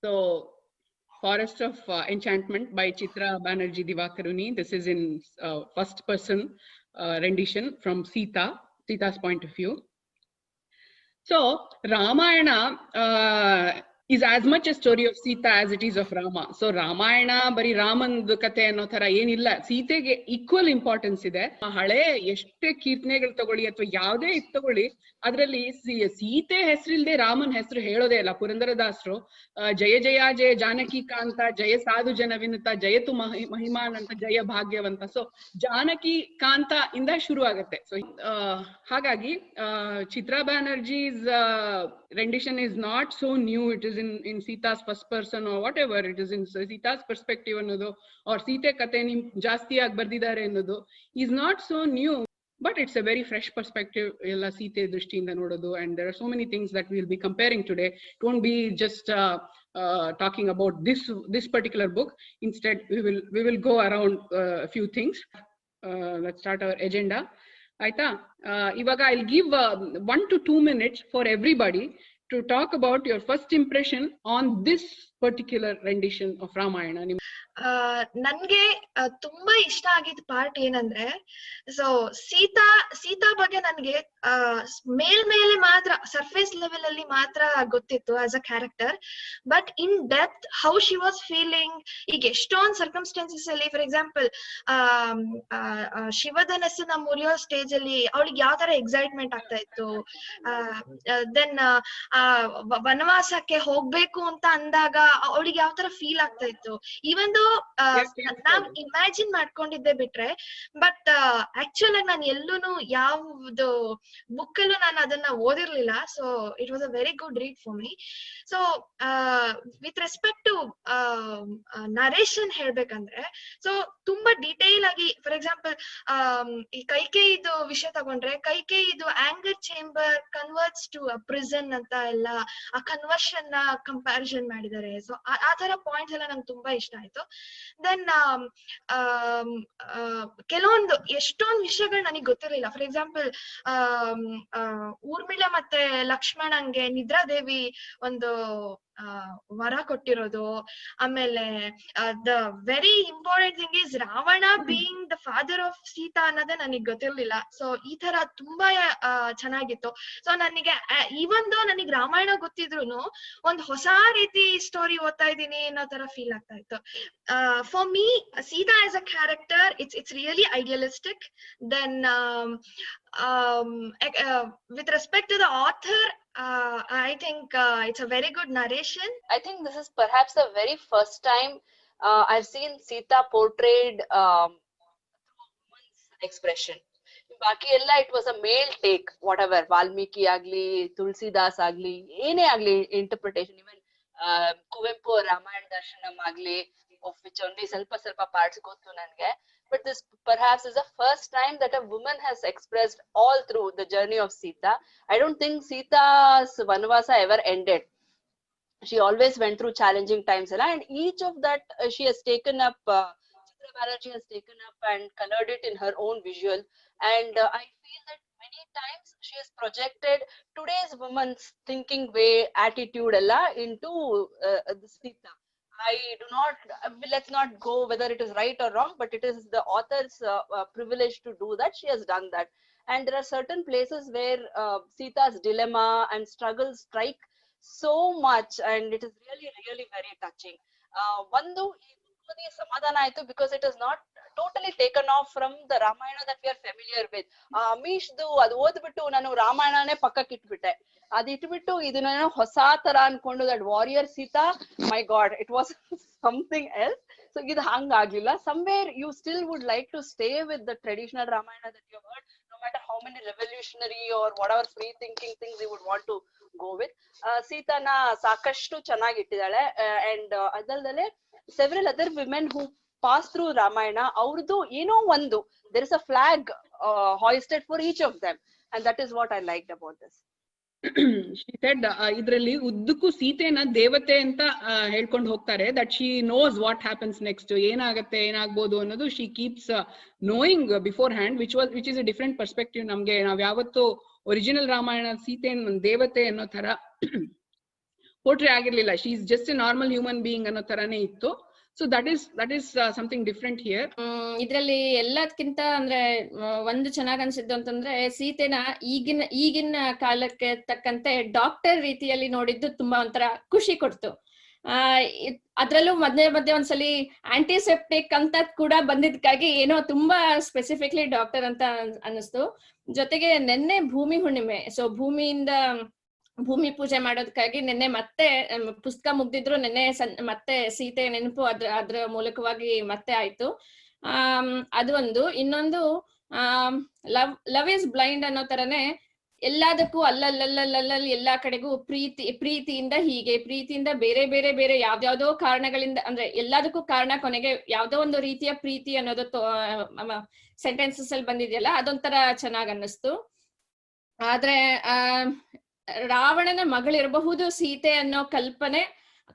So, Forest of Enchantment by Chitra Banerjee Divakaruni. This is in first person rendition from Sita's point of view. So, Ramayana is as much a story of Sita as it is of Rama. So, Ramayana bari Ramandu kate ಅನ್ನೋ ತರ ಏನಿಲ್ಲ. ಸೀತೆಗೆ equal importance ಇದೆ. ಹಳೆ ಎಷ್ಟೇ ಕೀರ್ತನೆಗಳು ತಗೊಳ್ಳಿ ಅಥವಾ ಯಾವುದೇ ಇದು ತಗೊಳ್ಳಿ, ಅದರಲ್ಲಿ ಸೀತೆ ಹೆಸರಿಲ್ಲದೆ ರಾಮನ್ ಹೆಸರು ಹೇಳೋದೇ ಇಲ್ಲ. ಪುರಂದರದಾಸರು ಜಯ ಜಯ ಜಯ ಜಾನಕಿ ಕಾಂತ, ಜಯ ಸಾಧು ಜನ ವಿನುತ, ಜಯತು ಮಹಿಮಾನ್ ಅಂತ, ಜಯ ಭಾಗ್ಯವಂತ. ಸೊ ಜಾನಕಿ ಕಾಂತ ಇಂದ ಶುರು ಆಗುತ್ತೆ. ಸೊ ಹಾಗಾಗಿ ಚಿತ್ರಾ ಬ್ಯಾನರ್ಜೀಸ್ rendition is not so new. It is in Sita's first person or whatever. It is in Sita's perspective ಅನ್ನೋದು, or Sita ಕತೆ ನಿಮ್ ಜಾಸ್ತಿಯಾಗಿ ಬರ್ದಿದ್ದಾರೆ ಅನ್ನೋದು is not so new. But it's a very fresh perspective ಎಲ್ಲ ಸೀತೆ ದೃಷ್ಟಿಯಿಂದ ನೋಡೋದು. And there are so many things that we'll be comparing today. It won't be just talking about this particular book. Instead, we will go around a few things. Let's start our agenda. Aita, ivaga I'll give 1 to 2 minutes for everybody to talk about your first impression on this particular rendition of Ramayana. ನನ್ಗೆ ತುಂಬಾ ಇಷ್ಟ ಆಗಿದ್ದ part ಏನಂದ್ರೆ, so Sita ಬಗ್ಗೆ ನನ್ಗೆ ಮೇಲ್ಮೇಲೆ ಮಾತ್ರ, surface level ಅಲ್ಲಿ ಮಾತ್ರ ಗೊತ್ತಿತ್ತು as a character. But in depth how she was feeling, ಈಗ ಎಷ್ಟೊಂದು ಸರ್ಕಮ್ಸ್ಟೆನ್ಸಸ್ ಅಲ್ಲಿ, ಫಾರ್ ಎಕ್ಸಾಂಪಲ್ ಶಿವಧನಸ್ಸನ್ನ ಮುರಿಯೋ ಸ್ಟೇಜ್ ಅಲ್ಲಿ ಅವಳಿಗೆ ಯಾವ ತರ ಎಕ್ಸೈಟ್ಮೆಂಟ್ ಆಗ್ತಾ ಇತ್ತು. ದೆನ್ ವನವಾಸಕ್ಕೆ ಹೋಗ್ಬೇಕು ಅಂತ ಅಂದಾಗ ಅವಳಿಗೆ ಯಾವ ತರ ಫೀಲ್ ಆಗ್ತಾ ಇತ್ತು. ಈವನ್ ನಾವ್ ಇಮ್ಯಾಜಿನ್ ಮಾಡ್ಕೊಂಡಿದ್ದೆ ಬಿಟ್ರೆ, ಬಟ್ ಆಕ್ಚುಲ್ ಆಗಿ ನಾನು ಎಲ್ಲೂನು ಯಾವ್ದು ಬುಕ್ ಅಲ್ಲೂ ನಾನು ಅದನ್ನ ಓದಿರ್ಲಿಲ್ಲ. So it was a very good read for me. So with respect to narration ಹೇಳ್ಬೇಕಂದ್ರೆ, ಸೊ ತುಂಬಾ ಡೀಟೇಲ್ ಆಗಿ, ಫಾರ್ ಎಕ್ಸಾಂಪಲ್ ಈ ಕೈಕೇಯಿದು ವಿಷಯ ತಗೊಂಡ್ರೆ, ಕೈಕೇಯಿದು anger chamber converts to prison ಅಂತ ಎಲ್ಲ ಆ ಕನ್ವರ್ಷನ್ ನ ಕಂಪ್ಯಾರಿಸನ್ ಮಾಡಿದ್ದಾರೆ. ಸೊ ಆ ತರ ಪಾಯಿಂಟ್ಸ್ ಎಲ್ಲ ನಂಗೆ ತುಂಬಾ ಇಷ್ಟ ಆಯ್ತು. ದೆನ್ ಕೆಲವೊಂದು ಎಷ್ಟೊಂದು ವಿಷಯಗಳು ನನಗೆ ಗೊತ್ತಿರಲಿಲ್ಲ. ಫಾರ್ ಎಕ್ಸಾಂಪಲ್ ಊರ್ಮಿಳ ಮತ್ತೆ ಲಕ್ಷ್ಮಣಂಗೆ ನಿದ್ರಾದೇವಿ ಒಂದು ವರ ಕೊಟ್ಟಿರೋದು. ಆಮೇಲೆ the very important thing is Ravana being the father of Sita ಅನ್ನೋದೇ ನನಗೆ ಗೊತ್ತಿರ್ಲಿಲ್ಲ. ಸೊ ಈ ತರ ತುಂಬಾ ಚೆನ್ನಾಗಿತ್ತು. ಸೊ ನನಗೆ ಈವನ್ ದೋ ನನಗೆ ರಾಮಾಯಣ ಗೊತ್ತಿದ್ರು ಒಂದ್ ಹೊಸ ರೀತಿ ಸ್ಟೋರಿ ಓದ್ತಾ ಇದ್ದೀನಿ ಅನ್ನೋ ತರ ಫೀಲ್ ಆಗ್ತಾ ಇತ್ತು. For me Sita as a character, it's really idealistic. Then with respect to the author, I think it's a very good narration. I think this is perhaps the very first time I've seen Sita portrayed woman's expression. Baki ella it was a male take, whatever Valmiki agli, Tulsidas agli, ene agli interpretation, even Kuvempu Ramayana Darshanam agli, of which only ಸ್ವಲ್ಪ parts gottu nange. But this perhaps is the first time that a woman has expressed all through the journey of Sita. I don't think Sita's Vanavasa ever ended. She always went through challenging times, and each of that she has taken up, Chitra Banerjee has taken up and colored it in her own visual. And I feel that many times she has projected today's woman's thinking way, attitude ella into Sita. I do not, let's not go whether it is right or wrong, but it is the author's privilege to do that. She has done that. And there are certain places where Sita's dilemma and struggles strike so much, and it is really, really very touching. Vandu ee samadhana aitu because it is not totally taken off from the Ramayana that we are familiar with. Amishdu adu ಓದ್ಬಿಟ್ಟು ನಾನು ರಾಮಾಯಣನೇ ಪಕ್ಕಕ್ಕೆ ಇಟ್ಬಿಟ್ಟೆ. ಅದು ಇಟ್ಬಿಟ್ಟು ಇದನ್ನ ಹೊಸ ತರ ಅನ್ಕೊಂಡು that warrior Sita, my god, it was something else. So ಇದು ಹಂಗಾಗ್ಲಿಲ್ಲ. Somewhere you still would like to stay with the traditional Ramayana that you have heard, no matter how many revolutionary or whatever free thinking things you would want to go with. ಸೀತಾನ ಸಾಕಷ್ಟು ಚೆನ್ನಾಗಿ ಇಟ್ಟಿದ್ದಾಳೆ. And ಅದಲ್ಲದೆ several other women who pass through Ramayana, ಅವ್ರದ್ದು ಏನೋ ಒಂದು, there is a flag hoisted for each of them, and that is what I liked about this. She said ಇದರಲ್ಲಿ ಉದ್ದಕ್ಕೂ ಸೀತೆನ ದೇವತೆ ಅಂತ ಹೇಳ್ಕೊಂಡು ಹೋಗ್ತಾರೆ. that she knows what happens next, ಏನಾಗತ್ತೆ ಏನಾಗ್ಬೋದು ಅನ್ನೋದು she keeps knowing beforehand, which is a different perspective. ನಮ್ಗೆ ನಾವ್ ಯಾವತ್ತು ಒರಿಜಿನಲ್ ರಾಮಾಯಣ ಸೀತೆನ್ ದೇವತೆ ಅನ್ನೋ ತರ ಪೋರ್ಟ್ರೇ ಆಗಿರ್ಲಿಲ್ಲ. She is just a normal human being ಅನ್ನೋ ತರಾನೇ ಇತ್ತು. So that is something different here. ಇದ್ರಲ್ಲಿ ಎಲ್ಲದಕ್ಕಿಂತ ಅಂದ್ರೆ ಒಂದು ಚೆನ್ನಾಗ್ ಅನ್ಸಿದ್ದು ಅಂತಂದ್ರೆ ಸೀತೆನ ಈಗಿನ ಕಾಲಕ್ಕೆ ತಕ್ಕಂತೆ ಡಾಕ್ಟರ್ ರೀತಿಯಲ್ಲಿ ನೋಡಿದ್ದು ತುಂಬಾ ಒಂಥರ ಖುಷಿ ಕೊಡ್ತು. ಅದ್ರಲ್ಲೂ ಮಧ್ಯೆ ಒಂದ್ಸಲಿ ಆಂಟಿಸೆಪ್ಟಿಕ್ ಅಂತ ಕೂಡ ಬಂದಿದ್ಕಾಗಿ ಏನೋ ತುಂಬಾ ಸ್ಪೆಸಿಫಿಕ್ಲಿ ಡಾಕ್ಟರ್ ಅಂತ ಅನ್ನಿಸ್ತು. ಜೊತೆಗೆ ನಿನ್ನೆ ಭೂಮಿ ಹುಣ್ಣಿಮೆ, ಸೊ ಭೂಮಿ ಪೂಜೆ ಮಾಡೋದಕ್ಕಾಗಿ ನಿನ್ನೆ ಮತ್ತೆ ಪುಸ್ತಕ ಮುಗ್ದಿದ್ರು ನಿನ್ನೆ ಮತ್ತೆ ಸೀತೆ ನೆನಪು ಅದ್ರ ಮೂಲಕವಾಗಿ ಮತ್ತೆ ಆಯ್ತು. ಅದು ಒಂದು. ಇನ್ನೊಂದು ಲವ್ ಇಸ್ ಬ್ಲೈಂಡ್ ಅನ್ನೋ ತರನೇ ಎಲ್ಲದಕ್ಕೂ ಅಲ್ಲಲ್ಲಿ ಎಲ್ಲಾ ಕಡೆಗೂ ಪ್ರೀತಿಯಿಂದ ಪ್ರೀತಿಯಿಂದ ಬೇರೆ ಯಾವ್ದಾವ್ದೋ ಕಾರಣಗಳಿಂದ, ಅಂದ್ರೆ ಎಲ್ಲದಕ್ಕೂ ಕಾರಣ ಕೊನೆಗೆ ಯಾವ್ದೋ ಒಂದು ರೀತಿಯ ಪ್ರೀತಿ ಅನ್ನೋದು ಸೆಂಟೆನ್ಸಸ್ ಅಲ್ಲಿ ಬಂದಿದೆಯಲ್ಲ, ಅದೊಂಥರ ಚೆನ್ನಾಗ್ ಅನ್ನಿಸ್ತು. ಆದ್ರೆ ರಾವಣನ ಮಗಳಿರಬಹುದು ಸೀತೆ ಅನ್ನೋ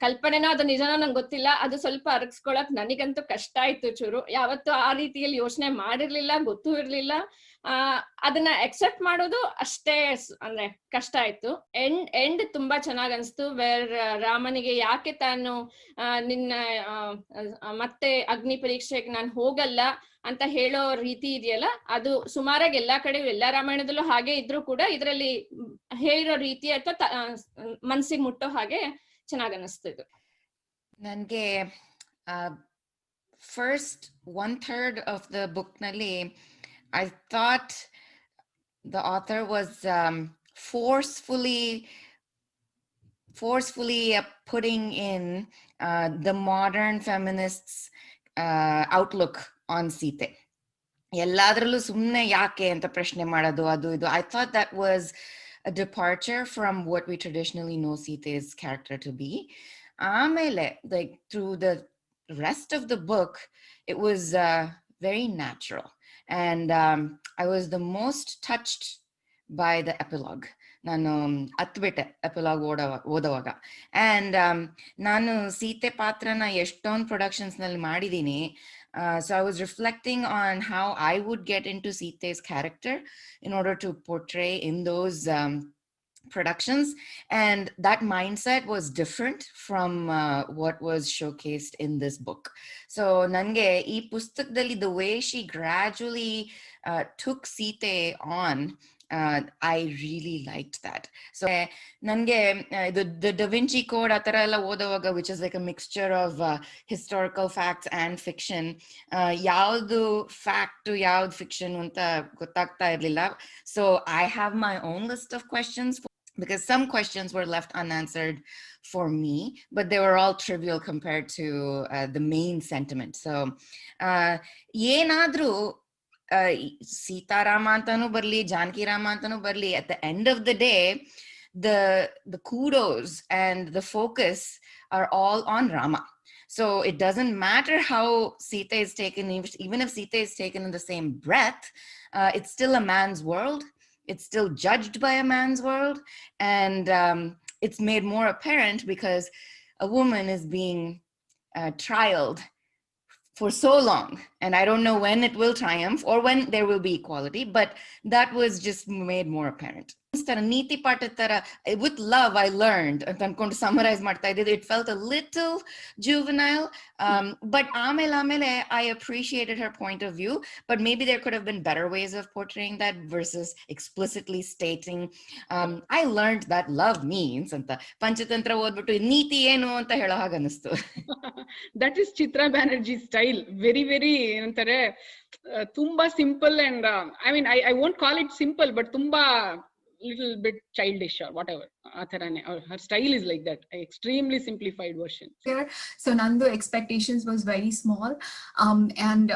ಕಲ್ಪನೆನೋ ಅದು ನಿಜನೋ ನಂಗೆ ಗೊತ್ತಿಲ್ಲ. ಅದು ಸ್ವಲ್ಪ ಅರಗಿಸ್ಕೊಳಕ್ ನನಗಂತೂ ಕಷ್ಟ ಆಯ್ತು ಚೂರು. ಯಾವತ್ತು ಆ ರೀತಿಯಲ್ಲಿ ಯೋಚನೆ ಮಾಡಿರ್ಲಿಲ್ಲ, ಗೊತ್ತೂ ಇರ್ಲಿಲ್ಲ. ಅದನ್ನ ಎಕ್ಸೆಪ್ಟ್ ಮಾಡೋದು ಅಷ್ಟೇ ಅಂದ್ರೆ ಕಷ್ಟ ಆಯ್ತು. ಎಂಡ್ ತುಂಬಾ ಚೆನ್ನಾಗ್ ಅನ್ಸ್ತು. ರಾಮನಿಗೆ ಯಾಕೆ ತಾನು ನಿನ್ನ ಮತ್ತೆ ಅಗ್ನಿ ಪರೀಕ್ಷೆಗೆ ನಾನು ಹೋಗಲ್ಲ ಅಂತ ಹೇಳೋ ರೀತಿ ಇದೆಯಲ್ಲ, ಅದು ಸುಮಾರಾಗಿ ಎಲ್ಲಾ ಕಡೆ ಎಲ್ಲಾ ರಾಮಾಯಣದಲ್ಲೂ ಹಾಗೆ ಇದ್ರೂ ಕೂಡ ಇದರಲ್ಲಿ ಹೇಳಿರೋ ರೀತಿ ಅಥವಾ ಮನ್ಸಿಗೆ ಮುಟ್ಟೋ ಹಾಗೆ ಚೆನ್ನಾಗ್ ಅನಿಸ್ತಿದ್ದು. ನನ್ಗೆ ಫಸ್ಟ್ 1/3 of the book ನಲ್ಲಿ I thought the author was forcefully putting in the modern feminists outlook on Sita. ಎಲ್ಲಾದ್ರಲ್ಲೂ ಸುಮ್ಮನೆ ಯಾಕೆ ಅಂತ ಪ್ರಶ್ನೆ ಮಾಡೋದು, ಅದು ಇದು. I thought that was a departure from what we traditionally know Sita's character to be. Amele, like through the rest of the book, it was very natural. And I was the most touched by the epilogue. ನಾನು ಅತ್ಬಿಟ್ಟೆ ಎಪಿಲಾಗ್ ಓದವಾಗ. And ನಾನು ಸೀತೆ ಪಾತ್ರನ ಎಷ್ಟೊಂದು ಪ್ರೊಡಕ್ಷನ್ಸ್ನಲ್ಲಿ ಮಾಡಿದ್ದೀನಿ. So I was reflecting on how I would get into Sita's character in order to portray in those productions, and that mindset was different from what was showcased in this book. So nange ee pustakadalli the way she gradually took Sita on, I really liked that. So nange the Da Vinci Code atara ella odavaga, which is like a mixture of historical facts and fiction, yavdu fact yavdu fiction anta gottagta irlilla. So I have my own list of questions because some questions were left unanswered for me, but they were all trivial compared to the main sentiment. So yenadru Sita Rama antanu barli, Janaki Rama antanu barli, at the end of the day the kudos and the focus are all on Rama. So it doesn't matter how Sita is taken, even if Sita is taken in the same breath, it's still a man's world. It's still judged by a man's world, and it's made more apparent because a woman is being trialed for so long, and I don't know when it will triumph or when there will be equality, but that was just made more apparent. ನೀತಿ ಪಾಠ ತರ with love I learned ಅಂತ ಅನ್ಕೊಂಡು summarize ಮಾಡ್ತಾ ಇದ್ದಿದ್ದು. It felt a little juvenile, but ಆಮೇಲೆ I appreciated her point of view, but maybe there could have been better ways of portraying that versus explicitly stating I learned that love means ಅಂತ ಪಂಚತಂತ್ರ ಓದ್ಬಿಟ್ಟು ನೀತಿ ಏನು ಅಂತ ಹೇಳೋ ಹಾಗೆ ಅನಿಸ್ತು. That is Chitra Banerjee style. Very ಏನಂತಾರೆ, ತುಂಬಾ simple, and I mean I won't call it simple, but ತುಂಬಾ little bit childish or whatever. Her style is like that, an extremely simplified version. So nandu expectations was very small, and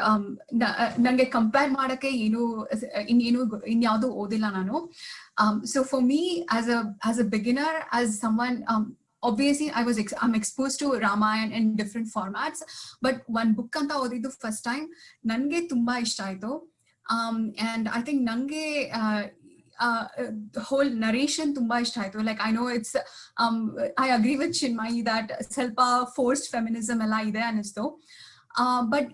nange compare madake in yadu odilla nanu. So for me as a beginner, as someone obviously I'm exposed to Ramayana in different formats, but one book anta odidu first time nange tumba ishta aito, and I think nange the whole narration tumba ishta aito. Like I know it's I agree with Chinmayi that ಸ್ವಲ್ಪ forced feminism ella ide anistu, but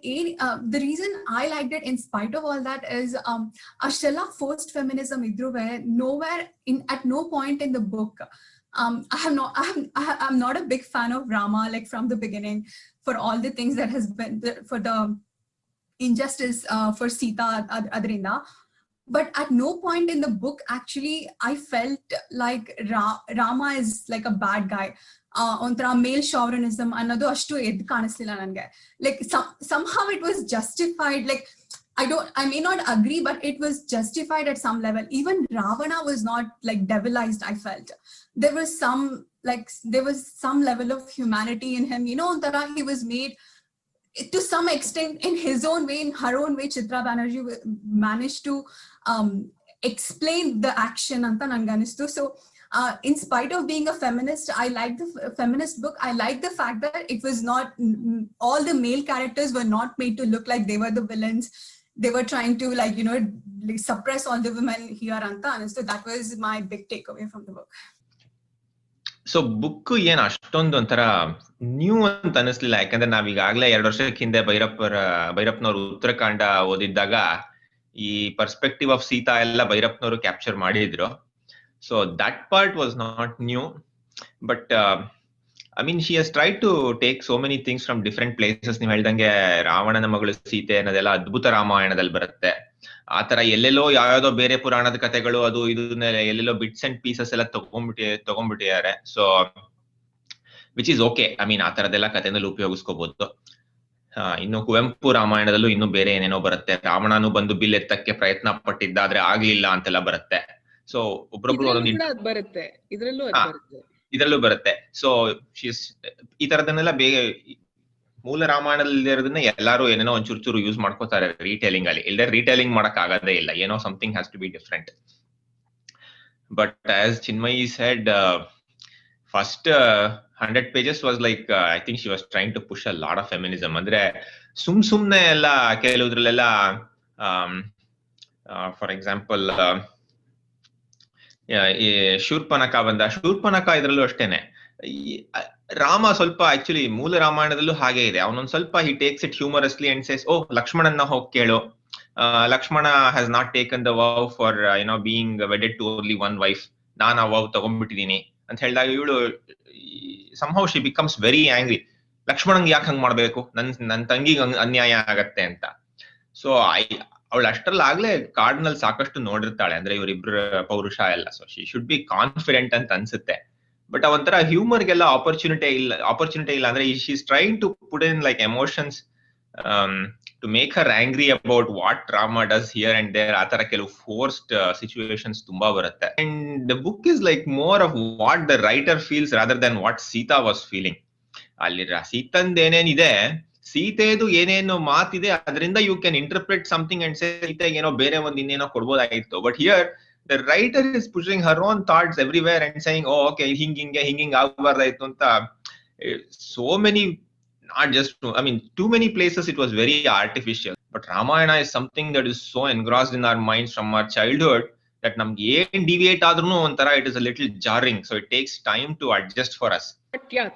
the reason I liked it in spite of all that is ashtella forced feminism idruve nowhere at no point in the book I'm not a big fan of Rama, like from the beginning, for all the things that has been for the injustice for Sita adrinda. But at no point in the book, actually, I felt like Rama is like a bad guy. Onthara male chauvinism ಅನ್ನೋದು ಅಷ್ಟು ಎದ್ದು ಕಾಣಿಸ್ಲಿಲ್ಲ ನನಗೆ. Like somehow it was justified. Like I may not agree, but it was justified at some level. Even Ravana was not like devilized, I felt. There was some level of humanity in him. You know, Ontara, he was made to some extent in his own way, in her own way. Chitra Banerjee managed to explain the action anta nange anistu. So in spite of being a feminist, I like the feminist book. I like the fact that it was not all the male characters were not made to look like they were the villains. They were trying to like suppress all the women here anta anistu. That was my big takeaway from the book. So book ಏನ್ ಅಷ್ಟೊಂದು ಒಂಥರ new ಅಂತ ಅನಿಸ್ಲಿಲ್ಲ, ಯಾಕಂದ್ರೆ ನಾವೀಗಾಗ್ಲೇ 2 ವರ್ಷಕ್ಕೆ ಹಿಂದೆ ಭೈರಪ್ಪನವರು ಉತ್ತರಾಖಂಡ ಓದಿದ್ದಾಗ ಈ perspective of Sita ಎಲ್ಲ ಭೈರಪ್ಪನವರು ಕ್ಯಾಪ್ಚರ್ ಮಾಡಿದ್ರು. So that part was not new, but I mean she has try to take so many things from different places. ನೀವು ಹೇಳ್ದಂಗೆ ರಾವಣನ ಮಗಳು ಸೀತೆ ಅನ್ನೋದೆಲ್ಲ ಅದ್ಭುತ ರಾಮಾಯಣದಲ್ಲಿ ಬರುತ್ತೆ. ಆತರ ಎಲ್ಲೆಲ್ಲೋ ಯಾವ್ಯಾವ್ದೋ ಬೇರೆ ಪುರಾಣದ ಕಥೆಗಳು ಅದು ಇದನ್ನ ಎಲ್ಲೆಲ್ಲೋ ಬಿಟ್ಸ್ ಅಂಡ್ ಪೀಸಸ್ ಎಲ್ಲ ತಗೊಂಡ್ಬಿಟ್ಟಿದ್ದಾರೆ. So which is okay. I mean ಆ ತರದೆಲ್ಲ ಕಥೆನಲ್ಲಿ ಉಪಯೋಗಿಸ್ಕೋಬಹುದು. ಇನ್ನು ಕುವೆಂಪು ರಾಮಾಯಣದಲ್ಲೂ ಇನ್ನು ಬೇರೆ ಏನೇನೋ ಬರುತ್ತೆ. ರಾವಣನು ಬಂದು ಬಿಲ್ ಎತ್ತಕ್ಕೆ ಪ್ರಯತ್ನ ಪಟ್ಟಿದ್ದಾದ್ರೆ ಆಗ್ಲಿಲ್ಲ ಅಂತೆಲ್ಲ ಬರುತ್ತೆ. ಸೊ ಒಬ್ರೊಬ್ರು ಬರುತ್ತೆ, ಇದ್ರಲ್ಲೂ ಬರುತ್ತೆ. ಸೊ ಈ ತರದನ್ನೆಲ್ಲ ಬೇಗ ಮೂಲ ರಾಮಾಯಣದಲ್ಲಿ ಇರೋದನ್ನ ಎಲ್ಲಾರು ಏನೇನೋ ಒಂಚೂರು ಚೂರು ಯೂಸ್ ಮಾಡ್ಕೋತಾರೆ ರೀಟೇಲಿಂಗ್ ಅಲ್ಲಿ. ಇಲ್ಲದೆ ರೀಟೇಲಿಂಗ್ ಮಾಡಕ್ ಆಗದೇ ಇಲ್ಲ. ಏನೋ something has to be different. But as Chinmayi said, first 100 pages was like I think she was trying to push a lot of feminism. ಅಂದ್ರೆ ಸುಮ್ನೆ ಎಲ್ಲ ಕೆಲವುದ್ರಲ್ಲೆಲ್ಲ ಫಾರ್ ಎಕ್ಸಾಂಪಲ್ ಶೂರ್ಪನಖ ಇದ್ರಲ್ಲೂ ಅಷ್ಟೇನೆ. ರಾಮ ಸ್ವಲ್ಪ ಆಕ್ಚುಲಿ ಮೂಲ ರಾಮಾಯಣದಲ್ಲೂ ಹಾಗೆ ಇದೆ. ಅವನೊಂದ್ ಸ್ವಲ್ಪ he takes it humorously and says, ಓ ಲಕ್ಷ್ಮಣನ್ನ ಹೋಗ್ ಕೇಳು, Lakshmana has not taken the vow for being wedded to only one wife. ನಾನ್ ಆ ವೌ ತಗೊಂಡ್ಬಿಟ್ಟಿದೀನಿ ಅಂತ ಹೇಳಿದಾಗ ಇವಳು somehow she becomes very angry. ಲಕ್ಷ್ಮಣಂಗ್ ಯಾಕೆ ಹಂಗ್ ಮಾಡ್ಬೇಕು, ನನ್ ತಂಗಿಗೆ ಅನ್ಯಾಯ ಆಗತ್ತೆ ಅಂತ. ಸೊ ಅವಳು ಅಷ್ಟ್ರಲ್ಲಿ ಆಗ್ಲೇ ಕಾಡ್ನಲ್ಲಿ ಸಾಕಷ್ಟು ನೋಡಿರ್ತಾಳೆ, ಅಂದ್ರೆ ಇವರಿಬ್ರ ಪೌರುಷ ಎಲ್ಲ. So she should be confident ಅಂತ ಅನ್ಸುತ್ತೆ. ಬಟ್ ಅವಂತರ ಹ್ಯೂಮರ್ಗೆಲ್ಲ ಆಪರ್ಚುನಿಟಿ ಇಲ್ಲ. ಅಂದ್ರೆ she is trying to put in like emotions to make her angry about what Rama does here and there. ಆ ತರ ಕೆಲವು ಫೋರ್ಸ್ಡ್ ಸಿಚುವೇಶನ್ಸ್ ತುಂಬಾ ಬರುತ್ತೆ. And the book is like more of what the writer feels rather than what Sita was feeling. ಅಲ್ಲಿ ಸೀತಂದ್ ಏನೇನಿದೆ, ಸೀತೆದು ಏನೇನು ಮಾತಿದೆ, ಅದರಿಂದ you can interpret something and say ಸೀತೆಗೆ ಏನೋ ಬೇರೆ ಒಂದ್ ಇನ್ನೇನೋ ಕೊಡ್ಬೋದಾಗಿತ್ತು. But here the writer is pushing her own thoughts everywhere and saying, oh okay, hinging agbardayitu anta. So many, not just, I mean too many places it was very artificial. But Ramayana is something that is so engrossed in our minds from our childhood that namge yen deviate adrunu ontara it is a little jarring. So it takes time to adjust for us. But yeah,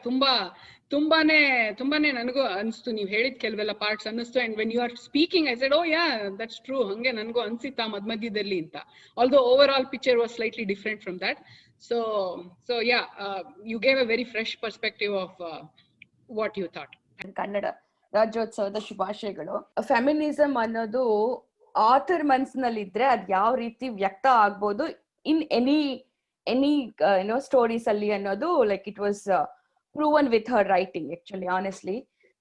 ತುಂಬಾನೇ ನನಗೂ ಅನ್ಸ್ತು. ನೀವ್ ಹೇಳಿದ ಕೆಲವೆಲ್ಲ parts ಅನ್ನಿಸ್ತು. And when you are speaking I said, oh yeah that's true, ಹಂಗೆ ನನಗೂ ಅನ್ಸಿತ್ತಾ ಮಧ್ಯದಲ್ಲಿ ಅಂತ. Although overall picture was slightly different from that. So yeah, you gave a very fresh perspective of what you thought. Kannada ರಾಜ್ಯೋತ್ಸವದ ಶುಭಾಶಯಗಳು. Feminism ಅನ್ನೋದು author ಮನ್ಸಿನಲ್ಲಿದ್ರೆ ಅದ್ ಯಾವ ರೀತಿ ವ್ಯಕ್ತ ಆಗ್ಬೋದು ಇನ್ ಎನಿ ಸ್ಟೋರೀಸ್ ಅಲ್ಲಿ ಅನ್ನೋದು like it was proven with her writing actually, honestly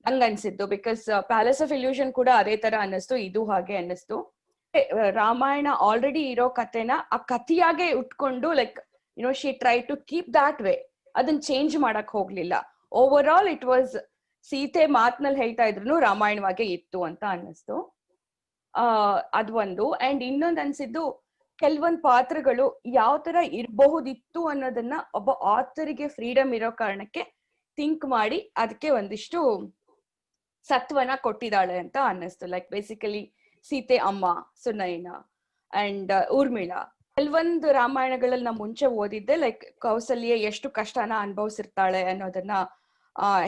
ನಂಗ ಅನ್ಸಿದ್ದು. ಬಿಕಾಸ್ ಪ್ಯಾಲೇಸ್ ಆಫ್ ಇಲ್ಯೂಷನ್ ಕೂಡ ಅದೇ ತರ ಅನ್ನಿಸ್ತು, ಇದು ಹಾಗೆ ಅನ್ನಿಸ್ತು. ರಾಮಾಯಣ ಆಲ್ರೆಡಿ ಇರೋ ಕಥೆನ ಆ ಕಥೆಯಾಗೆ ಉಟ್ಕೊಂಡು like she try to keep that way, ಅದನ್ನ ಚೇಂಜ್ ಮಾಡಕ್ ಹೋಗ್ಲಿಲ್ಲ. Overall it was Sita ಮಾತ್ನಲ್ಲಿ ಹೇಳ್ತಾ ಇದ್ರು ರಾಮಾಯಣವಾಗೆ ಇತ್ತು ಅಂತ ಅನ್ನಿಸ್ತು. ಅದೊಂದು. ಅಂಡ್ ಇನ್ನೊಂದ್ ಅನ್ಸಿದ್ದು, ಕೆಲವೊಂದ್ ಪಾತ್ರಗಳು ಯಾವ ತರ ಇರಬಹುದಿತ್ತು ಅನ್ನೋದನ್ನ ಒಬ್ಬ ಆಥರ್ಗೆ ಫ್ರೀಡಮ್ ಇರೋ ಕಾರಣಕ್ಕೆ ಥಿಂಕ್ ಮಾಡಿ ಅದಕ್ಕೆ ಒಂದಿಷ್ಟು ಸತ್ವನ ಕೊಟ್ಟಿದ್ದಾಳೆ ಅಂತ ಅನ್ನಿಸ್ತು. ಲೈಕ್ ಬೇಸಿಕಲಿ ಸೀತೆ ಅಮ್ಮ ಸುನಯನ ಅಂಡ್ ಊರ್ಮಿಳಾ. ಕೆಲವೊಂದು ರಾಮಾಯಣಗಳಲ್ಲಿ ನಾ ಮುಂಚೆ ಓದಿದ್ದೆ ಲೈಕ್ ಕೌಸಲ್ಯ ಎಷ್ಟು ಕಷ್ಟನ ಅನುಭವಿಸಿರ್ತಾಳೆ ಅನ್ನೋದನ್ನ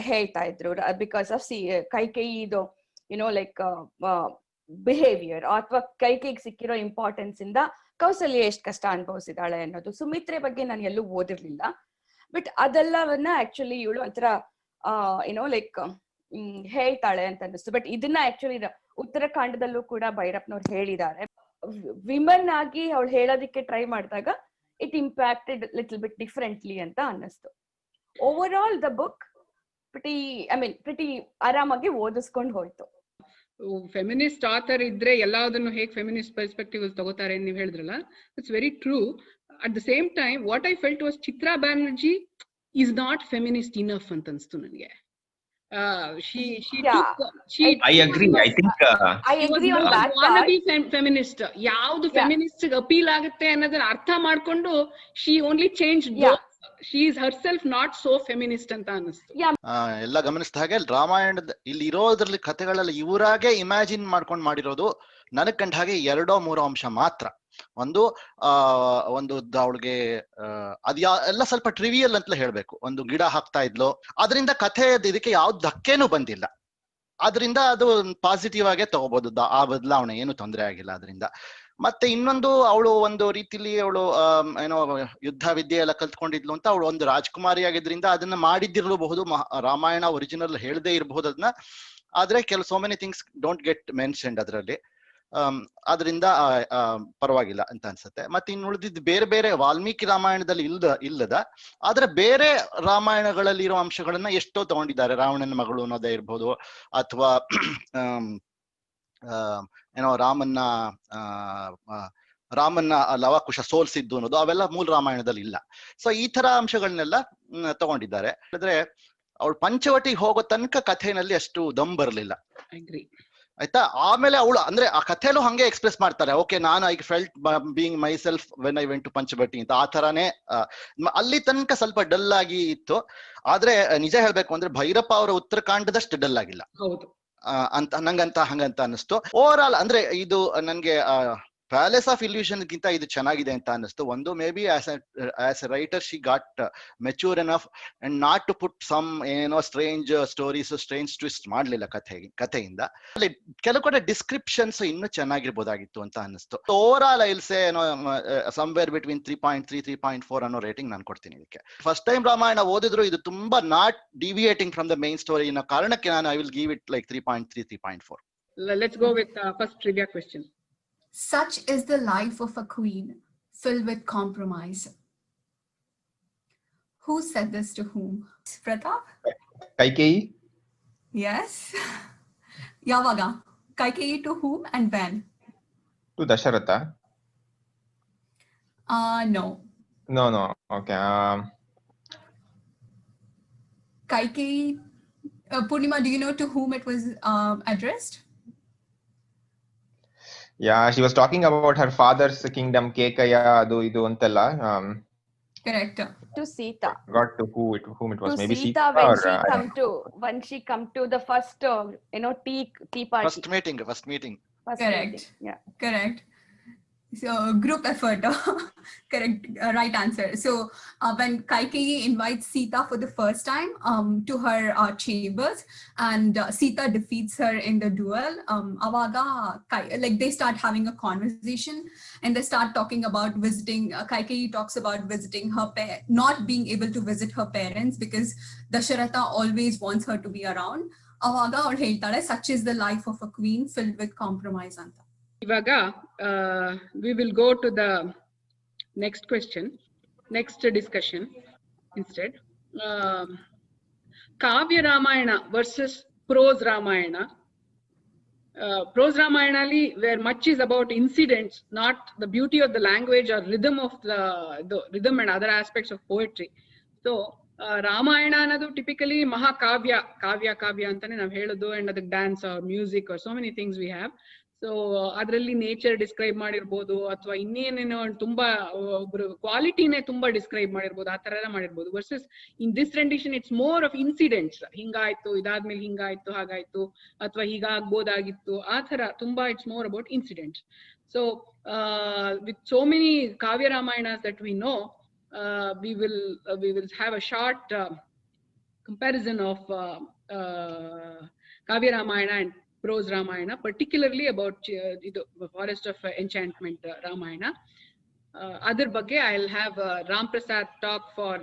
ಹೇಳ್ತಾ ಇದ್ರು. ಬಿಕಾಸ್ ಆಫ್ ಕೈಕೇಯಿ ಇದು ಲೈಕ್ ಬಿಹೇವಿಯರ್ ಅಥವಾ ಕೈಕೇಯಿಗೆ ಸಿಕ್ಕಿರೋ ಇಂಪಾರ್ಟೆನ್ಸ್ ಇಂದ ಕೌಸಲ್ಯ ಎಷ್ಟು ಕಷ್ಟ ಅನುಭವಿಸಿದಾಳೆ ಅನ್ನೋದು. ಸುಮಿತ್ರೆ ಬಗ್ಗೆ ನಾನು ಎಲ್ಲೂ ಓದಿರ್ಲಿಲ್ಲ. ಬಟ್ ಅದೆಲ್ಲವನ್ನ ಆಕ್ಚುಲಿ ಇವಳು ಒಂಥರ ಏನೋ ಲೈಕ್ ಹೇಳ್ತಾಳೆ ಅಂತ ಅನಿಸ್ತು. ಬಟ್ ಇದನ್ನ ಆಕ್ಚುಲಿ ಉತ್ತರಾಖಂಡದಲ್ಲೂ ಕೂಡ ಭೈರಪ್ಪನವ್ರು ಹೇಳಿದ್ದಾರೆ. ವಿಮನ್ ಆಗಿ ಅವಳು ಹೇಳೋದಿಕ್ಕೆ ಟ್ರೈ ಮಾಡಿದಾಗ it impacted little bit differently ಅಂತ ಅನ್ನಿಸ್ತು. Over all the book pretty ಆರಾಮಾಗಿ ಓದಿಸ್ಕೊಂಡು ಹೋಯ್ತು. ಫೆಮಿನಿಸ್ಟ್ ಆಥರ್ ಇದ್ರೆ ಎಲ್ಲದನ್ನು ಹೇಗೆ ಫೆಮಿನಿಸ್ಟ್ ಪರ್ಸ್ಪೆಕ್ಟಿವ್ ತಗೋತಾರೆ ನೀವು ಹೇಳಿದ್ರಲ್ಲ, it's very true. At the same time what I felt was Chitra Banerjee is not feminist enough ಅಂತ ಅನ್ಸ್ತು ನನಗೆ. I agree. I think I agree on that part. Feminist ಯಾವುದು ಫೆಮಿನಿಸ್ಟ್ ಅಪೀಲ್ ಆಗುತ್ತೆ ಅನ್ನೋದನ್ನ ಅರ್ಥ ಮಾಡ್ಕೊಂಡು she only changed those. She is herself not so feminist ಅಂತ ಅನಿಸ್ತು. ಎಲ್ಲ ಗಮನಿಸಿದ ಹಾಗೆ ರಾಮಾಯಣದ ಇಲ್ಲಿ ಇರೋದ್ರಲ್ಲಿ ಕಥೆಗಳಲ್ಲಿ ಇವರಾಗೆ ಇಮ್ಯಾಜಿನ್ ಮಾಡ್ಕೊಂಡು ಮಾಡಿರೋದು ನನಗ್ ಕಂಡ ಹಾಗೆ 2-3 ಅಂಶ ಮಾತ್ರ. ಒಂದು ಅವಳಿಗೆ ಎಲ್ಲ ಸ್ವಲ್ಪ ಟ್ರಿವಿಯಲ್ ಅಂತಲೇ ಹೇಳ್ಬೇಕು. ಒಂದು ಗಿಡ ಹಾಕ್ತಾ ಇದ್ಲು, ಅದರಿಂದ ಕಥೆ ಇದಕ್ಕೆ ಯಾವ್ದು ಧಕ್ಕೆನೂ ಬಂದಿಲ್ಲ, ಅದರಿಂದ ಅದು ಪಾಸಿಟಿವ್ ಆಗೇ ತಗೋಬಹುದು. ಆ ಬದಲಾವಣೆ ಏನು ತೊಂದರೆ ಆಗಿಲ್ಲ ಅದರಿಂದ. ಮತ್ತೆ ಇನ್ನೊಂದು, ಅವಳು ಒಂದು ರೀತಿಲಿ ಅವಳು ಏನೋ ಯುದ್ಧ ವಿದ್ಯೆ ಎಲ್ಲ ಕಲ್ತ್ಕೊಂಡಿದ್ಲು ಅಂತ, ಅವಳು ಒಂದು ರಾಜ್ಕುಮಾರಿ ಆಗಿದ್ರಿಂದ ಅದನ್ನ ಮಾಡಿದ್ದಿರಬಹುದು. ರಾಮಾಯಣ ಒರಿಜಿನಲ್ ಹೇಳದೇ ಇರಬಹುದು ಅದನ್ನ, ಆದ್ರೆ so many things don't get mentioned ಅದರಲ್ಲಿ. ಅದರಿಂದ ಪರವಾಗಿಲ್ಲ ಅಂತ ಅನ್ಸುತ್ತೆ. ಮತ್ತೆ ಇನ್ನು ಉಳಿದಿದ್ದು ಬೇರೆ ಬೇರೆ ವಾಲ್ಮೀಕಿ ರಾಮಾಯಣದಲ್ಲಿ ಇಲ್ಲದ ಆದ್ರೆ ಬೇರೆ ರಾಮಾಯಣಗಳಲ್ಲಿ ಇರೋ ಅಂಶಗಳನ್ನ ಎಷ್ಟೋ ತಗೊಂಡಿದ್ದಾರೆ. ರಾವಣನ ಮಗಳು ಅನ್ನೋದೇ ಇರ್ಬೋದು, ಅಥವಾ ಏನೋ ರಾಮನ್ನ ಲವಕುಶ ಸೋಲ್ಸಿದ್ದು ಅನ್ನೋದು, ಅವೆಲ್ಲ ಮೂಲ ರಾಮಾಯಣದಲ್ಲಿ ಇಲ್ಲ. ಸೊ ಈ ತರ ಅಂಶಗಳನ್ನೆಲ್ಲ ತಗೊಂಡಿದ್ದಾರೆ. ಹೇಳಿದ್ರೆ ಅವಳು ಪಂಚವಟಿಗೆ ಹೋಗೋ ತನಕ ಕಥೆನಲ್ಲಿ ಅಷ್ಟು ದಮ್ ಬರಲಿಲ್ಲ, ಆಯ್ತಾ. ಆಮೇಲೆ ಅವಳು ಅಂದ್ರೆ ಆ ಕಥೆಲೂ ಹಂಗೆ ಎಕ್ಸ್ಪ್ರೆಸ್ ಮಾಡ್ತಾರೆ, ಓಕೆ ನಾನು I felt being myself when I went to Panchavati ಅಂತ. ಆ ತರಾನೇ ಅಲ್ಲಿ ತನಕ ಸ್ವಲ್ಪ ಡಲ್ ಆಗಿ ಇತ್ತು. ಆದ್ರೆ ನಿಜ ಹೇಳ್ಬೇಕು ಅಂದ್ರೆ ಭೈರಪ್ಪ ಅವರ ಉತ್ತರಾಖಂಡದಷ್ಟು ಡಲ್ ಆಗಿಲ್ಲ ಅಂತ ಹಂಗಂತ ಅನಿಸ್ತು. ಓವರ್ ಆಲ್ ಅಂದ್ರೆ ಇದು ನನ್ಗೆ ಪ್ಯಾಲೇಸ್ ಆಫ್ ಇಲ್ಯೂಷನ್ ಗಿಂತ ಇದು ಚೆನ್ನಾಗಿದೆ ಅಂತ ಅನ್ನಿಸ್ತು. ಒಂದು maybe as a writer she got mature enough and not to put some ಏನೋ ಸ್ಟ್ರೇಂಜ್ ಸ್ಟೋರೀಸ್, ಸ್ಟ್ರೇಂಜ್ ಟ್ವಿಸ್ಟ್ ಮಾಡ್ಲಿಲ್ಲ ಕಥೆಯಿಂದ. ಅಲ್ಲಿ ಕೆಲವು ಕಡೆ ಡಿಸ್ಕ್ರಿಪ್ಷನ್ಸ್ ಇನ್ನೂ ಚೆನ್ನಾಗಿರ್ಬೋದಾಗಿತ್ತು ಅಂತ ಅನ್ನಿಸ್ತು. Over all I will say ಏನೋ ಸಮ್ವೇರ್ ಬಿಟ್ವೀನ್ 3.3 3.4 ಅನ್ನೋ ರೇಟಿಂಗ್ ನಾನು ಕೊಡ್ತೀನಿ ಇದಕ್ಕೆ. ಫಸ್ಟ್ ಟೈಮ್ ರಾಮಾಯಣ ಓದಿದ್ರು ಇದು ತುಂಬಾ not deviating from the main story ಅನ್ನೋ ಕಾರಣಕ್ಕೆ ನಾನು I will give it like 3.3 3.4. Let's go with first trivia question. Such is the life of a queen, filled with compromise. Who said this to whom? Pratap? Kaikeyi? Yes. Yavaga? Kaikeyi to whom and when? To Dasharatha? No. No. Okay. Kaikeyi, Purnima, do you know to whom it was addressed? Yeah, she was talking about her father's kingdom, Kekaya, adu idu antalla. Correct. To Sita. Got to whom it was. To Maybe Sita when she come to the first tea party. First meeting. First Correct. meeting. Yeah. Correct. So group effort. Correct. Right answer. So when Kaikeyi invites Sita for the first time to her chambers, and Sita defeats her in the duel, Avaga like they start having a conversation and they start talking about visiting. Kaikeyi talks about visiting her not being able to visit her parents because Dasharatha always wants her to be around. Avaga or ಹೇಳ್ತಾಳೆ, such is the life of a queen filled with compromise ಅಂತ. ಇವಾಗ we will go to the next discussion instead. Kavya Ramayana versus prose Ramayana. Prose Ramayana where much is about incidents, not the beauty of the language or rhythm of the rhythm and other aspects of poetry. So Ramayana ಅನ್ನೋದು typically ಮಹಾಕಾವ್ಯ ಕಾವ್ಯ ಅಂತಾನೆ ನಾವು ಹೇಳೋದು, and ಅದಕ್ಕೆ dance or music or so many things we have. So ಅದರಲ್ಲಿ nature describe ಮಾಡಿರ್ಬೋದು, ಅಥವಾ ಇನ್ನೇನೇನೋ ತುಂಬಾ ಕ್ವಾಲಿಟಿನೇ ತುಂಬಾ ಡಿಸ್ಕ್ರೈಬ್ ಮಾಡಿರ್ಬೋದು, ಆ ತರ ಎಲ್ಲ ಮಾಡಿರ್ಬೋದು. Versus in this rendition it's more of incidents. ಹಿಂಗಾಯ್ತು, ಇದಾದ್ಮೇಲೆ ಹಿಂಗಾಯ್ತು, ಹಾಗಾಯ್ತು, ಅಥವಾ ಹೀಗಾಗ್ಬೋದಾಗಿತ್ತು, ಆ ತರ ತುಂಬಾ it's more about incidents. So with so many kavya Ramayanas that we know, we will have a short comparison of Kavya Ramayana and prose Ramayana, particularly about the Forest of Enchantment Ramayana. Other bagge I'll have Ram Prasad talk for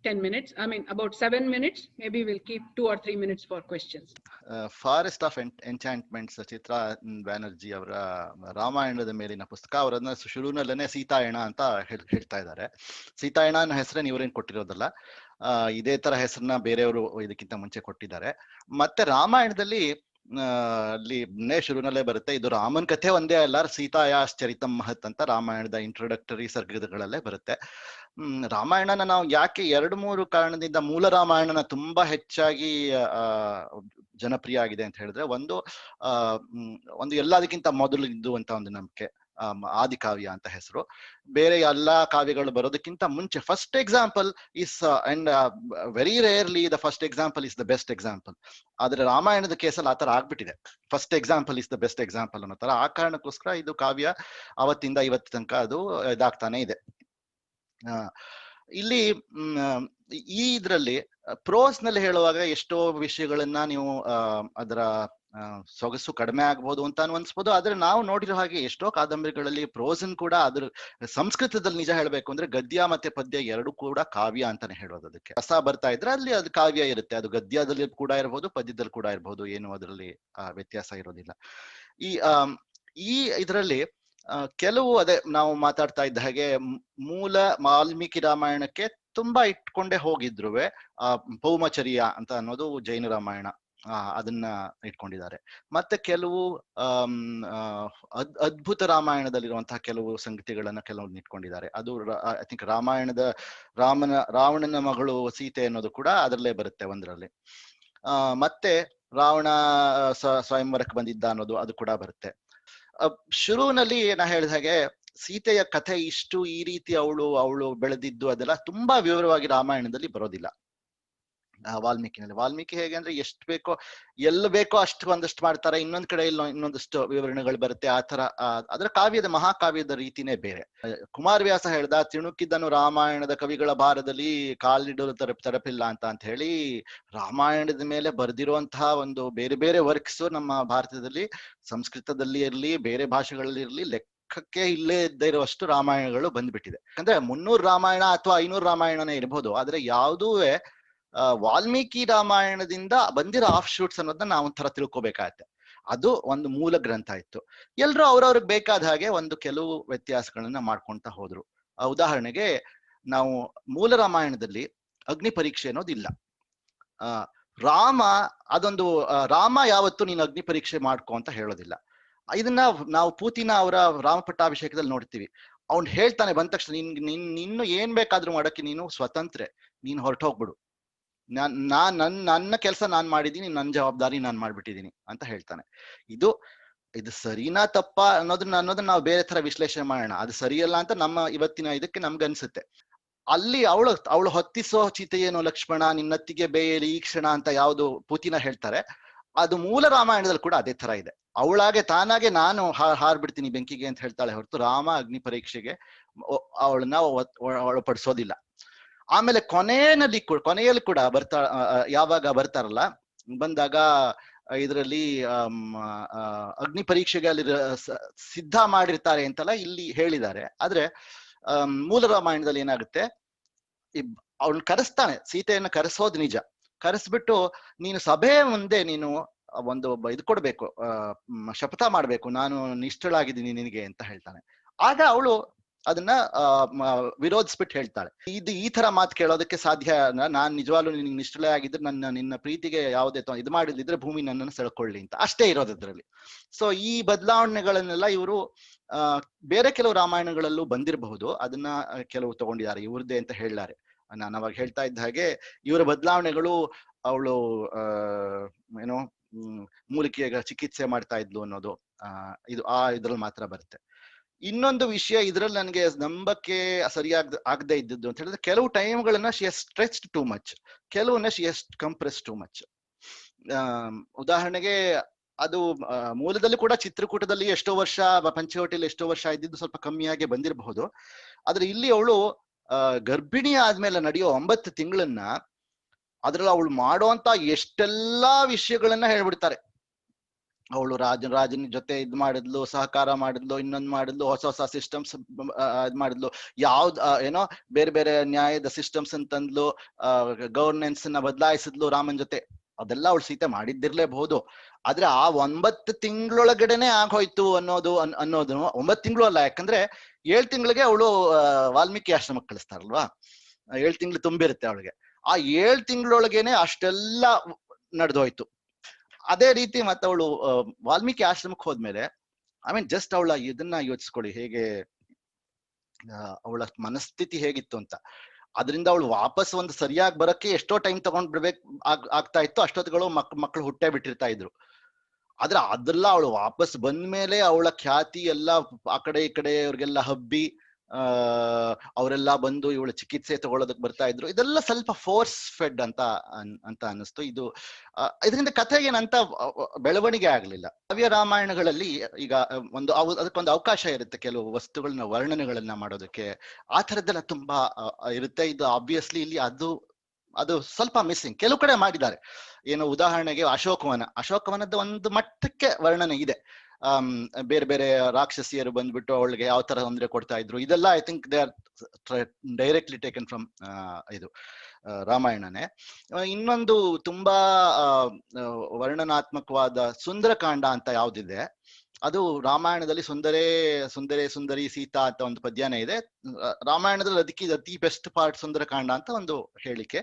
10 minutes. I mean, about 7 minutes. Maybe we'll keep 2 or 3 minutes for questions. Forest of enchantments Chitra Banerjee ಅವರ ರಾಮಾಯಣದ ಮೇಲಿನ ಪುಸ್ತಕ. ಅವರನ್ನ ಶುರುನಲ್ಲೇನೆ ಸೀತಾಯಣ ಅಂತ ಹೇಳ್ತಾ ಇದ್ದಾರೆ. ಸೀತಾಯಣ ಅನ್ನೋ ಹೆಸರನ್ನ ಇವರೇನ್ ಕೊಟ್ಟಿರೋದಲ್ಲ, ಇದೇ ತರ ಹೆಸರನ್ನ ಬೇರೆಯವರು ಇದಕ್ಕಿಂತ ಮುಂಚೆ ಕೊಟ್ಟಿದ್ದಾರೆ. ಮತ್ತೆ ರಾಮಾಯಣದಲ್ಲಿ ಅಲ್ಲಿ ಶುರುನಲ್ಲೇ ಬರುತ್ತೆ, ಇದು ರಾಮನ್ ಕಥೆ ಒಂದೇ ಅಲ್ಲ, ಸೀತಾಯಾಶ್ಚರಿತಂ ಮಹತ್ ಅಂತ ರಾಮಾಯಣದ ಇಂಟ್ರೊಡಕ್ಟರಿ ಸರ್ಗಗಳಲ್ಲೇ ಬರುತ್ತೆ. ರಾಮಾಯಣನ ನಾವು ಯಾಕೆ 2-3 ಕಾರಣದಿಂದ ಮೂಲ ರಾಮಾಯಣನ ತುಂಬಾ ಹೆಚ್ಚಾಗಿ ಜನಪ್ರಿಯ ಆಗಿದೆ ಅಂತ ಹೇಳಿದ್ರೆ, ಒಂದು ಎಲ್ಲದಕ್ಕಿಂತ ಮೊದಲು ಇದ್ದುವಂತ ಒಂದು ನಂಬಿಕೆ, ಆದಿಕಾವ್ಯ ಅಂತ ಹೆಸರು. ಬೇರೆ ಎಲ್ಲಾ ಕಾವ್ಯಗಳು ಬರೋದಕ್ಕಿಂತ ಮುಂಚೆ first example is and very rarely the first example is the best example. ಆದ್ರೆ ರಾಮಾಯಣದ ಕೇಸಲ್ಲಿ ಆತರ ಆಗ್ಬಿಟ್ಟಿದೆ, first example is the best example ಅನ್ನೋ ತರ. ಆ ಕಾರಣಕ್ಕೋಸ್ಕರ ಇದು ಕಾವ್ಯ ಅವತ್ತಿಂದ ಇವತ್ತು ತನಕ ಅದು ಇದಾಗ್ತಾನೆ ಇದೆ. ಇಲ್ಲಿ ಈ ಇದ್ರಲ್ಲಿ ಪ್ರೋಸ್ ನಲ್ಲಿ ಹೇಳುವಾಗ ಎಷ್ಟೋ ವಿಷಯಗಳನ್ನ ನೀವು ಅದರ ಸೊಗಸು ಕಡಿಮೆ ಆಗ್ಬೋದು ಅಂತ ಅನ್ಸ್ಬೋದು. ಆದ್ರೆ ನಾವು ನೋಡಿರೋ ಹಾಗೆ ಎಷ್ಟೋ ಕಾದಂಬರಿಗಳಲ್ಲಿ ಪ್ರೋಸನ್ ಕೂಡ ಅದ್ರ ಸಂಸ್ಕೃತದಲ್ಲಿ ನಿಜ ಹೇಳ್ಬೇಕು ಅಂದ್ರೆ ಗದ್ಯ ಮತ್ತೆ ಪದ್ಯ ಎರಡು ಕೂಡ ಕಾವ್ಯ ಅಂತಾನೆ ಹೇಳೋದು. ಅದಕ್ಕೆ ರಸ ಬರ್ತಾ ಇದ್ರೆ ಅಲ್ಲಿ ಅದು ಕಾವ್ಯ ಇರುತ್ತೆ, ಅದು ಗದ್ಯದಲ್ಲಿ ಕೂಡ ಇರ್ಬೋದು, ಪದ್ಯದಲ್ಲಿ ಕೂಡ ಇರ್ಬೋದು, ಏನು ಅದರಲ್ಲಿ ವ್ಯತ್ಯಾಸ ಇರೋದಿಲ್ಲ. ಈ ಇದರಲ್ಲಿ ಕೆಲವು ಅದೇ ನಾವು ಮಾತಾಡ್ತಾ ಇದ್ದ ಹಾಗೆ ಮೂಲ ವಾಲ್ಮೀಕಿ ರಾಮಾಯಣಕ್ಕೆ ತುಂಬಾ ಇಟ್ಕೊಂಡೇ ಹೋಗಿದ್ರು. ಪೌಮಚರ್ಯ ಅಂತ ಅನ್ನೋದು ಜೈನ ರಾಮಾಯಣ, ಅದನ್ನ ಇಟ್ಕೊಂಡಿದ್ದಾರೆ. ಮತ್ತೆ ಕೆಲವು ಅದ್ಭುತ ರಾಮಾಯಣದಲ್ಲಿರುವಂತಹ ಕೆಲವು ಸಂಗತಿಗಳನ್ನ ಕೆಲವೊಂದು ಇಟ್ಕೊಂಡಿದ್ದಾರೆ. ಅದು ಐ ಥಿಂಕ್ ರಾವಣನ ಮಗಳು ಸೀತೆ ಅನ್ನೋದು ಕೂಡ ಅದರಲ್ಲೇ ಬರುತ್ತೆ ಒಂದರಲ್ಲಿ. ಮತ್ತೆ ರಾವಣ ಸ್ವಯಂವರಕ್ಕೆ ಬಂದಿದ್ದ ಅನ್ನೋದು ಅದು ಕೂಡ ಬರುತ್ತೆ. ಶುರುವಿನಲ್ಲಿ ನಾ ಹೇಳಿದ ಹಾಗೆ ಸೀತೆಯ ಕಥೆ ಇಷ್ಟು ಈ ರೀತಿ ಅವಳು ಬೆಳೆದಿದ್ದು ಅದೆಲ್ಲ ತುಂಬಾ ವಿವರವಾಗಿ ರಾಮಾಯಣದಲ್ಲಿ ಬರೋದಿಲ್ಲ. ವಾಲ್ಮೀಕಿ ಹೇಗೆ ಅಂದ್ರೆ ಎಷ್ಟು ಬೇಕೋ ಎಲ್ಲ ಬೇಕೋ ಅಷ್ಟು ಒಂದಷ್ಟು ಮಾಡ್ತಾರೆ, ಇನ್ನೊಂದ್ ಕಡೆ ಇನ್ನೊಂದಷ್ಟು ವಿವರಣೆಗಳು ಬರುತ್ತೆ. ಆ ತರ ಅದರ ಕಾವ್ಯದ ಮಹಾಕಾವ್ಯದ ರೀತಿನೇ ಬೇರೆ. ಕುಮಾರವ್ಯಾಸ ಹೇಳ್ದ, ತಿಣುಕಿದ್ದನು ರಾಮಾಯಣದ ಕವಿಗಳ ಭಾರದಲ್ಲಿ ಕಾಲಿಡಲು ತರಪಿಲ್ಲ ಅಂತ ಹೇಳಿ ರಾಮಾಯಣದ ಮೇಲೆ ಬರೆದಿರುವಂತಹ ಒಂದು ಬೇರೆ ಬೇರೆ ವರ್ಕ್ಸ್ ನಮ್ಮ ಭಾರತದಲ್ಲಿ ಸಂಸ್ಕೃತದಲ್ಲಿ ಇರ್ಲಿ ಬೇರೆ ಭಾಷೆಗಳಲ್ಲಿ ಇರ್ಲಿ ಲೆಕ್ಕಕ್ಕೆ ಇಲ್ಲೇ ಇರುವಷ್ಟು ರಾಮಾಯಣಗಳು ಬಂದ್ಬಿಟ್ಟಿದೆ. ಅಂದ್ರೆ 300 ರಾಮಾಯಣ ಅಥವಾ 500 ರಾಮಾಯಣನೇ ಇರ್ಬೋದು, ಆದ್ರೆ ಯಾವುದೂ ವಾಲ್ಮೀಕಿ ರಾಮಾಯಣದಿಂದ ಬಂದಿರೋ ಆಫ್ ಶೂಟ್ಸ್ ಅನ್ನೋದನ್ನ ನಾವು ಒಂಥರ ತಿಳ್ಕೊಬೇಕಾಗತ್ತೆ. ಅದು ಒಂದು ಮೂಲ ಗ್ರಂಥ ಇತ್ತು. ಎಲ್ರು ಅವ್ರವ್ರಿಗೆ ಬೇಕಾದ ಹಾಗೆ ಒಂದು ಕೆಲವು ವ್ಯತ್ಯಾಸಗಳನ್ನ ಮಾಡ್ಕೊಂತ ಹೋದ್ರು. ಉದಾಹರಣೆಗೆ ನಾವು ಮೂಲ ರಾಮಾಯಣದಲ್ಲಿ ಅಗ್ನಿ ಪರೀಕ್ಷೆ ಅನ್ನೋದಿಲ್ಲ. ರಾಮ ಯಾವತ್ತು ನೀನು ಅಗ್ನಿ ಪರೀಕ್ಷೆ ಮಾಡ್ಕೊ ಅಂತ ಹೇಳೋದಿಲ್ಲ. ಇದನ್ನ ನಾವು ಪೂತಿನ ಅವರ ರಾಮ ಪಟ್ಟಾಭಿಷೇಕದಲ್ಲಿ ನೋಡ್ತೀವಿ. ಅವ್ನು ಹೇಳ್ತಾನೆ ಬಂದ ತಕ್ಷಣ, ನಿನ್ನ ಏನ್ ಬೇಕಾದ್ರೂ ಮಾಡಕ್ಕೆ ನೀನು ಸ್ವತಂತ್ರೆ, ನೀನ್ ಹೊರಟೋಗ್ಬಿಡು, ನನ್ನ ಕೆಲಸ ನಾನ್ ಮಾಡಿದೀನಿ, ನನ್ನ ಜವಾಬ್ದಾರಿ ನಾನ್ ಮಾಡ್ಬಿಟ್ಟಿದೀನಿ ಅಂತ ಹೇಳ್ತಾನೆ. ಇದು ಸರಿನಾ ತಪ್ಪಾ ಅನ್ನೋದನ್ನ ನಾವು ಬೇರೆ ತರ ವಿಶ್ಲೇಷಣೆ ಮಾಡೋಣ. ಅದು ಸರಿಯಲ್ಲ ಅಂತ ನಮ್ಮ ಇವತ್ತಿನ ಇದಕ್ಕೆ ನಮ್ಗನ್ಸುತ್ತೆ. ಅಲ್ಲಿ ಅವಳು ಹೊತ್ತಿಸೋ ಚಿತೆಯೇನೋ ಲಕ್ಷ್ಮಣ, ನಿನ್ನತ್ತಿಗೆ ಬೇಯಲಿ ಈ ಕ್ಷಣ ಅಂತ ಯಾವ್ದು ಪೂತಿನ ಹೇಳ್ತಾರೆ, ಅದು ಮೂಲ ರಾಮಾಯಣದಲ್ಲಿ ಕೂಡ ಅದೇ ತರ ಇದೆ. ತಾನಾಗೆ ನಾನು ಹಾರ್ಬಿಡ್ತೀನಿ ಬೆಂಕಿಗೆ ಅಂತ ಹೇಳ್ತಾಳೆ ಹೊರತು ರಾಮ ಅಗ್ನಿ ಪರೀಕ್ಷೆಗೆ ಅವಳನ್ನ ಒಳಪಡಿಸೋದಿಲ್ಲ. ಆಮೇಲೆ ಕೊನೆಯಲ್ಲಿ ಕೂಡ ಯಾವಾಗ ಬರ್ತಾರಲ್ಲ, ಬಂದಾಗ ಇದರಲ್ಲಿ ಅಗ್ನಿ ಪರೀಕ್ಷೆಗೆ ಅಲ್ಲಿ ಸಿದ್ಧ ಮಾಡಿರ್ತಾರೆ ಅಂತೆಲ್ಲ ಇಲ್ಲಿ ಹೇಳಿದ್ದಾರೆ. ಆದ್ರೆ ಮೂಲ ರಾಮಾಯಣದಲ್ಲಿ ಏನಾಗುತ್ತೆ, ಅವಳು ಕರೆಸ್ತಾನೆ, ಸೀತೆಯನ್ನ ಕರೆಸೋದು ನಿಜ. ಕರೆಸ್ಬಿಟ್ಟು ನೀನು ಸಭೆ ಮುಂದೆ ನೀನು ಒಂದು ಇದು ಕೊಡ್ಬೇಕು, ಶಪಥ ಮಾಡ್ಬೇಕು, ನಾನು ನಿಷ್ಠಳಾಗಿದ್ದೀನಿ ನಿನಗೆ ಅಂತ ಹೇಳ್ತಾನೆ. ಆಗ ಅವಳು ಅದನ್ನ ವಿರೋಧಿಸ್ಬಿಟ್ಟು ಹೇಳ್ತಾಳೆ, ಈ ತರ ಮಾತು ಕೇಳೋದಕ್ಕೆ ಸಾಧ್ಯ, ನಾನ್ ನಿಜವಾಗ್ಲೂ ನಿನ್ಗೆ ನಿಷ್ಠಳೆ ಆಗಿದ್ರೆ ನಿನ್ನ ಪ್ರೀತಿಗೆ ಯಾವುದೇ ಇದು ಮಾಡಿದ್ರೆ ಭೂಮಿ ನನ್ನನ್ನು ಸೆಳ್ಕೊಳ್ಳಿ ಅಂತ ಅಷ್ಟೇ ಇರೋದು ಅದ್ರಲ್ಲಿ. ಸೊ ಈ ಬದಲಾವಣೆಗಳನ್ನೆಲ್ಲ ಇವರು ಬೇರೆ ಕೆಲವು ರಾಮಾಯಣಗಳಲ್ಲೂ ಬಂದಿರಬಹುದು, ಅದನ್ನ ಕೆಲವು ತಗೊಂಡಿದ್ದಾರೆ, ಇವ್ರದ್ದೇ ಅಂತ ಹೇಳಿದ್ದಾರೆ. ನಾನು ಅವಾಗ ಹೇಳ್ತಾ ಇದ್ದ ಹಾಗೆ ಇವರ ಬದಲಾವಣೆಗಳು, ಅವಳು ಏನೋ ಮೂಲಿಕೆಯ ಚಿಕಿತ್ಸೆ ಮಾಡ್ತಾ ಇದ್ಲು ಅನ್ನೋದು ಇದ್ರಲ್ಲಿ ಮಾತ್ರ ಬರುತ್ತೆ. ಇನ್ನೊಂದು ವಿಷಯ ಇದ್ರಲ್ಲಿ ನನಗೆ ನಂಬಕ್ಕೆ ಆಗದೆ ಇದ್ದದ್ದು ಅಂತ ಹೇಳಿದ್ರೆ, ಕೆಲವು ಟೈಮ್ಗಳನ್ನ she has stretched too much, ಕೆಲವನ್ನ she has compress too much. ಉದಾಹರಣೆಗೆ ಅದು ಮೂಲದಲ್ಲಿ ಕೂಡ ಚಿತ್ರಕೂಟದಲ್ಲಿ ಎಷ್ಟೋ ವರ್ಷ, ಪಂಚವಟಿಯಲ್ಲಿ ಎಷ್ಟೋ ವರ್ಷ ಇದ್ದಿದ್ದು ಸ್ವಲ್ಪ ಕಮ್ಮಿಯಾಗಿ ಬಂದಿರಬಹುದು. ಆದ್ರೆ ಇಲ್ಲಿ ಅವಳು ಗರ್ಭಿಣಿ ಆದ್ಮೇಲೆ ನಡೆಯೋ 9 ತಿಂಗಳನ್ನ ಅದ್ರಲ್ಲಿ ಅವಳು ಮಾಡುವಂತ ಎಷ್ಟೆಲ್ಲಾ ವಿಷಯಗಳನ್ನ ಹೇಳ್ಬಿಡ್ತಾರೆ. ಅವಳು ರಾಜನ ಜೊತೆ ಇದ್ ಮಾಡಿದ್ಲು, ಸಹಕಾರ ಮಾಡಿದ್ಲು, ಇನ್ನೊಂದ್ ಮಾಡಿದ್ಲು, ಹೊಸ ಸಿಸ್ಟಮ್ಸ್ ಇದ್ ಮಾಡಿದ್ಲು, ಯಾವ್ದ್ ಏನೋ ಬೇರೆ ಬೇರೆ ನ್ಯಾಯದ ಸಿಸ್ಟಮ್ಸ್ ಅಂತಂದ್ಲು, ಗವರ್ನೆನ್ಸ್ ನ ಬದಲಾಯಿಸಿದ್ಲು ರಾಮನ್ ಜೊತೆ. ಅದೆಲ್ಲ ಅವಳು ಸೀತೆ ಮಾಡಿದ್ದಿರ್ಲೇಬಹುದು. ಆದ್ರೆ ಆ 9 ತಿಂಗಳೊಳಗಡೆನೆ ಆಗೋಯ್ತು ಅನ್ನೋದು 9 ತಿಂಗಳು ಅಲ್ಲ, ಯಾಕಂದ್ರೆ 7 ತಿಂಗಳಿಗೆ ಅವಳು ವಾಲ್ಮೀಕಿ ಆಶ್ರಮಕ್ಕೆ ಕಳಿಸ್ತಾರಲ್ವಾ, 7 ತಿಂಗಳು ತುಂಬಿರುತ್ತೆ ಅವಳಿಗೆ. ಆ 7 ತಿಂಗಳೊಳಗೇನೆ ಅಷ್ಟೆಲ್ಲ ನಡೆದೋಯ್ತು. ಅದೇ ರೀತಿ ಮತ್ತೆ ಅವಳು ವಾಲ್ಮೀಕಿ ಆಶ್ರಮಕ್ಕೆ ಹೋದ್ಮೇಲೆ ಜಸ್ಟ್ ಅವಳ ಇದನ್ನ ಯೋಚಿಸ್ಕೊಳ್ಳಿ, ಹೇಗೆ ಅವಳ ಮನಸ್ಥಿತಿ ಹೇಗಿತ್ತು ಅಂತ. ಅದರಿಂದ ಅವಳು ವಾಪಸ್ ಒಂದು ಸರಿಯಾಗಿ ಬರಕ್ಕೆ ಎಷ್ಟೋ ಟೈಮ್ ತಗೊಂಡ್ ಬಿಡ್ಬೇಕು ಆಗ್ತಾ ಇತ್ತು. ಅಷ್ಟೊತ್ತುಗಳು ಮಕ್ಕಳು ಹುಟ್ಟೇ ಬಿಟ್ಟಿರ್ತಾ ಇದ್ರು. ಆದ್ರೆ ಅದೆಲ್ಲ ಅವಳು ವಾಪಸ್ ಬಂದ್ಮೇಲೆ ಅವಳ ಖ್ಯಾತಿ ಎಲ್ಲ ಆ ಕಡೆ ಈ ಕಡೆ ಅವ್ರಿಗೆಲ್ಲ ಹಬ್ಬಿ ಅವರೆಲ್ಲ ಬಂದು ಇವಳ ಚಿಕಿತ್ಸೆ ತಗೊಳ್ಳೋದಕ್ಕೆ ಬರ್ತಾ ಇದ್ರು. ಇದೆಲ್ಲ ಸ್ವಲ್ಪ ಫೋರ್ಸ್ ಫೆಡ್ ಅಂತ ಅನ್ನಿಸ್ತು. ಇದರಿಂದ ಕಥೆಗೆ ಏನಂತ ಬೆಳವಣಿಗೆ ಆಗ್ಲಿಲ್ಲ. ಕಾವ್ಯ ರಾಮಾಯಣಗಳಲ್ಲಿ ಈಗ ಅದಕ್ಕೊಂದು ಅವಕಾಶ ಇರುತ್ತೆ ಕೆಲವು ವಸ್ತುಗಳನ್ನ ವರ್ಣನೆಗಳನ್ನ ಮಾಡೋದಕ್ಕೆ, ಆ ಥರದ್ದೆಲ್ಲ ತುಂಬಾ ಇರುತ್ತೆ. ಇದು ಆಬ್ವಿಯಸ್ಲಿ ಇಲ್ಲಿ ಅದು ಸ್ವಲ್ಪ ಮಿಸ್ಸಿಂಗ್. ಕೆಲವು ಕಡೆ ಮಾಡಿದ್ದಾರೆ. ಏನು ಉದಾಹರಣೆಗೆ ಅಶೋಕವನದ ಒಂದು ಮಟ್ಟಕ್ಕೆ ವರ್ಣನೆ ಇದೆ. ಬೇರೆ ಬೇರೆ ರಾಕ್ಷಸಿಯರು ಬಂದ್ಬಿಟ್ಟು ಅವಳಿಗೆ ಯಾವ ತರ ತೊಂದರೆ ಕೊಡ್ತಾ ಇದ್ರು, ಇದೆಲ್ಲ I think they are directly taken from ಇದು ರಾಮಾಯಣನೇ. ಇನ್ನೊಂದು ತುಂಬಾ ವರ್ಣನಾತ್ಮಕವಾದ ಸುಂದರಕಾಂಡ ಅಂತ ಯಾವ್ದಿದೆ, ಅದು ರಾಮಾಯಣದಲ್ಲಿ ಸುಂದರಿ ಸೀತಾ ಅಂತ ಒಂದು ಪದ್ಯನೇ ಇದೆ. ರಾಮಾಯಣದಲ್ಲಿ ಅದಕ್ಕೆ ಅತಿ ಬೆಸ್ಟ್ ಪಾರ್ಟ್ ಸುಂದರಕಾಂಡ ಅಂತ ಒಂದು ಹೇಳಿಕೆ.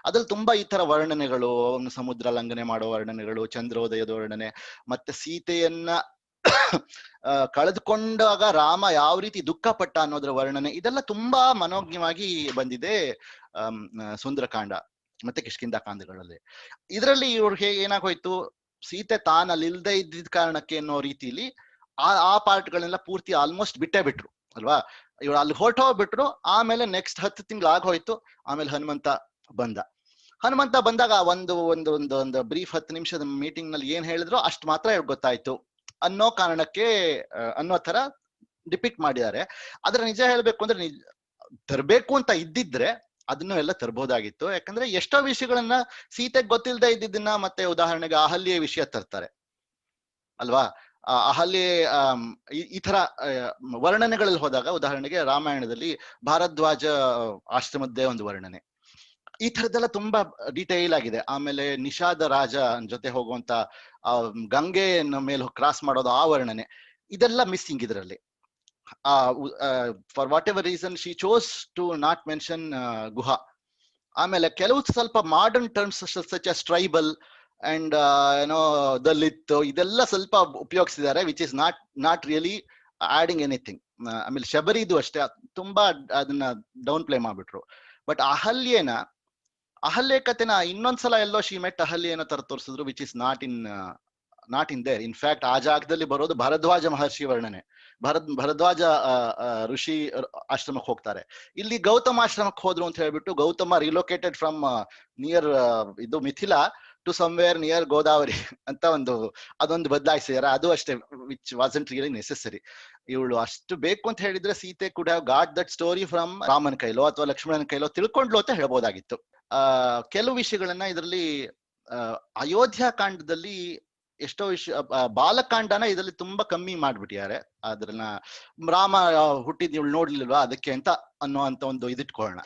ಅದ್ರಲ್ಲಿ ತುಂಬಾ ಈ ತರ ವರ್ಣನೆಗಳು, ಸಮುದ್ರ ಲಂಘನೆ ಮಾಡೋ ವರ್ಣನೆಗಳು, ಚಂದ್ರೋದಯದ ವರ್ಣನೆ, ಮತ್ತೆ ಸೀತೆಯನ್ನ ಕಳೆದುಕೊಂಡಾಗ ರಾಮ ಯಾವ ರೀತಿ ದುಃಖ ಪಟ್ಟ ಅನ್ನೋದ್ರ ವರ್ಣನೆ, ಇದೆಲ್ಲ ತುಂಬಾ ಮನೋಜ್ಞವಾಗಿ ಬಂದಿದೆ ಸುಂದರಕಾಂಡ ಮತ್ತೆ ಕಿಷ್ಕಿಂಧ ಕಾಂಡಗಳಲ್ಲಿ. ಇದರಲ್ಲಿ ಇವ್ರಿಗೆ ಏನಾಗೋಯ್ತು, ಸೀತೆ ತಾನಲ್ಲಿ ಇಲ್ದೇ ಇದ್ದಿದ್ದ ಕಾರಣಕ್ಕೆ ಅನ್ನೋ ರೀತಿಲಿ ಆ ಪಾರ್ಟ್ಗಳನ್ನೆಲ್ಲ ಪೂರ್ತಿ ಆಲ್ಮೋಸ್ಟ್ ಬಿಟ್ಟೇ ಬಿಟ್ರು ಅಲ್ವಾ. ಇವ್ರು ಅಲ್ಲಿ ಹೊರಟೋಗ್ಬಿಟ್ರು. ಆಮೇಲೆ ನೆಕ್ಸ್ಟ್ 10 ತಿಂಗಳು ಆಗೋಯ್ತು. ಆಮೇಲೆ ಹನುಮಂತ ಬಂದಾಗ ಒಂದು ಬ್ರೀಫ್ 10 ನಿಮಿಷದ ಮೀಟಿಂಗ್ ನಲ್ಲಿ ಏನ್ ಹೇಳಿದ್ರು ಅಷ್ಟು ಮಾತ್ರ ಗೊತ್ತಾಯ್ತು ಅನ್ನೋ ಕಾರಣಕ್ಕೆ ಅನ್ನೋ ತರ ಡಿಪಿಕ್ಟ್ ಮಾಡಿದ್ದಾರೆ. ಆದ್ರೆ ನಿಜ ಹೇಳ್ಬೇಕು ಅಂದ್ರೆ ತರಬೇಕು ಅಂತ ಇದ್ದಿದ್ರೆ ಅದನ್ನು ಎಲ್ಲ ತರಬಹುದಾಗಿತ್ತು. ಯಾಕಂದ್ರೆ ಎಷ್ಟೋ ವಿಷಯಗಳನ್ನ ಸೀತೆಗೆ ಗೊತ್ತಿಲ್ಲದೆ ಇದ್ದಿದ್ದನ್ನ, ಮತ್ತೆ ಉದಾಹರಣೆಗೆ ಅಹಲ್ಯೆ ವಿಷಯ ತರ್ತಾರೆ ಅಲ್ವಾ. ಅಹಲ್ಯೆ ಈ ತರ ವರ್ಣನೆಗಳಲ್ಲಿ ಹೋದಾಗ, ಉದಾಹರಣೆಗೆ ರಾಮಾಯಣದಲ್ಲಿ ಭಾರದ್ವಾಜ ಆಶ್ರಮದ್ದೇ ಒಂದು ವರ್ಣನೆ, ಈ ತರದ್ದೆಲ್ಲ ತುಂಬಾ ಡೀಟೇಲ್ ಆಗಿದೆ. ಆಮೇಲೆ ನಿಷಾದ ರಾಜ ಜೊತೆ ಹೋಗುವಂತ ಗಂಗೆಯನ್ನು ಮೇಲೆ ಕ್ರಾಸ್ ಮಾಡೋದು, ಆ ವರ್ಣನೆ, ಇದೆಲ್ಲ ಮಿಸ್ಸಿಂಗ್ ಇದರಲ್ಲಿ. For whatever reason she chose to not mention Guha. ಆಮೇಲೆ ಕೆಲವು ಸ್ವಲ್ಪ modern terms such as tribal and Dalit, ಇದೆಲ್ಲ ಸ್ವಲ್ಪ ಉಪಯೋಗಿಸಿದ್ದಾರೆ, which is not really adding anything. ಆಮೇಲೆ ಶಬರಿದು ಅಷ್ಟೇ ತುಂಬಾ ಅದನ್ನ ಡೌನ್ ಪ್ಲೇ ಮಾಡ್ಬಿಟ್ರು. ಬಟ್ ಅಹಲ್ಯೆ ಕಥೆನ ಇನ್ನೊಂದ್ಸಲ ಎಲ್ಲೋ ಮೆಟ್ ಅಹಲ್ಯೆನ ತರ ತೋರಿಸಿದ್ರು, which is not in there. In fact ಆ ಜಾಗದಲ್ಲಿ ಬರೋದು ಭರದ್ವಾಜ ಮಹರ್ಷಿ ವರ್ಣನೆ. ಭರದ್ವಾಜ ಋಷಿ ಆಶ್ರಮಕ್ಕೆ ಹೋಗ್ತಾರೆ. ಇಲ್ಲಿ ಗೌತಮ ಆಶ್ರಮಕ್ಕೆ ಹೋದ್ರು ಅಂತ ಹೇಳ್ಬಿಟ್ಟು, ಗೌತಮ ರಿಲೋಕೇಟೆಡ್ ಫ್ರಮ್ ನಿಯರ್ ಇದು Mithila to somewhere near Godavari ಅಂತ ಅದೊಂದು ಬದಲಾಯಿಸಿದಾರೆ. ಅದು ಅಷ್ಟೇ, ವಿಚ್ ವಾಸಂಟ್ ರಿಯಲಿ ನೆಸೆಸರಿ. ಇವಳು ಅಷ್ಟು ಬೇಕು ಅಂತ ಹೇಳಿದ್ರೆ Sita could have got that story from ರಾಮನ್ ಕೈಲೋ ಅಥವಾ ಲಕ್ಷ್ಮಣನ ಕೈಲೋ ತಿಳ್ಕೊಂಡ್ಲು ಅಂತ ಹೇಳ್ಬೋದಾಗಿತ್ತು. ಕೆಲವು ವಿಷಯಗಳನ್ನ ಇದರಲ್ಲಿ ಅಯೋಧ್ಯ ಕಾಂಡದಲ್ಲಿ ಎಷ್ಟೋ ವಿಷಯ, ಬಾಲಕಾಂಡನ ಇದರಲ್ಲಿ ತುಂಬಾ ಕಮ್ಮಿ ಮಾಡ್ಬಿಟ್ಟಿದ್ದಾರೆ. ಅದ್ರನ್ನ ರಾಮ ಹುಟ್ಟಿದ್ ಇವಳು ನೋಡ್ಲಿಲ್ವಾ ಅದಕ್ಕೆ ಅಂತ ಅನ್ನೋಂತ ಒಂದು ಇದಿಟ್ಕೊಳ್ಳೋಣ.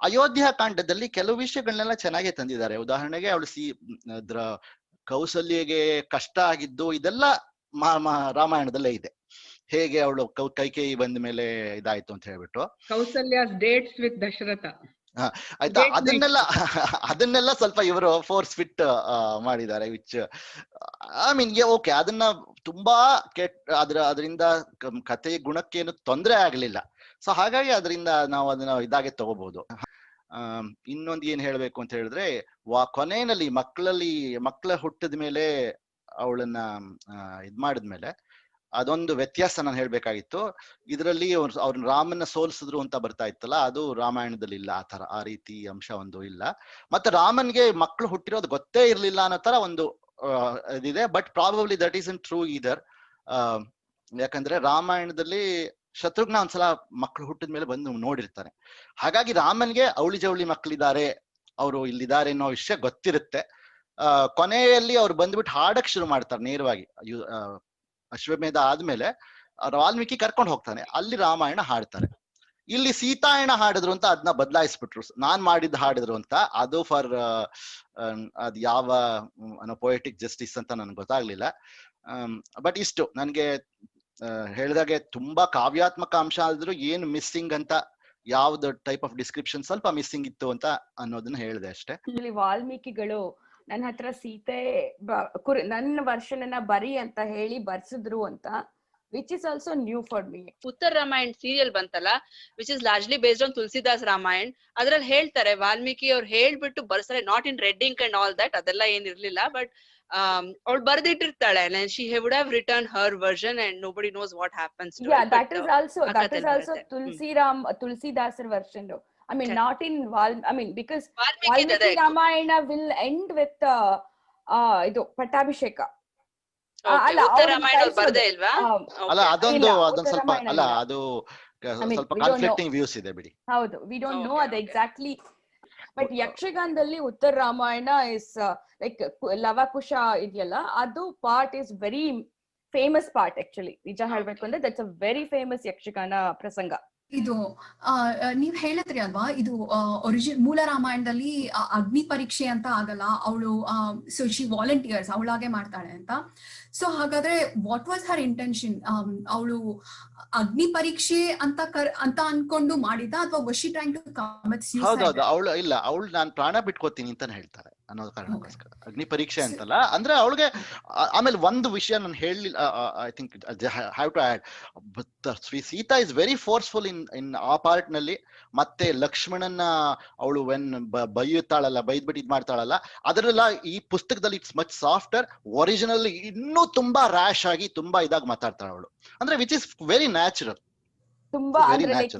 ಅಯೋಧ್ಯ ಕಾಂಡದಲ್ಲಿ ಕೆಲವು ವಿಷಯಗಳನ್ನೆಲ್ಲ ಚೆನ್ನಾಗೇ ತಂದಿದ್ದಾರೆ. ಉದಾಹರಣೆಗೆ ಅವಳು ಅದ್ರ ಕೌಸಲ್ಯಗೆ ಕಷ್ಟ ಆಗಿದ್ದು ಇದೆಲ್ಲ ರಾಮಾಯಣದಲ್ಲೇ ಇದೆ. ಹೇಗೆ ಅವಳು ಕೈಕೇಯಿ ಬಂದ ಮೇಲೆ ಇದಾಯ್ತು ಅಂತ ಹೇಳ್ಬಿಟ್ಟು, ಕೌಸಲ್ಯ ಡೇಟ್ಸ್ ವಿತ್ ದಶರಥ, ಆಯ್ತಾ, ಅದನ್ನೆಲ್ಲ ಸ್ವಲ್ಪ ಇವರು ಫೋರ್ಸ್ ಫಿಟ್ ಮಾಡಿದ್ದಾರೆ. ವಿಚ್ ಐ ಮೀನ್ ಓಕೆ, ಅದನ್ನ ತುಂಬಾ ಅದರಿಂದ ಕಥೆಯ ಗುಣಕ್ಕೇನು ತೊಂದರೆ ಆಗ್ಲಿಲ್ಲ. ಸೊ ಹಾಗಾಗಿ ಅದರಿಂದ ನಾವು ಅದನ್ನ ಇದಾಗೆ ತಗೋಬಹುದು. ಇನ್ನೊಂದು ಏನ್ ಹೇಳ್ಬೇಕು ಅಂತ ಹೇಳಿದ್ರೆ, ಕೊನೆಯಲ್ಲಿ ಮಕ್ಕಳ ಹುಟ್ಟಿದ ಮೇಲೆ ಅವಳನ್ನ ಇದ್ ಮಾಡಿದ್ಮೇಲೆ ಅದೊಂದು ವ್ಯತ್ಯಾಸ ನಾನು ಹೇಳ್ಬೇಕಾಗಿತ್ತು. ಇದರಲ್ಲಿ ಅವ್ರನ್ನ ರಾಮನ್ನ ಸೋಲ್ಸಿದ್ರು ಅಂತ ಬರ್ತಾ ಇತ್ತಲ್ಲ, ಅದು ರಾಮಾಯಣದಲ್ಲಿ ಇಲ್ಲ. ಆ ರೀತಿ ಅಂಶ ಒಂದು ಇಲ್ಲ. ಮತ್ತೆ ರಾಮನ್ಗೆ ಮಕ್ಕಳು ಹುಟ್ಟಿರೋದು ಗೊತ್ತೇ ಇರ್ಲಿಲ್ಲ ಅನ್ನೋ ತರ ಒಂದು ಇದಿದೆ. But probably that is in true either. ಯಾಕಂದ್ರೆ ರಾಮಾಯಣದಲ್ಲಿ ಶತ್ರುಘ್ನ ಒಂದ್ಸಲ ಮಕ್ಕಳು ಹುಟ್ಟಿದ ಮೇಲೆ ಬಂದು ನೋಡಿರ್ತಾನೆ. ಹಾಗಾಗಿ ರಾಮನ್ಗೆ ಅವಳಿ ಜವಳಿ ಮಕ್ಕಳಿದ್ದಾರೆ, ಅವರು ಇಲ್ಲಿದ್ದಾರೆ ಅನ್ನೋ ವಿಷಯ ಗೊತ್ತಿರುತ್ತೆ. ಕೊನೆಯಲ್ಲಿ ಅವ್ರು ಬಂದ್ಬಿಟ್ಟು ಹಾಡಕ್ ಶುರು ಮಾಡ್ತಾರೆ ನೇರವಾಗಿ. ಅಶ್ವಮೇಧ ಆದ್ಮೇಲೆ ವಾಲ್ಮೀಕಿ ಕರ್ಕೊಂಡು ಹೋಗ್ತಾನೆ, ಅಲ್ಲಿ ರಾಮಾಯಣ ಹಾಡ್ತಾರೆ. ಇಲ್ಲಿ ಸೀತಾಯಣ ಹಾಡಿದ್ರು ಅಂತ ಅದನ್ನ ಬದಲಾಯಿಸ್ಬಿಟ್ರು, ನಾನ್ ಮಾಡಿದ್ದು ಹಾಡಿದ್ರು ಅಂತ. ಅದು ಫಾರ್ ಅದ್ ಯಾವ ಪೊಯೆಟಿಕ್ ಜಸ್ಟಿಸ್ ಅಂತ ನನ್ಗೆ ಗೊತ್ತಾಗ್ಲಿಲ್ಲ. ಬಟ್ ಇಷ್ಟು ನನ್ಗೆ ಹೇಳಿದಾಗೆ ತುಂಬಾ ಕಾವ್ಯಾತ್ಮಕ ಅಂಶ ಆದ್ರೂ ಏನು ಮಿಸ್ಸಿಂಗ್ ಅಂತ, ಯಾವ್ದು ಟೈಪ್ ಆಫ್ ಡಿಸ್ಕ್ರಿಪ್ಷನ್ ಸ್ವಲ್ಪ ಮಿಸ್ಸಿಂಗ್ ಇತ್ತು ಅಂತ ಅನ್ನೋದನ್ನ ಹೇಳಿದೆ ಅಷ್ಟೇ. ವಾಲ್ಮೀಕಿಗಳು ನನ್ನ ಹತ್ರ ಸೀತೆ ನನ್ನ ವರ್ಷನನ್ನ ಬರಿ ಅಂತ ಹೇಳಿ ಬರ್ಸಿದ್ರು ಅಂತ, which is also new for me. Uttara Ramayana serial ಬಂತಲ್ಲ, which is largely based on Tulsidas Ramayan. ಅದ್ರಲ್ಲಿ ಹೇಳ್ತಾರೆ ವಾಲ್ಮೀಕಿ ಅವ್ರು ಹೇಳ್ಬಿಟ್ಟು ಬರ್ಸ್ತಾರೆ, not in red ink and all that, ಅದೆಲ್ಲ ಏನಿರ್ಲಿಲ್ಲ. ಬಟ್ ಅವಳು ಬರ್ದಿಟ್ಟಿರ್ತಾಳೆ, she would have written her version and nobody knows what happens to yeah it. that is also ತುಳಸಿದಾಸರ version. I mean, not in because Valmiki Ramayana will end with idu Pattabhisheka. ಉತ್ತರ ರಾಮಾಯಣ ಅವ್ರು ಬರ್ದೇ ಇಲ್ವಾ? ಅಲ್ಲ ಅದೊಂದು ಸ್ವಲ್ಪ ಅಲ್ಲ, ಅದು ಸ್ವಲ್ಪ ಕಾನ್ಫ್ಲಿಕ್ಟಿಂಗ್ ವ್ಯೂಸ್ ಇದೆ ಬಿಡಿ. ಹೌದು, we don't know ಅದು exactly. ಬಟ್ ಯಕ್ಷಗಾನದಲ್ಲಿ ಉತ್ತರ ರಾಮಾಯಣ ಇಸ್ ಲೈಕ್ ಲವಕುಶ ಇದೆಯಲ್ಲ, ಅದು part is very famous part actually. ನಿಜ ಹೇಳ್ಬೇಕು ಅಂದ್ರೆ that's a very famous Yakshagana ಪ್ರಸಂಗ. ಇದು ನೀವ್ ಹೇಳಿದ್ರಿ ಅಲ್ವಾ, ಇದು ಮೂಲ ರಾಮಾಯಣದಲ್ಲಿ ಅಗ್ನಿ ಪರೀಕ್ಷೆ ಅಂತ ಆಗಲ್ಲ, ಅವಳು ಸೊ ಶಿ ವಾಲಂಟಿಯರ್ಸ್, ಅವಳಾಗೆ ಮಾಡ್ತಾಳೆ ಅಂತ. ಸೊ ಹಾಗಾದ್ರೆ ವಾಟ್ ವಾಸ್ ಹರ್ ಇಂಟೆನ್ಷನ್? ಅವಳು ಅಗ್ನಿ ಪರೀಕ್ಷೆ ಅಂತ ಅನ್ಕೊಂಡು ಮಾಡಿದ, ಅಥವಾ was she trying to commit suicide? ಹೌದೌದು, ಅವಳು ನಾನು ಪ್ರಾಣ ಬಿಟ್ಕೋತೀನಿ ಅಂತಾನೆ ಹೇಳ್ತಾರೆ ಅನ್ನೋದು ಕಾರಣಕ್ಕೋಸ್ಕರ. ಅಗ್ನಿ ಪರೀಕ್ಷೆ ಅಂತಲ್ಲ ಅಂದ್ರೆ ಅವಳಿಗೆ. ಆಮೇಲೆ ಒಂದು ವಿಷಯ ನಾನು ಹೇಳಲಿಲ್ಲ, I think have to add, Sita is very forceful in ಆ ಪಾರ್ಟ್ ನಲ್ಲಿ. ಮತ್ತೆ ಲಕ್ಷ್ಮಣನ ಅವಳು ಬೈಯುತ್ತಾಳಲ್ಲ, ಬೈದ್ಬಿಟ್ಟು ಇದ್ ಮಾಡ್ತಾಳಲ್ಲ, ಅದರೆಲ್ಲ ಈ ಪುಸ್ತಕದಲ್ಲಿ ಇಟ್ಸ್ ಮಚ್ ಸಾಫ್ಟರ್. ಒರಿಜಿನಲ್ ಇನ್ನೂ ತುಂಬಾ ರ್ಯಾಶ್ ಆಗಿ ತುಂಬಾ ಇದಾಗಿ ಮಾತಾಡ್ತಾಳೆ ಅವಳು, ಅಂದ್ರೆ ವಿಚ್ ಇಸ್ ವೆರಿ ನ್ಯಾಚುರಲ್. ತುಂಬಾ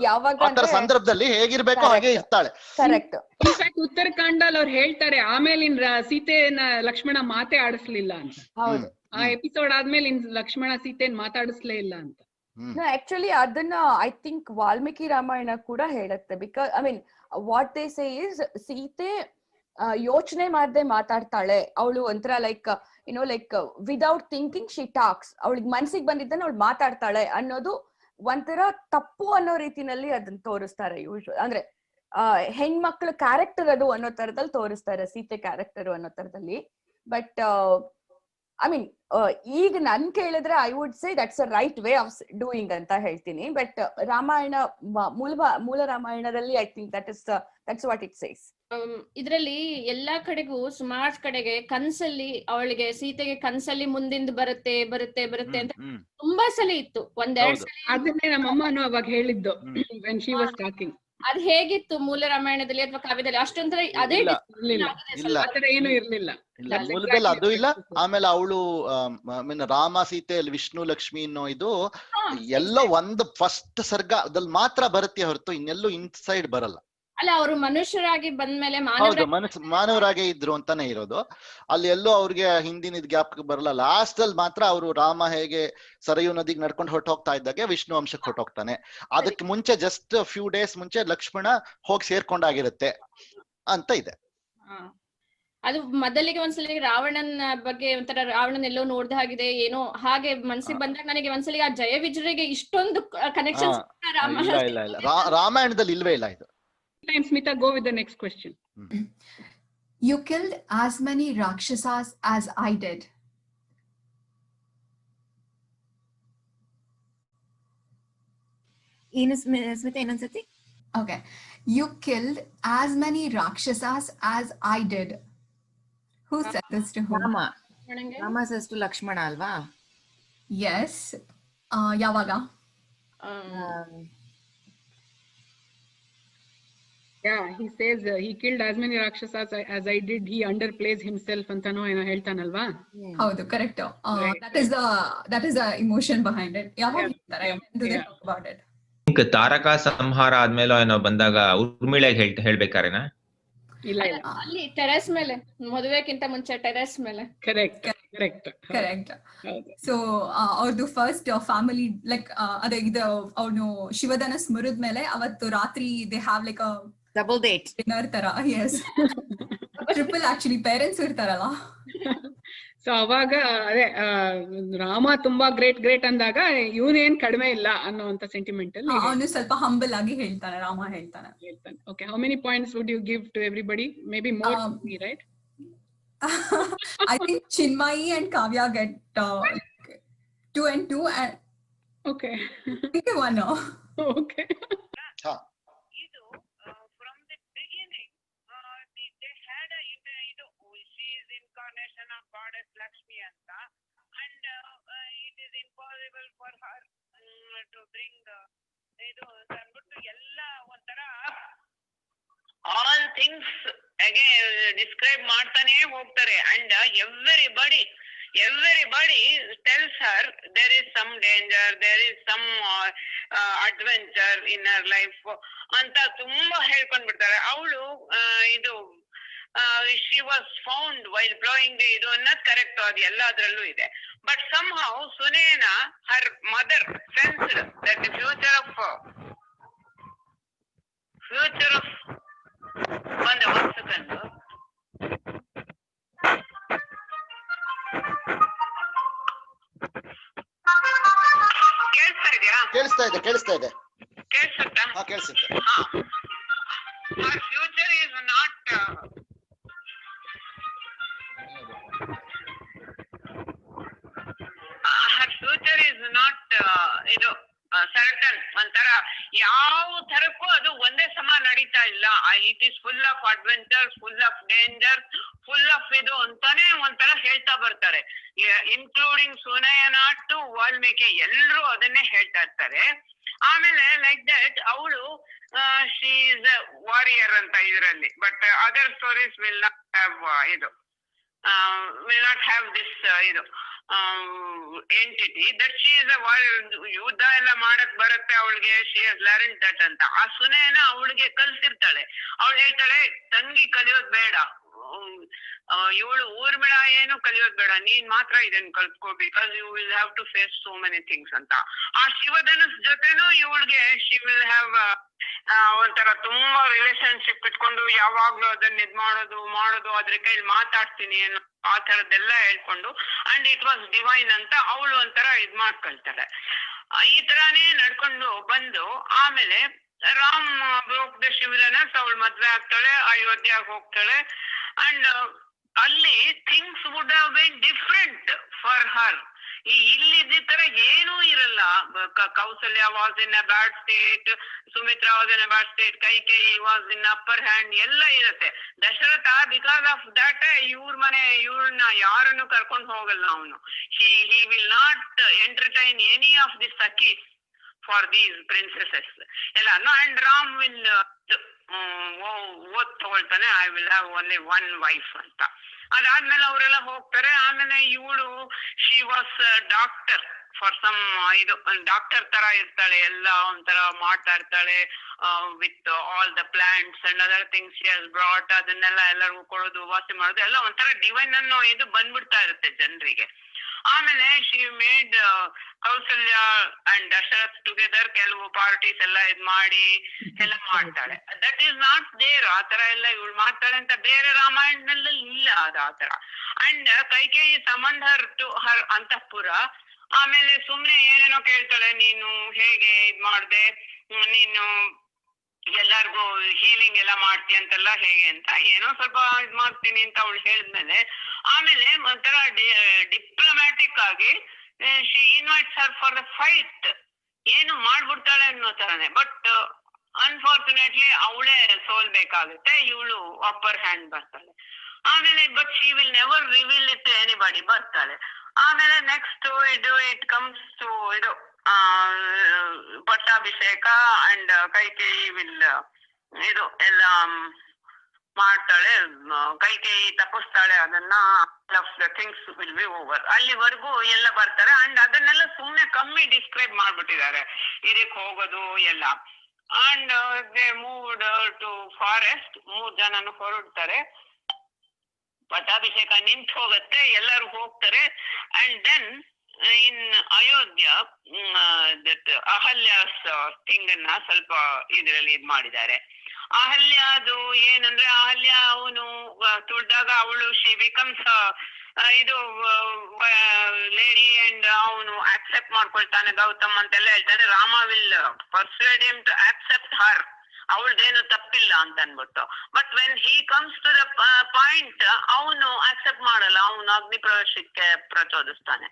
ಯಾವಾಗ ಸಂದರ್ಭದಲ್ಲಿ ಹೇಗಿರ್ಬೇಕು ಹಾಗೆ ಇರ್ತಾಳೆ. ಕರೆಕ್ಟ್. ಇನ್ಫ್ಯಾಕ್ಟ್ ಉತ್ತರಾಖಂಡಲ್ಲಿ ಅವ್ರು ಹೇಳ್ತಾರೆ ಆಮೇಲಿನ ಸೀತೆನ ಲಕ್ಷ್ಮಣ ಮಾತೇ ಆಡಿಸ್ಲಿಲ್ಲ ಅಂತ. ಹೌದು, ಆ ಎಪಿಸೋಡ್ ಆದ್ಮೇಲೆ ಲಕ್ಷ್ಮಣ ಸೀತೆನ್ ಮಾತಾಡಿಸ್ಲೇ ಇಲ್ಲ ಅಂತ. ಆಕ್ಚುಲಿ ಅದನ್ನ ಐ ಥಿಂಕ್ ವಾಲ್ಮೀಕಿ ರಾಮಾಯಣ ಕೂಡ ಹೇಳುತ್ತೆ. Because I mean what they say is, Sita ಯೋಚನೆ ಮಾಡದೆ ಮಾತಾಡ್ತಾಳೆ ಅವಳು, ಒಂಥರ like like without thinking she talks. ಅವಳಿಗೆ ಮನ್ಸಿಗೆ ಬಂದಿದ್ದನ್ನ ಅವಳು ಮಾತಾಡ್ತಾಳೆ ಅನ್ನೋದು ಒಂಥರ ತಪ್ಪು ಅನ್ನೋ ರೀತಿನಲ್ಲಿ ಅದನ್ನ ತೋರಿಸ್ತಾರೆ. ಯೂಶುವಲ್ ಅಂದ್ರೆ ಹೆಣ್ಮಕ್ಳ ಕ್ಯಾರೆಕ್ಟರ್ ಅದು ಅನ್ನೋ ತರದಲ್ಲಿ ತೋರಿಸ್ತಾರೆ, ಸೀತೆ ಕ್ಯಾರೆಕ್ಟರ್ ಅನ್ನೋ ತರದಲ್ಲಿ. ಬಟ್ ಐ ಮೀನ್ ಈಗ ನನ್ ಕೇಳಿದ್ರೆ I would say that's a right way of doing ಅಂತ ಹೇಳ್ತೀನಿ. ಬಟ್ ರಾಮಾಯಣ ಮೂಲ ರಾಮಾಯಣದಲ್ಲಿ I think that's what it says. ಇದ್ರಲ್ಲಿ ಎಲ್ಲಾ ಕಡೆಗೂ ಸುಮಾರು ಕಡೆಗೆ ಕನ್ಸಲ್ಲಿ ಅವಳಿಗೆ ಸೀತೆಗೆ ಕನ್ಸಲ್ಲಿ ಮುಂದಿಂದ ಬರುತ್ತೆ ಬರುತ್ತೆ ಬರುತ್ತೆ ಅಂತ ತುಂಬಾ ಸಲ ಇತ್ತು, ಒಂದೆರಡು ಸಲ. ಅದನ್ನೇ ನಮ್ಮಮ್ಮನು ಅವಾಗ ಹೇಳಿದ್ದು when she was talking. ಅದ್ ಹೇಗಿತ್ತು ಮೂಲ ರಾಮಾಯಣದಲ್ಲಿ ಅಥವಾ ಕಾವ್ಯದಲ್ಲಿ? ಅಷ್ಟೊಂಥರ ಅದೇ ಆತರ ಏನು ಇರ್ಲಿಲ್ಲ. ಮೂಲದಲ್ಲಿ ಅದು ಇಲ್ಲ. ಆಮೇಲೆ ಅವಳು ರಾಮ ಸೀತೆ ವಿಷ್ಣು ಲಕ್ಷ್ಮಿ ಅನ್ನೋ ಇದು ಎಲ್ಲೋ ಒಂದು ಫಸ್ಟ್ ಸರ್ಗದಲ್ಲಿ ಮಾತ್ರ ಬರುತ್ತೆ ಹೊರತು ಇನ್ನೆಲ್ಲೂ ಇನ್ಸೈಡ್ ಬರಲ್ಲ. ಅಲ್ಲ, ಅವರು ಮನುಷ್ಯರಾಗಿ ಬಂದ್ಮೇಲೆ ಮಾನವರಾಗೆ ಇದ್ರು ಅಂತಾನೆ ಇರೋದು. ಅಲ್ಲಿ ಎಲ್ಲೋ ಅವ್ರಿಗೆ ಹಿಂದಿನ ಜ್ಞಾಪಕ ಬರಲ್ಲ. ಲಾಸ್ಟ್ ಅಲ್ಲಿ ಮಾತ್ರ ಅವರು ರಾಮ ಹೇಗೆ ಸರಯೂ ನದಿಗೆ ನಡ್ಕೊಂಡು ಹೊರಟೋಗ್ತಾ ಇದ್ದಾಗೆ ವಿಷ್ಣು ಅಂಶಕ್ಕೆ ಹೊರಟೋಗ್ತಾನೆ. ಅದಕ್ಕೆ ಮುಂಚೆ ಜಸ್ಟ್ ಫ್ಯೂ ಡೇಸ್ ಮುಂಚೆ ಲಕ್ಷ್ಮಣ ಹೋಗಿ ಸೇರ್ಕೊಂಡಾಗಿರುತ್ತೆ ಅಂತ ಇದೆ. ಅದು ಮೊದಲಿಗೆ ಒಂದ್ಸಲ ರಾವಣನ ಬಗ್ಗೆ ಒಂಥರ ರಾವಣನ್ ಎಲ್ಲೋ ನೋಡ್ದ ಹಾಗಿದೆ ಏನೋ ಹಾಗೆ ಮನ್ಸಿಗೆ ಬಂದಾಗ ನನಗೆ ಒಂದ್ಸಲ ಆ ಜಯ ವಿಜಯಗೆ ಇಷ್ಟೊಂದು ಕನೆಕ್ಷನ್ ರಾಮಾಯಣದಲ್ಲಿ ಇಲ್ವೇ ಇಲ್ಲ ಇದು. Smita, go with the next question. You killed as many Rakshasas as I did. Smita, ಇನ್ನೊಂದ್ಸತಿ. Okay. You killed as many Rakshasas as I did. Who said this to whom? Rama says to Lakshmana alva? Yes. Yavaga? Yeah, he says he killed as many Rakshasas as I did. He underplays himself antano eno ಹೇಳ್ತಾನಲ್ವಾ? ಹೌದು, correct. That is the emotion behind it. ಯಾವಾಗ ಹೇಳ್ತಾರೆ? Do they talk about it? ತಾರಕ ಸಂಹಾರ ಆದ್ಮೇಲೆ ಏನೋ ಬಂದಾಗ ಉರ್ಮಿಳೆಗೆ ಹೇಳ್ಬೇಕಾರೇನಾ? ಇಲ್ಲ ಅಲ್ಲಿ terrace ಮೇಲೆ, ಮದುವೆಕ್ಕಿಂತ ಮುಂಚೆ ಟೆರೆಸ್ ಮೇಲೆ. ಕರೆಕ್ಟ್. ಸೊ ಅವ್ರದ್ದು ಫಸ್ಟ್ ಫ್ಯಾಮಿಲಿ ಲೈಕ್ ಅದೇ ಇದು ಅವನು ಶಿವಧನ ಸ್ಮೃದ್ ಮೇಲೆ ಅವತ್ತು ರಾತ್ರಿ they have like a double date dinner ತರ. Yes. ಟ್ರಿಪಲ್ ಆಕ್ಚುಲಿ ಪೇರೆಂಟ್ಸ್ ಇರ್ತಾರಲ್ಲ. ಸೊ ಅವಾಗ ಅದೇ ರಾಮ ತುಂಬಾ ಗ್ರೇಟ್ ಅಂದಾಗ ಇವನೇನ್ ಕಡಿಮೆ ಇಲ್ಲ ಅನ್ನೋಂತ ಸೆಂಟಿಮೆಂಟ್ ಅಲ್ಲಿ ಅವನು ಸ್ವಲ್ಪ ಹಂಬಲ್ ಆಗಿ ಹೇಳ್ತಾನೆ, ರಾಮ ಹೇಳ್ತಾನೆ. Okay, how many points would you give to everybody? Maybe more to me, right? I think Chinmayi and Kavya get 2 and 2 and okay. Okay, 1 no. Okay. From the beginning, they had she is incarnation of goddess Lakshmi anta, and it is impossible for her to bring ಇದು ಅಂದ್ಬಿಟ್ಟು ಎಲ್ಲ ಒಂಥರ all things describe ಮಾಡ್ತಾನೆ ಹೋಗ್ತಾರೆ. And everybody tells her there is some danger, there is some adventure in her life ಅಂತ ತುಂಬಾ ಹೇಳ್ಕೊಂಡ್ಬಿಡ್ತಾರೆ. ಅವಳು ಇದು she was found while blowing the ಇದು ಅನ್ನೋದು ಕರೆಕ್ಟ್, ಅದು ಎಲ್ಲದ್ರಲ್ಲೂ ಇದೆ. But somehow ಸುನೇನಾ her mother sensed that the future of one second. ಕೇಳಿಸ್ತಾ ಇದೆ. ಕೇಳಿಸುತ್ತಾ? ಕೇಳಿಸುತ್ತೆ. Her future is not ಇದು ಸರ್ಟನ್. ಒಂಥರ ಯಾವ ತರಕ್ಕೂ ಅದು ಒಂದೇ ಸಮ ನಡೀತಾ ಇಲ್ಲ. It is full of adventures, full of dangers, full of ಇದು ಅಂತಾನೆ ಒಂಥರ ಹೇಳ್ತಾ ಬರ್ತಾರೆ. ಇನ್ಕ್ಲೂಡಿಂಗ್ ಸುನಯನ ಟು ವಾಲ್ಮೀಕಿ ಎಲ್ಲರೂ ಅದನ್ನೇ ಹೇಳ್ತಾ ಇರ್ತಾರೆ. ಆಮೇಲೆ ಲೈಕ್ ದಟ್ ಅವಳು ಶಿ ಇಸ್ ಅ ವಾರಿಯರ್ ಅಂತ ಇದರಲ್ಲಿ. But other stories will not have ಇದು will not have this entity that she is a warrior. ಯುದ್ಧ ಎಲ್ಲ ಮಾಡಕ್ ಬರುತ್ತೆ ಅವಳಿಗೆ, she has learned that ಅಂತ. ಆ ಸುನೇನ ಅವಳಿಗೆ ಕಲ್ಸಿರ್ತಾಳೆ. ಅವಳು ಹೇಳ್ತಾಳೆ ತಂಗಿ ಕಲಿಯೋದ್ ಬೇಡ, ಇವಳು ಊರ್ಮಿಳ ಏನು ಕಲಿಯೋದ್ ಬೇಡ, ನೀನ್ ಮಾತ್ರ ಇದನ್ನ ಕಲ್ತ್ಕೋ, because you will have to face so many things ಅಂತ. ಆ ಶಿವಧನುಸ್ ಜೊತೆನೂ ಇವಳಿಗೆ ಶಿ ವಿಲ್ ಹ್ಯಾವ್ ಒಂಥರ ತುಂಬಾ ರಿಲೇಶನ್ಶಿಪ್ ಇಟ್ಕೊಂಡು ಯಾವಾಗ್ಲೂ ಅದನ್ನ ಇದ್ ಮಾಡೋದು ಅದ್ರ ಕೈಲಿ ಮಾತಾಡ್ತೀನಿ ಅನ್ನೋ ಆ ತರದ್ದೆಲ್ಲ ಹೇಳ್ಕೊಂಡು ಅಂಡ್ ಇಟ್ ವಾಸ್ ಡಿವೈನ್ ಅಂತ ಅವಳು ಒಂಥರ ಇದ್ ಮಾಡ್ಕೊಳ್ತಾಳೆ. ಈ ತರಾನೇ ನಡ್ಕೊಂಡು ಬಂದು ಆಮೇಲೆ ರಾಮ್ ಬ್ರೋಕ್ ದ ಶಿವಧನುಸ್, ಅವಳು ಮದ್ವೆ ಆಗ್ತಾಳೆ, ಅಯೋಧ್ಯಾಗ ಹೋಗ್ತಾಳೆ. ಅಂಡ್ ಅಲ್ಲಿ things would have been different for her. ಇಲ್ಲಿ ತರ ಏನೂ ಇರಲ್ಲ. Kausalya was in a bad state, Sumitra was in a bad state, Kaikeyi was in upper hand, ಎಲ್ಲ ಇರುತ್ತೆ. ದಶರಥ ಬಿಕಾಸ್ ಆಫ್ ದಟ್ ಇವ್ರನ್ನ ಯಾರನ್ನು ಕರ್ಕೊಂಡು ಹೋಗಲ್ಲ ಅವನು. He will not entertain any of the sakhis for these princesses ಎಲ್ಲಾನು. ಅಂಡ್ ರಾಮ್ ವಿಲ್ ಓದ್ ತಗೊಳ್ತಾನೆ, I will have only one wife ಅಂತ. ಅದಾದ್ಮೇಲೆ ಅವರೆಲ್ಲ ಹೋಗ್ತಾರೆ. ಆಮೇಲೆ ಇವಳು she was doctor for some ಇದು ಡಾಕ್ಟರ್ ತರ ಇರ್ತಾಳೆ, ಎಲ್ಲ ಒಂಥರ ಮಾಡ್ತಾ ಇರ್ತಾಳೆ with all the plants and other things she has brought. ಅದನ್ನೆಲ್ಲ ಎಲ್ಲರಿಗೂ ಕೊಡೋದು, ವಾಸಿ ಮಾಡೋದು, ಎಲ್ಲ ಒಂಥರ ಡಿವೈನ್ ಅನ್ನೋ ಇದು ಬಂದ್ಬಿಡ್ತಾ ಇರುತ್ತೆ ಜನರಿಗೆ. ಆಮೇಲೆ she made Kausalya and Dasharath together ಕೆಲವು ಪಾರ್ಟೀಸ್ ಎಲ್ಲ ಇದ್ ಮಾಡಿ ಎಲ್ಲ ಮಾಡ್ತಾಳೆ. That is not there. ಆ ತರ ಎಲ್ಲ ಇವಳು ಮಾಡ್ತಾಳೆ ಅಂತ ಬೇರೆ ರಾಮಾಯಣದಲ್ಲಿ ಇಲ್ಲ ಅದು ಆ ತರ. And Kaikeyi summons her to her antahpura. ಆಮೇಲೆ ಸುಮ್ನೆ ಏನೇನೋ ಕೇಳ್ತಾಳೆ, ನೀನು ಹೇಗೆ ಇದ್ ಮಾಡ್ದೆ, ನೀನು ಎಲ್ಲಾರ್ಗು ಹೀಲಿಂಗ್ ಎಲ್ಲ ಮಾಡ್ತಿ ಅಂತೆಲ್ಲ ಹೇಗೆ ಅಂತ ಏನೋ ಸ್ವಲ್ಪ ಇದ್ ಮಾಡ್ತೀನಿ ಅಂತ ಅವಳು ಹೇಳಿದ್ಮೇಲೆ ಆಮೇಲೆ ಒಂಥರ ಡಿಪ್ಲೊಮ್ಯಾಟಿಕ್ ಆಗಿ she invites Har for the fight. ಏನು ಮಾಡ್ಬಿಡ್ತಾಳೆ ಅನ್ನೋ ತರನೇ. ಬಟ್ ಅನ್ಫಾರ್ಚುನೇಟ್ಲಿ ಅವಳೇ ಸೋಲ್ಬೇಕಾಗುತ್ತೆ, ಇವಳು ಅಪ್ಪರ್ ಹ್ಯಾಂಡ್ ಬರ್ತಾಳೆ. ಆಮೇಲೆ but she will never reveal it to anybody ಬರ್ತಾಳೆ. ಆಮೇಲೆ ನೆಕ್ಸ್ಟ್ ಇಟ್ ಕಮ್ಸ್ ಟು ಇದು ಪಟ್ಟಾಭಿಷೇಕ ಅಂಡ್ ಕೈಕೇಯಿ ವಿಲ್ ಇದು ಎಲ್ಲ ಮಾಡ್ತಾಳೆ. ಕೈಕೇಯಿ ತಪ್ಪಿಸ್ತಾಳೆ ಅದನ್ನ. Things will be over. ಅಲ್ಲಿವರೆಗೂ ಎಲ್ಲ ಬರ್ತಾರೆ. ಅಂಡ್ ಅದನ್ನೆಲ್ಲ ಸುಮ್ನೆ ಕಮ್ಮಿ ಡಿಸ್ಕ್ರೈಬ್ ಮಾಡ್ಬಿಟ್ಟಿದ್ದಾರೆ, ಇದಕ್ಕೆ ಹೋಗೋದು ಎಲ್ಲ. And they moved to forest. 3 ಜನನು ಹೊರಡ್ತಾರೆ. ಪಟ್ಟಾಭಿಷೇಕ ನಿಂತು ಹೋಗುತ್ತೆ, ಎಲ್ಲರೂ ಹೋಗ್ತಾರೆ. And then in Ayodhya that Ahalya's thing ಅನ್ನ ಸ್ವಲ್ಪ ಇದರಲ್ಲಿ ಇದ್ ಮಾಡಿದ್ದಾರೆ. ಅಹಲ್ಯದು ಏನಂದ್ರೆ ಅಹಲ್ಯ ಅವನು ತುಳಿದಾಗ ಅವಳು ಶಿ ಬಿಕಮ್ಸ್ ಇದು ಲೇಡಿ ಅಂಡ್ ಅವನು ಆಕ್ಸೆಪ್ಟ್ ಮಾಡ್ಕೊಳ್ತಾನೆ ಗೌತಮ್ ಅಂತೆಲ್ಲ ಹೇಳ್ತಾನೆ. Rama will persuade him to accept her, ಅವಳದೇನು ತಪ್ಪಿಲ್ಲ ಅಂತ ಅನ್ಬಿಟ್ಟು. But when he comes to the point ಅವನು ಆಕ್ಸೆಪ್ಟ್ ಮಾಡಲ್ಲ, ಅವನು ಅಗ್ನಿ ಪ್ರವೇಶಕ್ಕೆ ಪ್ರಚೋದಿಸ್ತಾನೆ.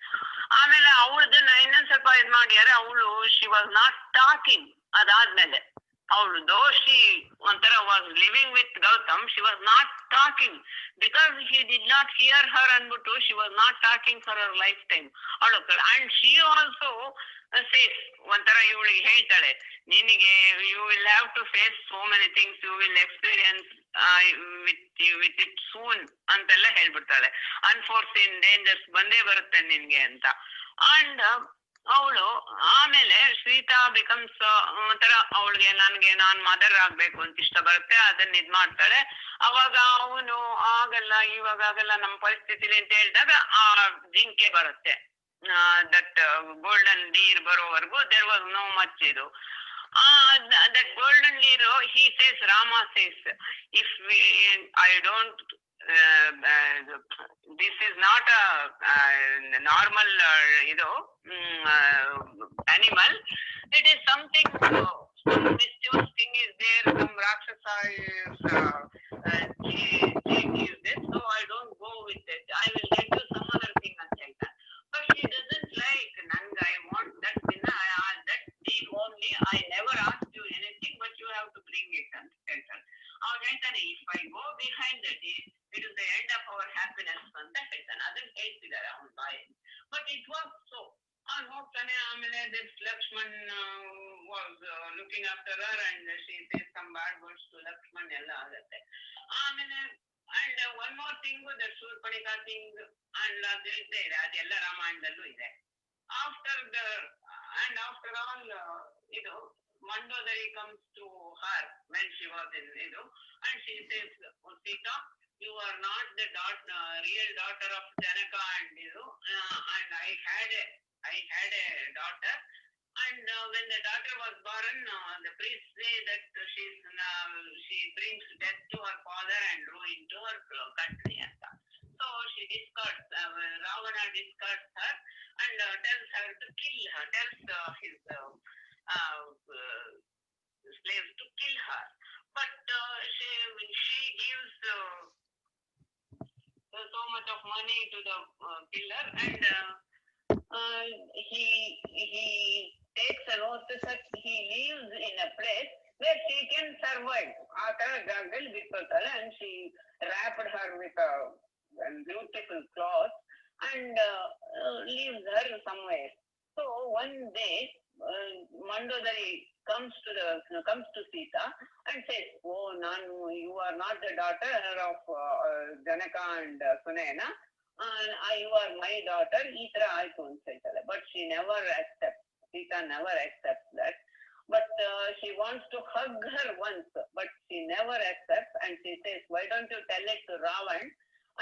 ಆಮೇಲೆ ಅವಳದನ್ನ ಇನ್ನೊಂದ್ ಸ್ವಲ್ಪ ಇದ್ ಮಾಡ್ಯಾರೆ, ಅವಳು ಶಿ ವಾಸ್ ನಾಟ್ ಟಾಕಿಂಗ್. ಅದಾದ್ಮೇಲೆ ಅವಳು ದೋಷಿ ಒಂಥರ was living with Gautam, she was not talking because he did not hear her ಅನ್ಬಿಟ್ಟು she was not talking for our lifetime ಅವಳು. ಅಂಡ್ ಶಿ ಆಲ್ಸೋ ಸೇಸ್ ಒಂಥರ ಇವಳಿಗೆ ಹೇಳ್ತಾಳೆ, ನಿನಗೆ you will have to face so many things, you will experience with it soon ಅಂತೆಲ್ಲ ಹೇಳ್ಬಿಡ್ತಾಳೆ. Unforeseen dangers ಬಂದೇ ಬರುತ್ತೆ ನಿನ್ಗೆ ಅಂತ. ಅಂಡ್ ಅವಳು ಆಮೇಲೆ ಸೀತಾ ಬಿಕಮ್ಸ್ ಒಂಥರ ಅವಳಿಗೆ ನಾನ್ ಮದರ್ ಆಗ್ಬೇಕು ಅಂತ ಇಷ್ಟ ಬರುತ್ತೆ, ಅದನ್ನ ಇದ್ ಮಾಡ್ತಾಳೆ. ಅವಾಗ ಅವನು ಆಗಲ್ಲ, ಇವಾಗ ಆಗಲ್ಲ ನಮ್ಮ ಪರಿಸ್ಥಿತಿಲಿ ಅಂತ ಹೇಳಿದಾಗ ಆ ಜಿಂಕೆ ಬರುತ್ತೆ, ದಟ್ ಗೋಲ್ಡನ್ ಡೀರ್ ಬರೋವರೆಗೂ ದೇರ್ ವಾಸ್ ನೋ ಮಚ್ ಇದು. That golden Deere he says, Rama says, if I don't this is not a normal animal, it is something, some mischievous thing is there, some rakshasa is this, so I don't go with it, I will get you some other thing ಅಂತ ಹೇಳ್ತಾನೆ. But she doesn't like, ನಂಗೆ I want that dinner, that deal only, I never asked you anything, but you have to bring it ಅಂತ ಹೇಳ್ತಾನೆ. ಅವ್ನು ಹೇಳ್ತಾನೆ, if I go behind the deal, it is the end of our happiness ಅಂತ ಹೇಳ್ತಾನೆ. ಅದನ್ನ ಹೇಳ್ತಿದ್ದಾರೆ ಅವನ ಬಾಯಲ್ಲಿ. But it was so. ಅವ್ನು ಹೋಗ್ತಾನೆ. ಆಮೇಲೆ this Lakshman was looking after her and she says some bad words to Lakshman ಎಲ್ಲ ಆಗುತ್ತೆ. ಆಮೇಲೆ and one more thing, the Shurpanika thing and ಇದೆ, ಅದೆಲ್ಲ ರಾಮಾಯಣದಲ್ಲೂ ಇದೆ. After all ಇದು Mandodari comes to her when she was in Idu, and she says, Sita, you are not the real daughter of Janaka and Idu, and I had a daughter, and when the daughter was born, the priest say that she brings death to her father and ruin to her country. So she discards, Ravana discards her and tells her to kill her, tells his slaves to kill her. But she gives so much of money to the killer, and he takes an oath that he lives in a place where she can survive. And she wrapped her with a beautiful cloth and leaves her somewhere. So one day Mandodari comes to Sita and says, oh Nanu, you are not the daughter of Janaka and Sunayana, you are my daughter, Itra Aitu anta ಹೇಳ್ತಾಳೆ. But she never accepts, Sita never accepts that. But she wants to hug her once, but she never accepts, and she says, why don't you tell it to Ravan,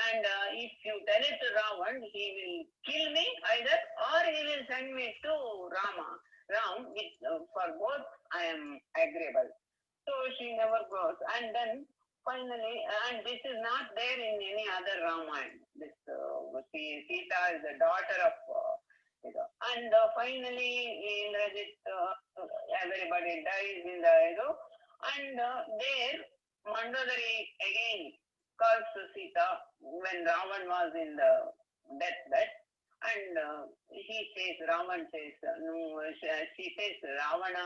and if you tell it to Ravan, he will kill me either, or he will send me to Ram, which for both I am agreeable. So she never goes, and then finally, and this is not there in any other Ramayana, this Sita is the daughter of and finally Indrajit, everybody dies in the and there Mandodari again calls to Sita when Ravan was in the deathbed, and Ravan says, no, she says, Ravana,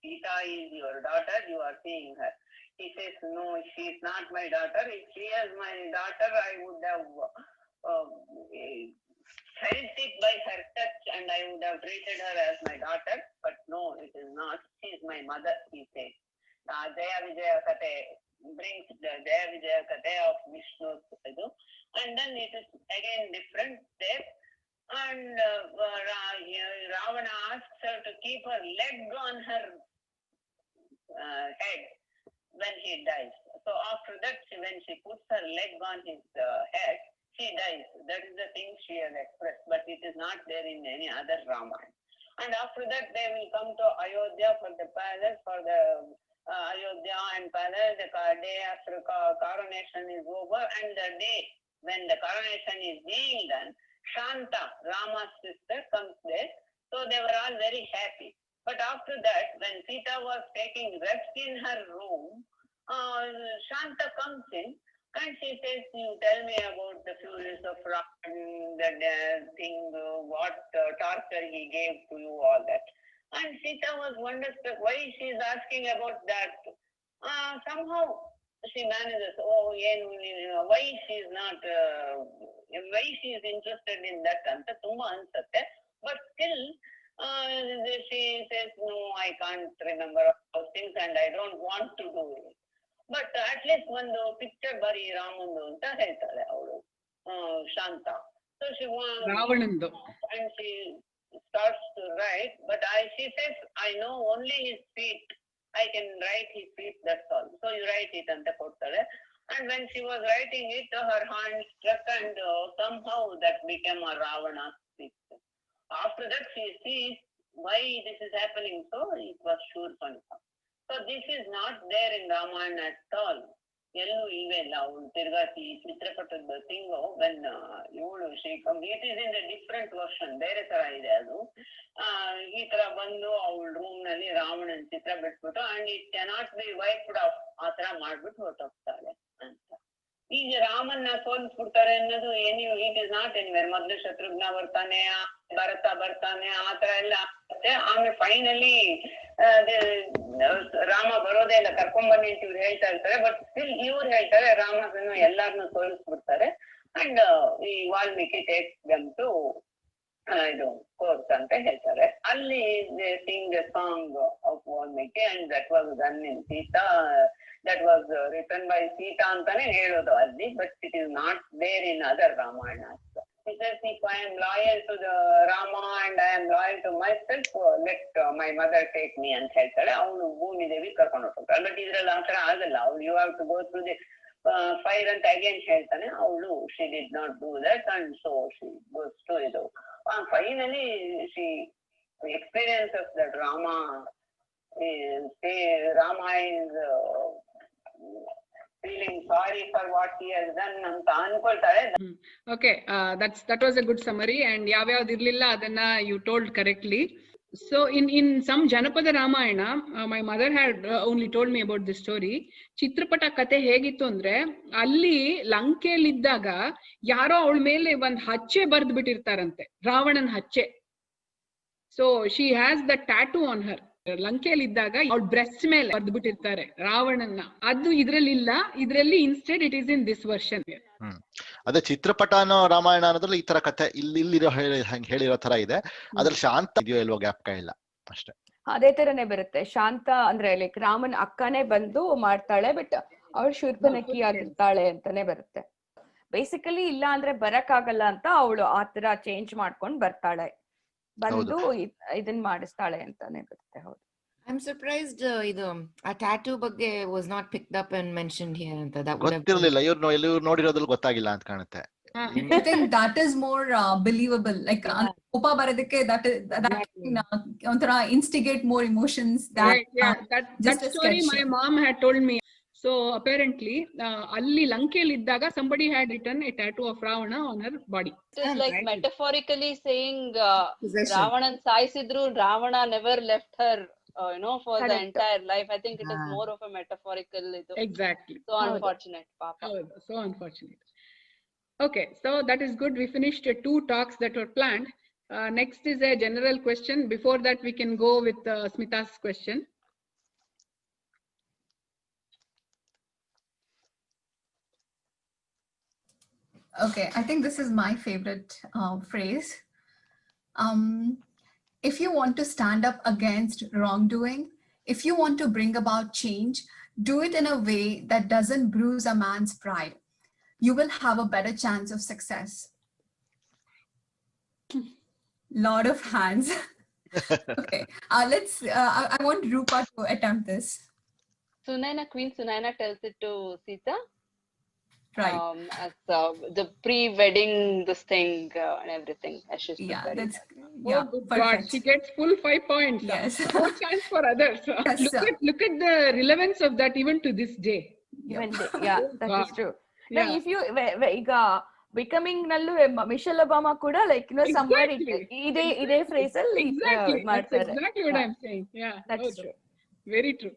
Sita is your daughter, you are seeing her. He says, no, she is not my daughter. If she is my daughter, I would have felt it by her touch and I would have treated her as my daughter, but no, it is not. She is my mother, he says. Jaya Vijaya Kate brings the Jaya Vijaya Kate of Vishnu, and then it is again different there. And Ravana asks her to keep her leg on her head when he dies. So after that, when she puts her leg on his head, she dies. That is the thing she has expressed, but it is not there in any other Ramayana. And after that, they will come to Ayodhya for the palace, for the Ayodhya and palace. The day after coronation is over, and the day when the coronation is being done, Shanta, Rama's sister, comes there. So they were all very happy. But after that, when Sita was taking rest in her room, Shanta comes in and she says, "You tell me about the furies of Ravan, the thing, what torture he gave to you, all that." And Sita was wonderstruck why she is asking about that. Somehow she manages, why she is not, why she is interested in that anta tumba ansutte. But still, she says, "No, I can't remember those things and I don't want to do it." But at least ಒಂದು picture ಬರಿ ರಾಮಂದು ಅಂತ ಹೇಳ್ತಾಳೆ ಅವಳು ಶಾಂತ. So she wants ರಾವಣಂದು. And she starts to write, but she says, "I know only his feet. I can write his feet, that's all. So you write it ಅಂತ ಕೊಡ್ತಾಳೆ. And when she was writing it, her hand struck and somehow that became a Ravana picture. After that she sees why this is happening, so it was Shurpanakha. So this is not there in Ramayana at all. ಎಲ್ಲೂ ಇವೆ ಇಲ್ಲ. ಅವಳು ತಿರ್ಗಾತಿ ಚಿತ್ರಪಟದ thing when ಇವಳು ಶ್ರೀಕಂ it is in the different version, ಬೇರೆ ತರ ಇದೆ ಅದು. ಈ ತರ ಬಂದು ಅವಳ ರೂಮ್ ನಲ್ಲಿ ರಾವಣನ್ ಚಿತ್ರ ಬಿಟ್ಬಿಟ್ಟು and it cannot be wiped of ಆ ತರ ಮಾಡ್ಬಿಟ್ಟು ಹೊರಟೋಗ್ತಾಳೆ ಅಂತ. ಈಗ ರಾಮನ್ನ ಸೋಲಿಸ್ಬಿಡ್ತಾರೆ ಅನ್ನೋದು ಇಟ್ ಇಸ್ ನಾಟ್ ಎನಿವೇರ್. ಮೊದ್ಲು ಶತ್ರುಘ್ನ ಬರ್ತಾನೆ, ಭರತ ಬರ್ತಾನೆ, ಆ ತರ ಎಲ್ಲ ಆಗುತ್ತೆ. ಆಮೇಲೆ ಫೈನಲಿ ರಾಮ ಬರೋದೇ ಇಲ್ಲ, ಕರ್ಕೊಂಡ್ ಬನ್ನಿ ಅಂತ ಇವ್ರು ಹೇಳ್ತಾ ಇರ್ತಾರೆ. ಬಟ್ ಸ್ಟಿಲ್ ಇವ್ರು ಹೇಳ್ತಾರೆ ರಾಮನನ್ನು ಎಲ್ಲಾರನ್ನು ಸೋಲಿಸ್ಬಿಡ್ತಾರೆ. ಅಂಡ್ ಈ ವಾಲ್ಮೀಕಿ ಟೇಕ್ಸ್ ದೆಮ್ ಟು ಇದು ಕೋರ್ಸ್ ಅಂತ ಹೇಳ್ತಾರೆ. ಅಲ್ಲಿ Singh the song of Valmiki and that was done in Sita. That was written by Sita ಅಂತಾನೆ ಹೇಳೋದು ಅಲ್ಲಿ, but it is not there in other Ramayanas. He says, "If I am loyal to the Rama and I am loyal to myself, let my mother take me" ಅಂತ ಹೇಳ್ತಾಳೆ. ಅವಳು ಭೂಮಿ ದೇವಿ ಕರ್ಕೊಂಡು ಹೋಗ್ತಾಳೆ. But ಇದ್ರಲ್ಲಿ ಆ ತರ ಆಗಲ್ಲ. ಅವಳು you have to go through the fire ಅಂತ ಅಗೇನ್ ಹೇಳ್ತಾನೆ. ಅವಳು she did not do that and so she goes to ಇದು. Finally she experiences that Rama is feeling sorry for what he has done ಅಂತ ಅನ್ಕೊಳ್ತಾಳೆ. Okay, that was a good summary and ಯಾವ್ಯಾವ್ದು ಇರ್ಲಿಲ್ಲ ಅದನ್ನ you told correctly. So in some Janapada Ramayana, my mother had only told me about this story. ಚಿತ್ರಪಟ ಕತೆ ಹೇಗಿತ್ತು ಅಂದ್ರೆ, ಅಲ್ಲಿ ಲಂಕೆಯಲ್ಲಿ ಇದ್ದಾಗ ಯಾರೋ ಅವಳ ಮೇಲೆ ಒಂದ್ ಹಚ್ಚೆ ಬರ್ದ್ ಬಿಟ್ಟಿರ್ತಾರಂತೆ, ರಾವಣನ್ ಹಚ್ಚೆ. So she has the tattoo on her. ಲಂಕೆಯಲ್ಲಿ ಇದ್ದಾಗ ಅವಳ ಬ್ರೆಸ್ಟ್ ಮೇಲೆ ಬರ್ದ್ ಬಿಟ್ಟಿರ್ತಾರೆ ರಾವಣನ್ನ. ಅದು ಇದ್ರಲ್ಲಿ ಇಲ್ಲ, ಇದ್ರಲ್ಲಿ instead it is in this version. ಅದೇ ಚಿತ್ರಪಟನೋ ರಾಮಾಯಣ ಅನ್ನೋದ್ರಲ್ಲಿ ಈ ತರ ಕಥೆ ಇಲ್ಲಿರೋ ಹೇಳಿರೋ ತರ ಇದೆ. ಅದ್ರಲ್ಲಿ ಶಾಂತ ಇದೆಯೋ ಇಲ್ವೋ ಜ್ಞಾಪಕ ಇಲ್ಲ ಅಷ್ಟೇ. ಅದೇ ತರನೇ ಬರುತ್ತೆ. ಶಾಂತ ಅಂದ್ರೆ ಲೈಕ್ ರಾಮನ್ ಅಕ್ಕನೇ ಬಂದು ಮಾಡ್ತಾಳೆ, ಬಟ್ ಅವಳು ಶೂರ್ಪನಖಿ ಆಗಿರ್ತಾಳೆ ಅಂತಾನೆ ಬರುತ್ತೆ. ಬೇಸಿಕಲಿ ಇಲ್ಲ ಅಂದ್ರೆ ಬರಕ್ ಆಗಲ್ಲ ಅಂತ ಅವಳು ಆತರ ಚೇಂಜ್ ಮಾಡ್ಕೊಂಡ್ ಬರ್ತಾಳೆ, ಬಂದು ಇದನ್ ಮಾಡಿಸ್ತಾಳೆ ಅಂತಾನೆ ಬರುತ್ತೆ. ಹೌದು. I'm surprised ಇದು ಆ ಟ್ಯಾಟೂ ಬಗ್ಗೆ was not picked up and mentioned here ಅಂತ. that would have ಗೊತ್ತಿರಲಿಲ್ಲ. ಇವ್ರು ನೋಡಿರೋದ್ರಲ್ಲಿ ಗೊತ್ತಾಗಿಲ್ಲ ಅಂತ ಕಾಣುತ್ತೆ. I think that is more believable. Like ಕೋಪ ಬರೋದಕ್ಕೆ that ಒಂಥರ instigate more emotions. That story my mom had told me. So apparently ಅಲ್ಲಿ ಲಂಕೆಯಲ್ಲಿ ಇದ್ದಾಗ somebody had written a tattoo of Ravana on her body. It is like metaphorically saying Ravanan ಸಾಯಿಸಿದ್ರು, Ravana never left her for the entire life. I think it is more of a metaphorical. Exactly. So unfortunate, Papa. So unfortunate. Okay, so that is good. We finished 2 talks that were planned. Next is a general question. Before that, we can go with Smita's question. Okay, I think this is my favorite phrase. If you want to stand up against wrongdoing, if you want to bring about change, do it in a way that doesn't bruise a man's pride. You will have a better chance of success. Lot of hands. Okay, let's. I want Rupa to attempt this. Queen Sunaina tells it to Sita. Right. As the pre-wedding this thing and everything as she's Yeah, preparing. that's Oh, yeah, good perfect. God, she gets full 5 points. Yes. No chance for others. Yes, Look at the relevance of that even to this day. Even yeah, Oh, that is God. true. Now, Yeah. if you ಈಗ becoming ನಲ್ಲೂ Michel Obama ಕೂಡ like somewhere ಇದೇ phrase ಅಲ್ಲಿ Exactly. That's ಮಾಡ್ತಾರೆ. exactly what I'm saying. Yeah. That's ಹೌದು. true. Very true.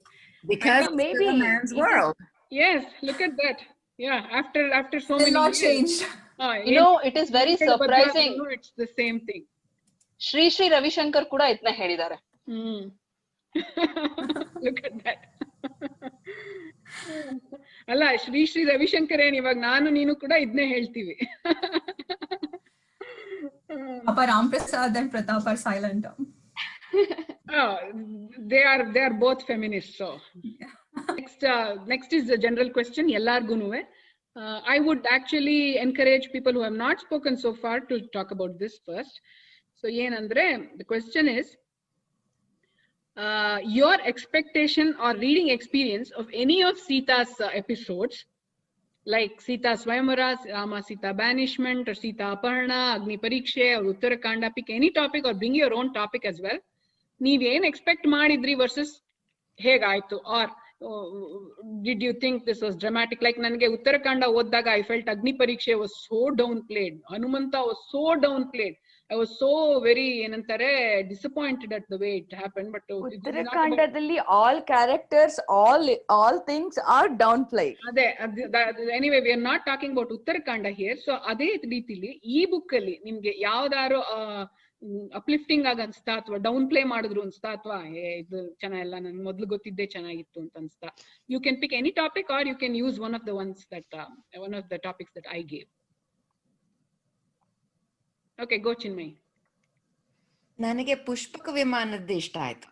Because So maybe it's a man's world. Yes, look at that. Yeah, after so Still many not years. changed. You know, it is very surprising. It's the same thing. Shri Ravishankar ಕೂಡ ಇದನ್ನ ಹೇಳಿದ್ದಾರೆ. Look at that. ಅಲ್ಲ ಶ್ರೀ ರವಿಶಂಕರ್ ಏನ್ ಇವಾಗ ನಾನು ನೀನು ಕೂಡ ಇದನ್ನೇ ಹೇಳ್ತೀವಿ. Papa Ram Prasad and Pratap are silent. They are both feminists. So next is the general question. Ellargunuve. I would actually encourage people who have not spoken so far to talk about this first. So yenandre, the question is your expectation or reading experience of any of Sita's episodes, like Sita Swayamvara, Rama Sita Banishment, or Sita Aparna, Agni Parikshe, or Uttarakanda. Pick any topic or bring your own topic as well. Neev ಏನು expect ಮಾಡಿದ್ರಿ versus ಹೇಗಾಯ್ತು, or did you think this was dramatic? Like ನನಗೆ ಉತ್ತರಾಖಂಡ ಓದಿದಾಗ I felt agni pariksha was so downplayed, Hanumanta was so downplayed. I was so very ಏನಂತಾರೆ disappointed at the way it happened. But ಉತ್ತರಾಖಂಡದಲ್ಲಿ all characters, all things are downplayed. ಅದೇ anyway we are not talking about Uttarakhand here. So ಅದೇ ರೀತಿಲಿ ಈ book ಅಲ್ಲಿ ನಿಮ್ಗೆ ಯಾವ್ದಾರು uplifting ಆಗ ಅನ್ಸ್ತಾ ಅಥವಾ ಡೌನ್ ಪ್ಲೇ ಮಾಡಿದ್ರು ಅನ್ಸ್ತಾ ಅಥವಾ ಇದು ಚೆನ್ನಾಗಿಲ್ಲ, ನನ್ಗೆ ಮೊದ್ಲು ಗೊತ್ತಿದ್ದೆ ಚೆನ್ನಾಗಿತ್ತು ಅಂತ ಅನ್ಸ್ತಾ? You can pick any topic or you can use one of the topics that I gave. Okay, go Chinmay. ನನಗೆ ಪುಷ್ಪಕ ವಿಮಾನದ್ದು ಇಷ್ಟ ಆಯ್ತು.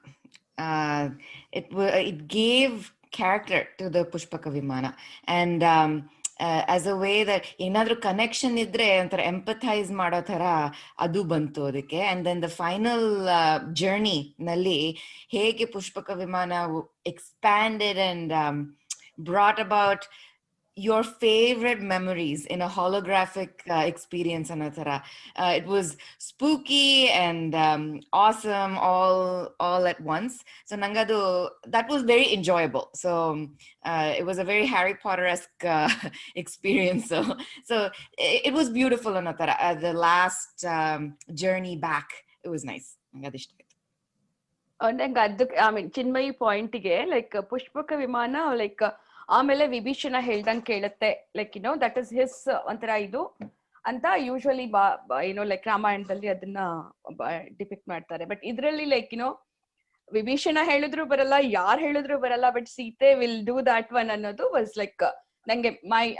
It gave character to the Pushpaka ವಿಮಾನ, and as a way that ಏನಾದ್ರೂ ಕನೆಕ್ಷನ್ ಇದ್ರೆ ಒಂಥರ ಎಂಪಥೈಸ್ ಮಾಡೋ ತರ ಅದು ಬಂತು ಅದಕ್ಕೆ. and then the final journey ನಲ್ಲಿ ಹೇಗೆ ಪುಷ್ಪಕ ವಿಮಾನ expanded and brought about your favorite memories in a holographic experience anotara. It was spooky and awesome all at once. So nangadu that was very enjoyable. So it was a very Harry Potter-esque experience. So it was beautiful anotara. The last journey back, it was nice. Nangadu ishta ಆಯ್ತು. ನಂಗೆ ಅದಕ್ಕೆ I mean Chinmayi ಪಾಯಿಂಟ್ಗೆ like Pushpaka Vimana like ಆಮೇಲೆ ವಿಭೀಷಣ ಹೇಳ್ದಂಗ್ ಕೇಳುತ್ತೆ, like that is his ಒಂಥರ ಇದು ಅಂತ usually like ರಾಮಾಯಣದಲ್ಲಿ ಅದನ್ನ ಡಿಪಿಕ್ಟ್ ಮಾಡ್ತಾರೆ. ಬಟ್ ಇದ್ರಲ್ಲಿ ಲೈಕ್ ವಿಭೀಷಣ ಹೇಳಿದ್ರು ಬರಲ್ಲ, ಯಾರ್ ಹೇಳಿದ್ರು ಬರಲ್ಲ, but Sita will do that one ಅನ್ನೋದು ವಾಸ್ ಲೈಕ್ ನಂಗೆ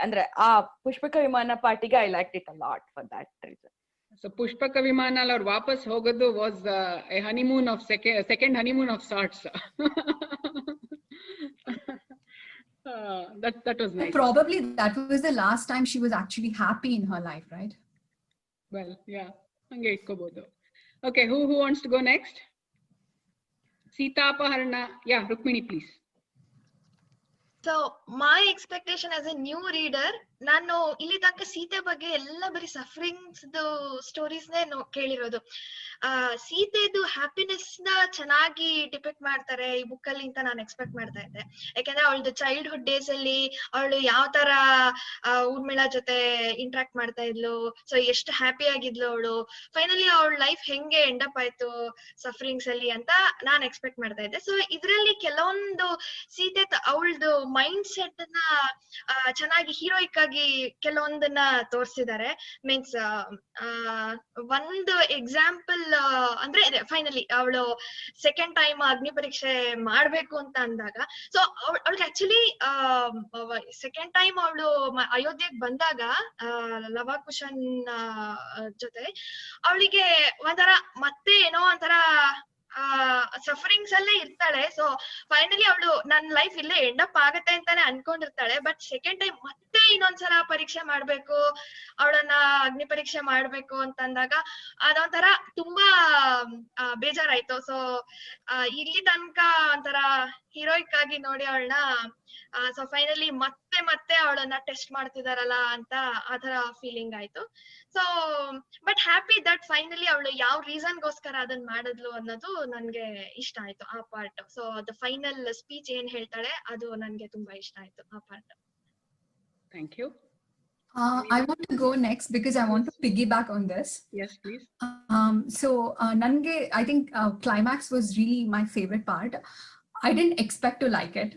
ಅಂದ್ರೆ ಆ ಪುಷ್ಪಕ ವಿಮಾನ ಪಾರ್ಟಿಗೆ I like it a lot for that reason. So Pushpaka ವಿಮಾನ ಅವ್ರು ವಾಪಸ್ ಹೋಗೋದು was a honeymoon of second honeymoon of sorts. That was nice. Probably that was the last time she was actually happy in her life, right? Well, yeah. Hange itkobodu. Okay, who wants to go next? Sita Apaharana. Yeah, Rukmini, please. So my expectation as a new reader, ನಾನು ಇಲ್ಲಿ ತನಕ ಸೀತೆ ಬಗ್ಗೆ ಎಲ್ಲ ಬರೀ sufferings stories ಕೇಳಿರೋದು. ಸೀತೆದು happiness ನ ಚೆನ್ನಾಗಿ depict ಮಾಡ್ತಾರೆ ಈ ಬುಕ್ ಅಲ್ಲಿ ಅಂತ ನಾನು ಎಕ್ಸ್ಪೆಕ್ಟ್ ಮಾಡ್ತಾ ಇದ್ದೆ. ಯಾಕಂದ್ರೆ ಅವಳದು ಚೈಲ್ಡ್ಹುಡ್ ಡೇಸ್ ಅಲ್ಲಿ ಅವಳು ಯಾವ ತರ ಊರ್ಮಿಳಾ ಜೊತೆ ಇಂಟ್ರಾಕ್ಟ್ ಮಾಡ್ತಾ ಇದ್ಲು, ಸೊ ಎಷ್ಟು ಹ್ಯಾಪಿ ಆಗಿದ್ಲು ಅವಳು, ಫೈನಲಿ ಅವಳ ಲೈಫ್ ಹೆಂಗೆ ಎಂಡಪ್ ಆಯ್ತು ಸಫರಿಂಗ್ಸ್ ಅಲ್ಲಿ ಅಂತ ನಾನು ಎಕ್ಸ್ಪೆಕ್ಟ್ ಮಾಡ್ತಾ ಇದ್ದೆ. ಸೊ ಇದ್ರಲ್ಲಿ ಕೆಲವೊಂದು ಸೀತೆ ಅವಳದು ಮೈಂಡ್ ಸೆಟ್ ನ ಚೆನ್ನಾಗಿ ಹೀರೋಯಿಕ್ ಆಗಿ ಕೆಲವೊಂದನ್ನ ತೋರ್ಸಿದ್ದಾರೆ. ಮೀನ್ಸ್ ಒಂದು ಎಕ್ಸಾಂಪಲ್ ಅಂದ್ರೆ ಫೈನಲಿ ಅವಳು ಸೆಕೆಂಡ್ ಟೈಮ್ ಅಗ್ನಿ ಪರೀಕ್ಷೆ ಮಾಡ್ಬೇಕು ಅಂತ ಅಂದಾಗ, ಸೊ ಅವಳಿಗೆ ಆಕ್ಚುಲಿ ಸೆಕೆಂಡ್ ಟೈಮ್ ಅವಳು ಅಯೋಧ್ಯೆಗೆ ಬಂದಾಗ ಲವಾಕುಶನ್ ಜೊತೆ ಅವಳಿಗೆ ಒಂಥರ ಮತ್ತೆ ಏನೋ ಒಂಥರ ಸಫರಿಂಗ್ಸ್ ಅಲ್ಲೇ ಇರ್ತಾಳೆ. ಸೊ ಫೈನಲಿ ಅವಳು ನನ್ನ ಲೈಫ್ ಇಲ್ಲೇ ಎಂಡಪ್ ಆಗತ್ತೆ ಅಂತಾನೆ ಅನ್ಕೊಂಡಿರ್ತಾಳೆ. ಬಟ್ ಸೆಕೆಂಡ್ ಟೈಮ್ ಮತ್ತೆ ಇನ್ನೊಂದ್ಸಲ ಪರೀಕ್ಷೆ ಮಾಡ್ಬೇಕು, ಅವಳನ್ನ ಅಗ್ನಿ ಪರೀಕ್ಷೆ ಮಾಡ್ಬೇಕು ಅಂತ ಅಂದಾಗ ಅದೊಂಥರ ತುಂಬಾ ಬೇಜಾರಾಯ್ತು. ಸೊ ಇಲ್ಲಿ ತನಕ ಒಂಥರ ಹೀರೋಯಿಕ್ ಆಗಿ ನೋಡಿ ಅವಳನ್ನ, ಸೊ ಫೈನಲಿ ಮತ್ತೆ ಮತ್ತೆ ಅವಳನ್ನ ಟೆಸ್ಟ್ ಮಾಡ್ತಿದಾರಲ್ಲ ಅಂತ ಆತರ ಫೀಲಿಂಗ್ ಆಯ್ತು. So but happy that finally ಅವಳು ಯಾವ ರೀಸನ್ಗೋಸ್ಕರ ಅದನ್ನ ಮಾಡಿದ್ಲು ಅನ್ನೋದು ನನ್ಗೆ ಇಷ್ಟ ಆಯ್ತು ಆ part. So the final speech ಏನ್ ಹೇಳ್ತಾಳೆ ಅದು ನನ್ಗೆ ತುಂಬಾ ಇಷ್ಟ ಆಯ್ತು ಆ part. Thank you. I want to go next because I want to piggyback on this. Yes, please. So nange I think climax was really my favorite part. I didn't expect to like it.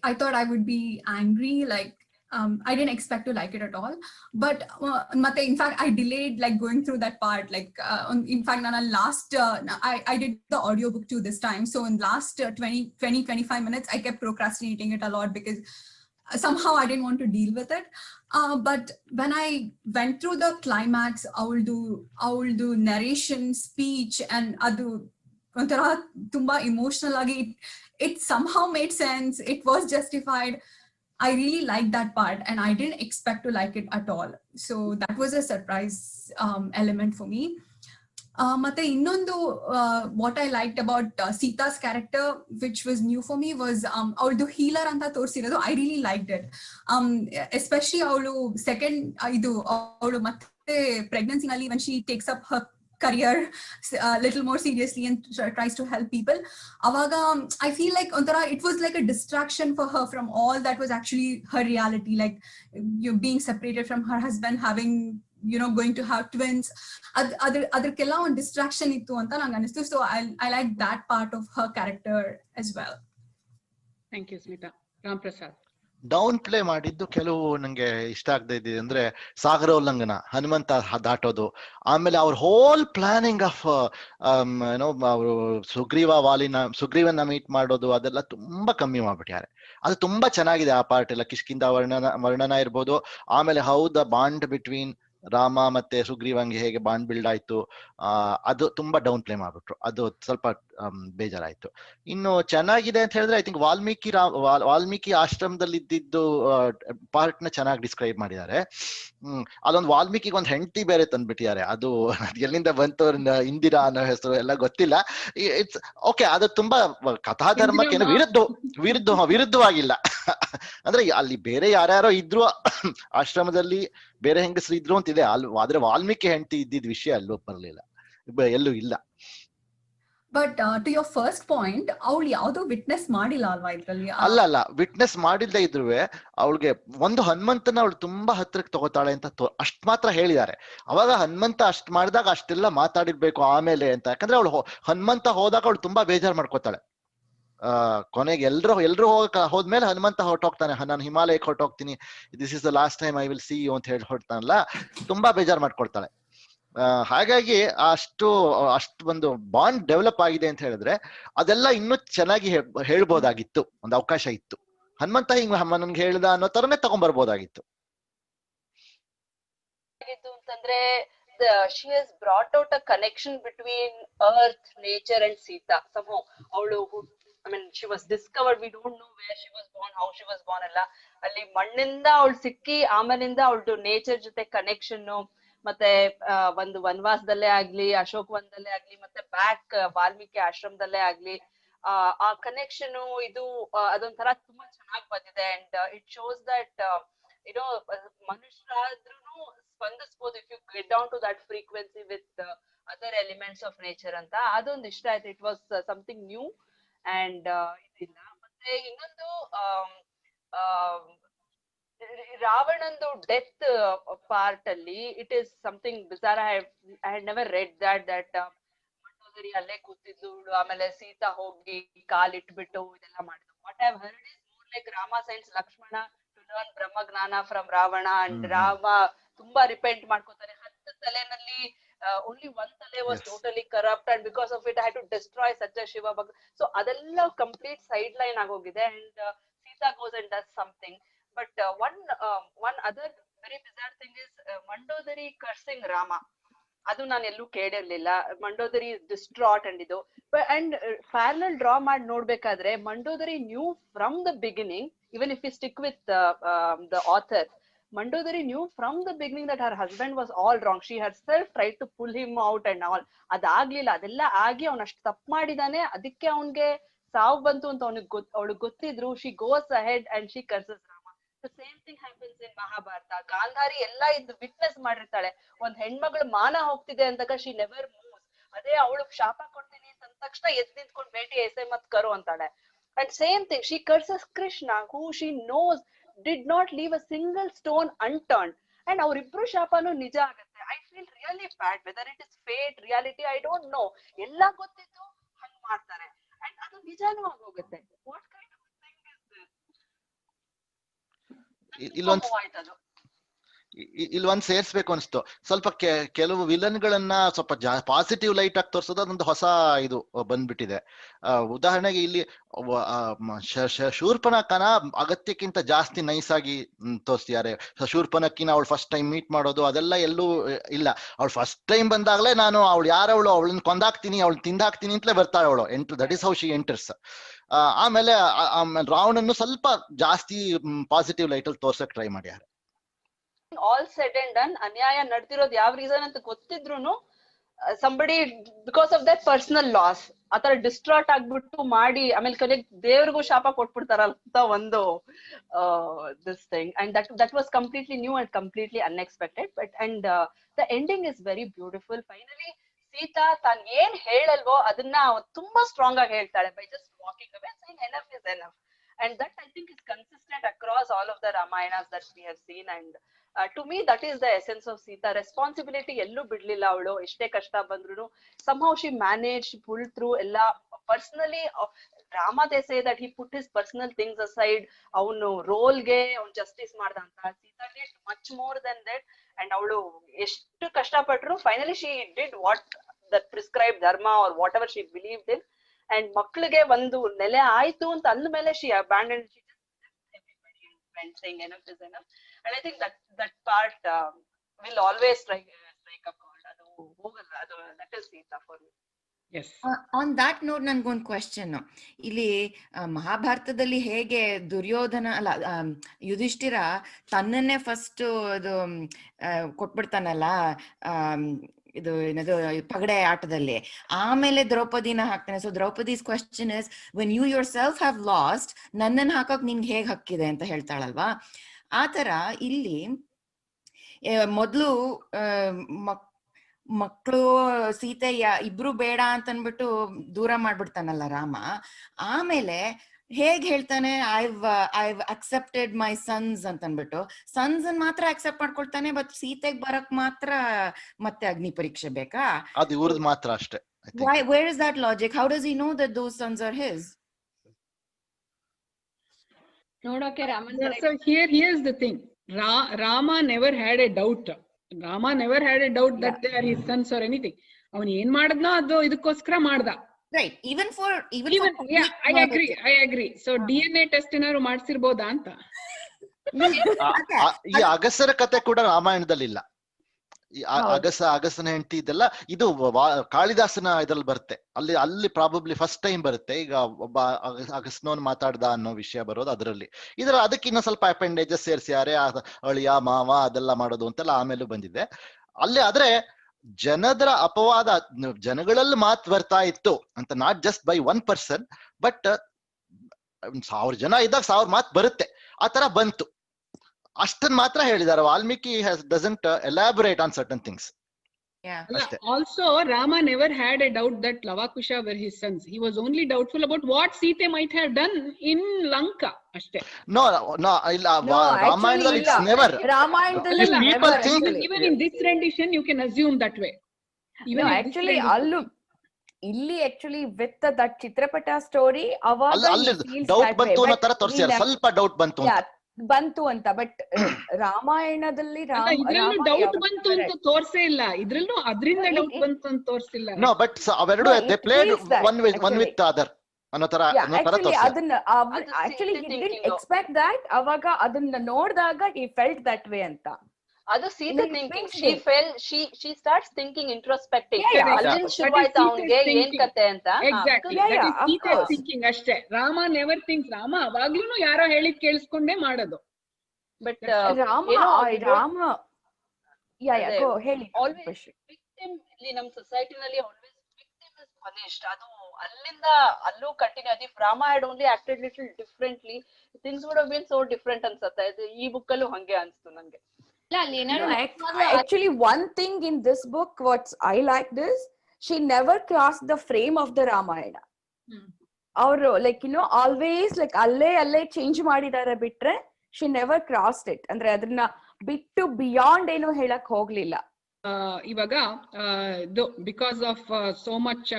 I thought I would be angry, like I didn't expect to like it at all. But in fact I delayed like going through that part. Like in fact nana last I did the audiobook too this time. So in last 25 minutes I kept procrastinating it a lot because somehow I didn't want to deal with it. But when I went through the climax, I will do narration, speech, and adu ontara tumba emotional agi. It somehow made sense. It was justified. I really liked that part, and I didn't expect to like it at all. So that was a surprise element for me. ಮತ್ತೆ ಇನ್ನೊಂದು what I liked about Sita's character, which was new for me, was ಅವಳದು healer ಅಂತ ತೋರಿಸಿರೋದು. I really liked it. Especially ಅವಳು second ಇದು ಅವಳು ಮತ್ತೆ pregnancy ನಲ್ಲಿ when she takes up her career a little more seriously and tries to help people, avaga I feel like ontara it was like a distraction for her from all that was actually her reality, like you being separated from her husband, having going to have twins, adakella one distraction ittu anta nange anistu. So I like that part of her character as well. Thank you Smita. Ram Prasad. Down play ಮಾಡಿದ್ದು ಕೆಲವು ನಂಗೆ ಇಷ್ಟ ಆಗದೆ ಇದ್ದಿದ್ದು ಅಂದ್ರೆ ಸಾಗರೋಲ್ಲಂಘನ, ಹನುಮಂತ ದಾಟೋದು, ಆಮೇಲೆ ಅವ್ರ hole planning of ಏನೋ ಅವರು ಸುಗ್ರೀವನ್ನ ಮೀಟ್ ಮಾಡೋದು, ಅದೆಲ್ಲ ತುಂಬಾ ಕಮ್ಮಿ ಮಾಡ್ಬಿಟ್ಟಾರೆ. ಅದು ತುಂಬಾ ಚೆನ್ನಾಗಿದೆ ಆ ಪಾರ್ಟ್ ಎಲ್ಲ. ಕಿಷ್ಕಿಂಧ ವರ್ಣನ ಇರ್ಬೋದು, ಆಮೇಲೆ how the bond between Rama ಮತ್ತೆ ಸುಗ್ರೀವಂಗೆ ಹೇಗೆ ಬಾಂಡ್ ಬಿಲ್ಡ್ ಆಯ್ತು, ಅದು ತುಂಬಾ ಡೌನ್ ಪ್ಲೇ ಮಾಡ್ಬಿಟ್ರು. ಅದು ಸ್ವಲ್ಪ ಬೇಜಾರಾಯ್ತು. ಇನ್ನು ಚೆನ್ನಾಗಿದೆ ಅಂತ ಹೇಳಿದ್ರೆ ಐ ಥಿಂಕ್ ವಾಲ್ಮೀಕಿ ಆಶ್ರಮದಲ್ಲಿ ಇದ್ದಿದ್ದು ಪಾರ್ಟ್ ನ ಚೆನ್ನಾಗಿ ಡಿಸ್ಕ್ರೈಬ್ ಮಾಡಿದ್ದಾರೆ. ಅದೊಂದು ವಾಲ್ಮೀಕಿಗೆ ಒಂದು ಹೆಂಡತಿ ಬೇರೆ ತಂದ್ಬಿಟ್ಟಿದ್ದಾರೆ. ಅದು ಎಲ್ಲಿಂದ ಬಂತು, ಇಂದಿರಾ ಅನ್ನೋ ಹೆಸರು ಎಲ್ಲ ಗೊತ್ತಿಲ್ಲ. ಇಟ್ಸ್ ಓಕೆ, ಅದು ತುಂಬಾ ಕಥಾಧರ್ಮಕ್ಕೆ ವಿರುದ್ಧವಾಗಿಲ್ಲ. ಅಂದ್ರೆ ಅಲ್ಲಿ ಬೇರೆ ಯಾರ್ಯಾರೋ ಇದ್ರು ಆಶ್ರಮದಲ್ಲಿ, ಬೇರೆ ಹೆಂಗಸರು ಇದ್ರು ಅಂತಿದೆ. ಆದ್ರೆ ವಾಲ್ಮೀಕಿ ಹೆಂಡತಿ ಇದ್ದಿದ್ ವಿಷಯ ಅಲ್ಲೂ ಬರಲಿಲ್ಲ, ಎಲ್ಲೂ ಇಲ್ಲ. But to your first point, ಅವಳು ಯಾವ್ದೋ ವಿಟ್ನೆಸ್ ಮಾಡಿಲ್ಲ ಅಲ್ವಾ ಇದ್ರಲ್ಲಿ? ಅಲ್ಲ, ವಿಟ್ನೆಸ್ ಮಾಡಿಲ್ದೇ ಇದ್ರು ಅವಳಿಗೆ ಒಂದು ಹನುಮಂತನ ಅವಳು ತುಂಬಾ ಹತ್ರಕ್ಕೆ ತಗೋತಾಳೆ ಅಂತ ಅಷ್ಟ್ ಮಾತ್ರ ಹೇಳಿದ್ದಾರೆ. ಅವಾಗ ಹನುಮಂತ ಅಷ್ಟ್ ಮಾಡಿದಾಗ ಅಷ್ಟೆಲ್ಲ ಮಾತಾಡಿರ್ಬೇಕು ಆಮೇಲೆ ಅಂತ. ಯಾಕಂದ್ರೆ ಅವಳು ಹನುಮಂತ ಹೋದಾಗ ಅವಳು ತುಂಬಾ ಬೇಜಾರ್ ಮಾಡ್ಕೋತಾಳೆ. ಕೊನೆಗೆ ಎಲ್ರು ಹೋದ್ಮೇಲೆ ಹನುಮಂತ ಹೊರಟೋಗ್ತಾನೆ, ನಾನು ಹಿಮಾಲಯಕ್ಕೆ ಹೊರಟೋಗ್ತೀನಿ, this is the last time I will see you ಅಂತ ಹೇಳಿ ಹೊರಡ್ತಾನಲ್ಲ, ತುಂಬಾ ಬೇಜಾರ್ ಮಾಡ್ಕೊಳ್ತಾಳೆ. ಹಾಗಾಗಿ ಅಷ್ಟು ಒಂದು ಬಾಂಡ್ ಡೆವಲಪ್ ಆಗಿದೆ ಅಂತ ಹೇಳಿದ್ರೆ ಅದೆಲ್ಲ ಇನ್ನೂ ಚೆನ್ನಾಗಿ ಹೇಳ್ಬೋದಾಗಿತ್ತು, ಒಂದು ಅವಕಾಶ ಇತ್ತು. ಹನುಮಂತ ಹಿಂಗ್ ನನ್ಗೆ ಹೇಳ್ದ ಅನ್ನೋ ತರನೇ ತಗೊಂಡ್ಬರ್ಬೋದಾಗಿತ್ತು. ಅಂತಂದ್ರೆ she has brought out a connection between earth, nature and Sita somehow. ಅವಳು I mean she was discovered, we don't know where she was born, how she was born ಅಲ್ಲ, ಅಲ್ಲಿ ಮಣ್ಣಿಂದ ಅವಳು ಸಿಕ್ಕಿ ಆಮೇಲಿಂದ ಅವಳದು ನೇಚರ್ ಜೊತೆ ಕನೆಕ್ಷನ್, ಮತ್ತೆ ಒಂದು ವನವಾಸದಲ್ಲೇ ಆಗ್ಲಿ, ಅಶೋಕ್ ವನದಲ್ಲೇ ಆಗ್ಲಿ, ಮತ್ತೆ ಬ್ಯಾಕ್ ವಾಲ್ಮೀಕಿ ಆಶ್ರಮದಲ್ಲೇ ಆಗ್ಲಿ, ಆ ಕನೆಕ್ಷನ್ ಇದು ಅದೊಂಥರ ತುಂಬಾ ಚೆನ್ನಾಗಿ ಬಂದಿದೆ. ಅಂಡ್ ಇಟ್ ಶೋಸ್ ದಟ್ ಮನುಷ್ಯರಾದ್ರೂ ಸ್ಪಂದಿಸಬಹುದು if you get down to that frequency with other elements of nature ಅಂತ. ಅದೊಂದು ಇಷ್ಟ ಆಯ್ತು. It was something new and ಇದಿಲ್ಲ. ಮತ್ತೆ ಇನ್ನೊಂದು ರಾವಣಂದು ಡೆತ್ ಪಾರ್ಟ್ ಅಲ್ಲಿ it is something bizarre. I had never read that Mandodari ಅಲ್ಲೇ ಕೂತಿದ್ದು, ಆಮೇಲೆ ಸೀತಾ ಹೋಗಿ ಕಾಲಿಟ್ಬಿಟ್ಟು ಇದೆಲ್ಲ ಮಾಡಿದ್ರು. What I have heard is more like Rama sends Lakshmana to learn Brahmajnana from Ravana, and Rama ತುಂಬಾ repent ಮಾಡ್ಕೋತಾನೆ. 10 ತಲೆನಲ್ಲಿ only one tale was totally corrupt, and because of it I had to destroy Satya Shiva Bhag. So adella complete sideline agogide, and Sita goes and does something. But one other very bizarre thing is Mandodari cursing Rama. adu ನಾನು ಎಲ್ಲೂ ಕೇಳಿರ್ಲಿಲ್ಲ. Mandodari is distraught and ಇದು and parallel draw ಮಾಡಿ ನೋಡ್ಬೇಕಾದ್ರೆ Mandodari knew from the beginning, even if we stick with the author, Mandodari knew from the beginning that her husband was all wrong. She herself tried to pull him out and all. ಅದಾಗ್ಲಿಲ್ಲ. ಅದೆಲ್ಲ ಆಗಿ ಅವನು ಅಷ್ಟು ತಪ್ಪು ಮಾಡಿದಾನೆ, ಅದಕ್ಕೆ ಅವನ್ಗೆ ಸಾವು ಬಂತು ಅಂತ ಅವಳಿಗೆ ಗೊತ್ತಿದ್ರು she goes ahead and she curses Rama. The same thing happens in Mahabharata. Gandhari ಎಲ್ಲಾ ಇದು ವಿಟ್ನೆಸ್ ಮಾಡಿರ್ತಾಳೆ, ಒಂದ್ ಹೆಣ್ಮಗಳು ಮಾನ ಹೋಗ್ತಿದೆ ಅಂದಾಗ ಶಿ ನೆವರ್ ಮೂವ್ಸ್. ಅದೇ ಅವಳು ಶಾಪ ಕೊಡ್ತೀನಿ ಅಂತ ತಕ್ಷಣ ಎದ್ದು ನಿಂತ್ಕೊಂಡು ಬೇಟಿ ಎಸೆ ಮತ್ ಕರು ಅಂತಾಳೆ. And same thing, she curses Krishna, who she knows did not leave a single stone unturned. And ಅವರಿಬ್ರು ಶಾಪನು ನಿಜ ಆಗತ್ತೆ. I feel really bad. Whether it is fate, reality, I don't know. ಎಲ್ಲ ಗೊತ್ತಿತ್ತು ಹಂಗ್ ಮಾಡ್ತಾರೆ. And ಅದು ನಿಜಾನೂ ಆಗೋಗುತ್ತೆ. What kind of thing is this? ಇಲ್ಲೊಂದ್ ಸೇರ್ಸ್ಬೇಕು ಅನ್ಸ್ತು. ಸ್ವಲ್ಪ ಕೆಲವು ವಿಲನ್ ಗಳನ್ನ ಸ್ವಲ್ಪ ಪಾಸಿಟಿವ್ ಲೈಟ್ ಆಗಿ ತೋರ್ಸೋದು ಅದೊಂದು ಹೊಸ ಇದು ಬಂದ್ಬಿಟ್ಟಿದೆ. ಉದಾಹರಣೆಗೆ ಇಲ್ಲಿ ಶೂರ್ಪನಖನ ಅಗತ್ಯಕ್ಕಿಂತ ಜಾಸ್ತಿ ನೈಸ್ ಆಗಿ ತೋರಿಸ್ತಿದ್ದಾರೆ. ಶೂರ್ಪನಖಿನ ಅವಳು ಫಸ್ಟ್ ಟೈಮ್ ಮೀಟ್ ಮಾಡೋದು ಅದೆಲ್ಲ ಎಲ್ಲೂ ಇಲ್ಲ. ಅವಳು ಫಸ್ಟ್ ಟೈಮ್ ಬಂದಾಗ್ಲೇ ನಾನು ಅವಳು ಯಾರವಳು, ಅವಳನ್ನ ಕೊಂದಾಕ್ತೀನಿ, ಅವಳು ತಿಂದಾಕ್ತೀನಿ ಅಂತಲೇ ಬರ್ತಾಳೆ ಅವಳು. That is how she enters. ಆಮೇಲೆ ರಾವಣನ್ನು ಸ್ವಲ್ಪ ಜಾಸ್ತಿ ಪಾಸಿಟಿವ್ ಲೈಟ್ ಅಲ್ಲಿ ತೋರ್ಸಕ್ ಟ್ರೈ ಮಾಡ್ಯಾರ. ಆಲ್ ಸೆಡ್ ಅಂಡ್ ಡನ್ ಅನ್ಯಾಯ ನಡೆದಿರೋದು ಯಾವ ರೀಸನ್ ಅಂತ ಗೊತ್ತಿದ್ರು somebody because of that personal loss ಆತರ ಡಿಸ್ಟ್ರಾಟ್ ಆಗ್ಬಿಟ್ಟು ಮಾಡಿ ಆಮೇಲೆ ಕೊನೆಗೆ ದೇವ್ರಿಗೂ ಶಾಪ ಕೊಟ್ಬಿಡ್ತಾರಂತ ಒಂದು this thing. And that was completely new and completely unexpected. But and the ending is very beautiful. Finally Sita ತಾನ್ ಏನ್ ಹೇಳಲ್ವೋ ಅದನ್ನ ತುಂಬಾ ಸ್ಟ್ರಾಂಗ್ ಆಗಿ ಹೇಳ್ತಾಳೆ by just walking away, saying enough is enough. And that I think is consistent across all of the Ramayanas that we have seen. And to me that is the essence of Sita. Responsibility ಎಲ್ಲೂ ಬಿಡ್ಲಿಲ್ಲ ಅವಳು. ಎಷ್ಟೇ ಕಷ್ಟ ಬಂದ್ರು somehow she managed, she pulled through ella personally. Rama they say that he put his personal things aside. ಅವನು roll ಗೆ ಅವನು justice ಮಾಡ್ದ ಅಂತ. Sita did much more than that. And ಅವಳು ಎಷ್ಟು ಕಷ್ಟಪಟ್ರು finally she did what that prescribed dharma or whatever she believed in. And ಮಕ್ಕಳಿಗೆ ಒಂದು ನೆಲೆ ಆಯ್ತು ಅಂತ ಅಂದ್ಮೇಲೆ she abandoned, she just left everybody and saying enough is enough. And I think that part will always strike a chord. ಅದು ಹೋಗಲ್ಲ. ಅದು that is Sita for me. Yes. On that note ನನ್ಗೊಂದು ಕ್ವೆಶ್ಚನ್. ಇಲ್ಲಿ ಮಹಾಭಾರತದಲ್ಲಿ ಹೇಗೆ ದುರ್ಯೋಧನ ಅಲ್ಲ ಯುಧಿಷ್ಠಿರ ತನ್ನನ್ನೇ first ಅದು ಕೊಟ್ಬಿಡ್ತಾನಲ್ಲ ಇದು ಏನದು ಪಗಡೆ ಆಟದಲ್ಲಿ, ಆಮೇಲೆ ದ್ರೌಪದಿನ ಹಾಕ್ತಾನೆ. So Draupadi's question is when you yourself have lost, ನನ್ನನ್ನು ಹಾಕಕ್ ನಿನ್ಗೆ ಹೇಗ್ ಹಕ್ಕಿದೆ ಅಂತ ಹೇಳ್ತಾಳಲ್ವಾ. ಆತರ ಇಲ್ಲಿ ಮೊದ್ಲು ಮಕ್ಕಳು ಸೀತೆ ಇಬ್ರು ಬೇಡ ಅಂತ ಅನ್ಬಿಟ್ಟು ದೂರ ಮಾಡ್ಬಿಡ್ತಾನಲ್ಲ ರಾಮ. ಆಮೇಲೆ ಹೇಗ್ ಹೇಳ್ತಾನೆ ಐವ್ ಅಕ್ಸೆಪ್ಟೆಡ್ ಮೈ ಸನ್ಸ್ ಅಂತ ಅನ್ಬಿಟ್ಟು ಸನ್ಸ್ ಮಾತ್ರ ಅಕ್ಸೆಪ್ಟ್ ಮಾಡ್ಕೊಳ್ತಾನೆ. ಬಟ್ ಸೀತೆಗ್ ಬರಕ್ ಮಾತ್ರ ಮತ್ತೆ ಅಗ್ನಿ ಪರೀಕ್ಷೆ ಬೇಕಾ? ಅದು ಇವ್ರದ್ ಮಾತ್ರ ಅಷ್ಟೇ. Where is that logic? How does he know that those sons are his? ನೋಡೋಕೆ Raman So here's the thing. Rama never had a doubt. Rama never had a doubt that they are his sons or anything. ಅವನ್ ಏನ್ ಮಾಡದ್ನೋ ಅದು ಇದಕ್ಕೋಸ್ಕರ ಮಾಡ್ದ. Right. Even yeah, I agree. So DNA test ಏನಾದ್ರು ಮಾಡ್ಸಿರ್ಬೋದಾ ಅಂತ. ಈ ಅಗಸರ ಕತೆ ಕೂಡ ರಾಮಾಯಣದಲ್ಲಿ ಇಲ್ಲ. ಅಗಸನ ಹೆಂಡತಿ ಇದೆಲ್ಲ ಇದು ಕಾಳಿದಾಸನ ಇದ್ರಲ್ಲಿ ಬರುತ್ತೆ. ಅಲ್ಲಿ ಪ್ರಾಬಬ್ಲಿ ಫಸ್ಟ್ ಟೈಮ್ ಬರುತ್ತೆ. ಈಗ ಒಬ್ಬ ಅಗಸ್ನೋನ್ ಮಾತಾಡ್ದ ಅನ್ನೋ ವಿಷಯ ಬರೋದು ಅದರಲ್ಲಿ. ಅದಕ್ಕೆ ಇನ್ನೂ ಸ್ವಲ್ಪ ಅಪೆಂಡೇಜಸ್ ಸೇರಿಸ್ಯಾರೆ, ಅಳಿಯ ಮಾವ ಅದೆಲ್ಲ ಮಾಡೋದು ಅಂತೆಲ್ಲ ಆಮೇಲೂ ಬಂದಿದೆ ಅಲ್ಲಿ. ಆದ್ರೆ ಜನರ ಅಪವಾದ ಜನಗಳಲ್ಲಿ ಮಾತು ಬರ್ತಾ ಇತ್ತು ಅಂತ, not just by one person, but 1000 ಜನ ಇದ್ದಾಗ 1000 ಮಾತು ಬರುತ್ತೆ, ಆ ತರ ಬಂತು. ಅಷ್ಟನ್ ಮಾತ್ರ ಹೇಳಿದ್ದಾರೆ. Valmiki doesn't elaborate on certain things. Also Rama never had a doubt that Lavakusha were his sons. He was only doubtful about what Sita might have done in Lanka ashte. No Ramayana it's never. Ramayana people think even in this rendition you can assume that way. Even actually allu ಇಲ್ಲಿ actually with that ಚಿತ್ರಪಟ story ಅವಾಗ doubt ಬಂತು ಅನ್ನೋ ತರ ತೋರಿಸ್ಯಾರ. ಸ್ವಲ್ಪ doubt ಬಂತು ಅಂತ. But ರಾಮಾಯಣದಲ್ಲಿ doubt ಬಂತು ಅಂತ ತೋರ್ಸೇ ಇಲ್ಲ. ಇದ್ರಲ್ಲೂ ಅದರಿಂದ ಡೌಟ್ ಬಂತು ಅಂತ ತೋರ್ಸಿಲ್ಲ. ನೋ ಬಟ್ ಅವೆರಡು they played one with the other ಅನ್ನೋ ತರ ಅದನ್ನ actually he didn't expect that. ಅವಾಗ ಅದನ್ನ ನೋಡಿದಾಗ he felt that way ಅಂತ. ಅದು Sita thinking. she starts thinking introspective. ಅಲ್ಲಿಂದ ಶುರುವಾಯ್ತು ಅವನಿಗೆ ಏನ್ ಕತೆ ಅಂತ. Exactly. That is Sita thinking ಅಷ್ಟೇ. Rama never thinks. Rama ಅವಾಗ್ಲೂ ಯಾರೋ ಹೇಳಿದ್ ಕೇಳಿಸ್ಕೊಂಡೇ ಮಾಡೋದು. But ರಾಮ ಹೇಳಿ always victim ಇಲ್ಲಿ ನಮ್ಮ ಸೊಸೈಟಿನಲ್ಲಿ always victim is punished. ಅದು ಅಲ್ಲಿಂದ ಅಲ್ಲೂ ಕಂಟಿನ್ಯೂ ಆಯ್ತು. If Rama had only acted little differently, things would have been so different ಅನ್ಸತ್ತೆ. ಈ ಬುಕ್ ಅಲ್ಲೂ ಹಂಗೆ ಅನ್ಸ್ತು ನಂಗೆ. ಅಲ್ಲಿ ಏನಾದ್ರು Actually, one thing in this book, what I liked is she never crossed the frame of the Ramayana. ಅವರು always ಅಲ್ಲೇ ಚೇಂಜ್ ಮಾಡಿದಾರೆ ಬಿಟ್ರೆ she never crossed it. ಅಂದ್ರೆ ಅದನ್ನ ಬಿಟ್ಟು ಬಿಯಾಂಡ್ ಏನು ಹೇಳಕ್ ಹೋಗ್ಲಿಲ್ಲ. ಇವಾಗ because of so much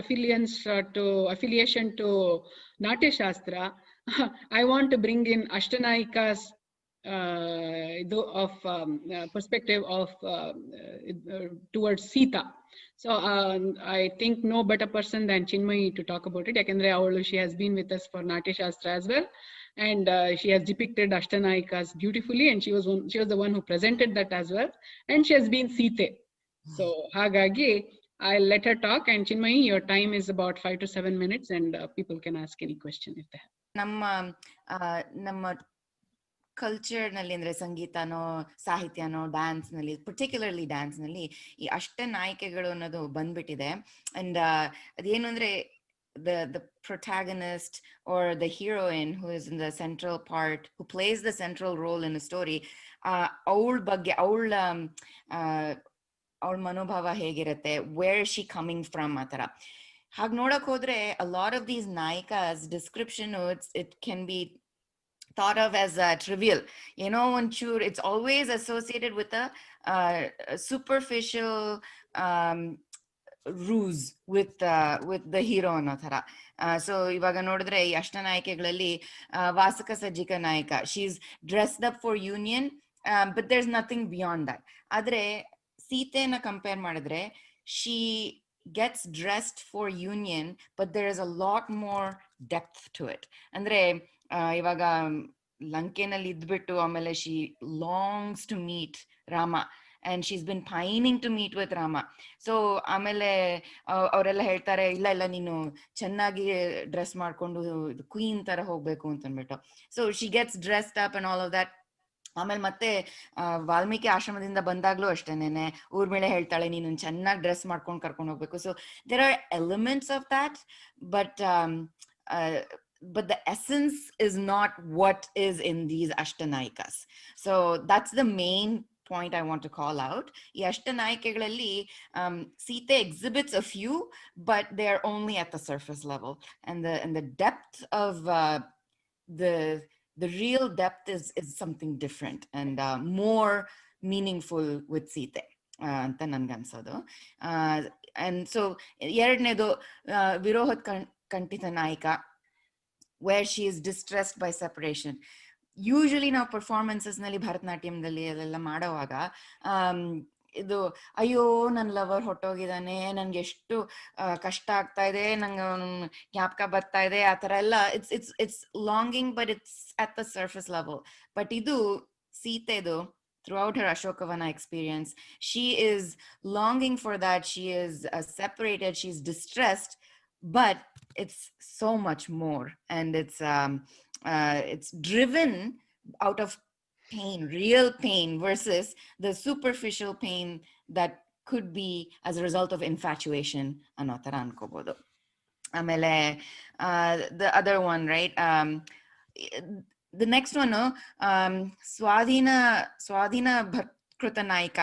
affiliation to Natyashastra, I want to bring in Ashtanayikas of perspective of towards Sita. So I think no better person than Chinmayi to talk about it. Yakandre avಳು she has been with us for Natya Shastra as well, and she has depicted Ashtanayikas beautifully, and she was the one who presented that as well, and she has been Sita. So hagagi I'll let her talk, and Chinmayi, your time is about 5 to 7 minutes, and people can ask any question if they have. ನಮ್ಮ culture ನಲ್ಲಿ ಅಂದ್ರೆ ಸಂಗೀತನೋ ಸಾಹಿತ್ಯನೋ dance ನಲ್ಲಿ, particularly dance ನಲ್ಲಿ ಈ ಅಷ್ಟ ನಾಯಕಿಗಳು ಅನ್ನೋದು ಬಂದ್ಬಿಟ್ಟಿದೆ. And ಅದೇನು ಅಂದ್ರೆ the protagonist or the heroine who is in the central part, who plays the central role in a story, ಅವಳ ಬಗ್ಗೆ ಅವಳ ಮನೋಭಾವ ಹೇಗಿರುತ್ತೆ, where is she coming from, ಆ ತರ. ಹಾಗೆ ನೋಡಕ್ ಹೋದ್ರೆ a lot of these nayikas description, it can be thought of as trivial, onchur. It's always associated with a superficial ruse with the hero ಅನ್ನೋ ತರ. ಸೊ ಇವಾಗ ನೋಡಿದ್ರೆ ಈ ಅಷ್ಟನಾಯಿಕೆಗಳಲ್ಲಿ ವಾಸಕ ಸಜ್ಜಿಕ ನಾಯಕ, she's dressed up for union, but there's nothing beyond that. ಆದ್ರೆ ಸೀತೆನ ಕಂಪೇರ್ ಮಾಡಿದ್ರೆ she gets dressed for union, but there is a lot more depth to it. ಅಂದ್ರೆ ಇವಾಗ ಲಂಕೆನಲ್ಲಿ ಇದ್ಬಿಟ್ಟು ಆಮೇಲೆ she longs to meet Rama, and she's been pining to meet with Rama. So ಆಮೇಲೆ ಅವರೆಲ್ಲ ಹೇಳ್ತಾರೆ, ಇಲ್ಲ ನೀನು ಚೆನ್ನಾಗಿ ಡ್ರೆಸ್ ಮಾಡ್ಕೊಂಡು ಕ್ವೀನ್ ತರ ಹೋಗ್ಬೇಕು ಅಂತ ಅಂದ್ಬಿಟ್ಟು. So she gets dressed up and all of that. ಆಮೇಲೆ ಮತ್ತೆ ವಾಲ್ಮೀಕಿ ಆಶ್ರಮದಿಂದ ಬಂದಾಗ್ಲೂ ಅಷ್ಟೇನೆ ಊರ್ಮಿಳೆ ಹೇಳ್ತಾಳೆ, ನೀನು ಚೆನ್ನಾಗಿ ಡ್ರೆಸ್ ಮಾಡ್ಕೊಂಡು ಕರ್ಕೊಂಡು ಹೋಗ್ಬೇಕು. So there are elements of that, but the essence is not what is in these Ashtanayikas. So that's the main point I want to call out. ಈ ಅಷ್ಟನಾಯಿಕೆಗಳಲ್ಲಿ Sita exhibits a few, but they are only at the surface level, and the depth of the real depth is something different and more meaningful with Sita ಅಂತ ನನ್ಗನ್ಸೋದು. and so ಎರಡನೇದು ವಿರೋಹದ ಕಂಠಿತ Naik, where she is distressed by separation. Usually ನಾವು performances ನಲ್ಲಿ ಭರತನಾಟ್ಯಂದಲ್ಲಿ ಅದೆಲ್ಲ ಮಾಡೋವಾಗ ಇದು ಅಯ್ಯೋ ನನ್ನ lover ಹೊಟ್ಟೋಗಿದ್ದಾನೆ, ನನ್ಗೆ ಎಷ್ಟು ಕಷ್ಟ ಆಗ್ತಾ ಇದೆ, ನಂಗೆ ಜ್ಞಾಪಕ ಬರ್ತಾ ಇದೆ, ಆ ತರ ಎಲ್ಲ it's longing, but it's at the surface level. But ಇದು ಸೀತೆದು throughout her Ashokavana experience, she is longing for that, she is separated, she's distressed, but it's so much more, and it's driven out of pain, real pain, versus the superficial pain that could be as a result of infatuation ಅನ್ನೋ ತರ ಅನ್ಕೋಬಹುದು. ಆಮೇಲೆ the other one, right, the next one, ಸ್ವಾಧೀನ ಭೃತ ನಾಯಿಕ,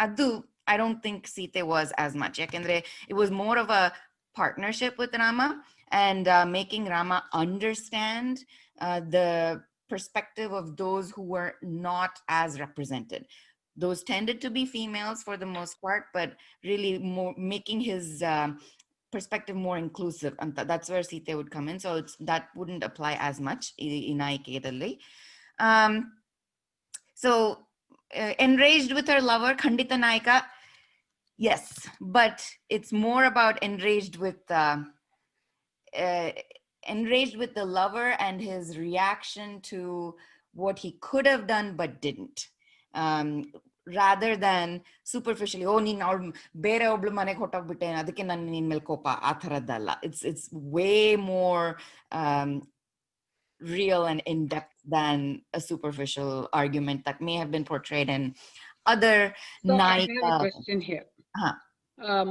ಅದು I don't think Sita was as much. Yakandre it was more of a partnership with Rama, and making Rama understand the perspective of those who were not as represented. Those tended to be females for the most part, but really more making his perspective more inclusive, and that's where Sita would come in. So that wouldn't apply as much in Aikedalli. So enraged with her lover, Khandita Naika, yes, but it's more about enraged with the lover and his reaction to what he could have done but didn't, rather than superficially, oh ನೀನ್ ಅವ್ಳು ಬೇರೆ ಒಬ್ಳು ಮನೆಗೆ ಹೊಟ್ಟೋಗ್ಬಿಟ್ಟೆ ಅದಕ್ಕೆ ನಾನು ನಿನ್ ಮೇಲೆ ಕೋಪ, ಆ ಥರದ್ದಲ್ಲ. it's way more real and in-depth than a superficial argument that may have been portrayed in other So I have a question here.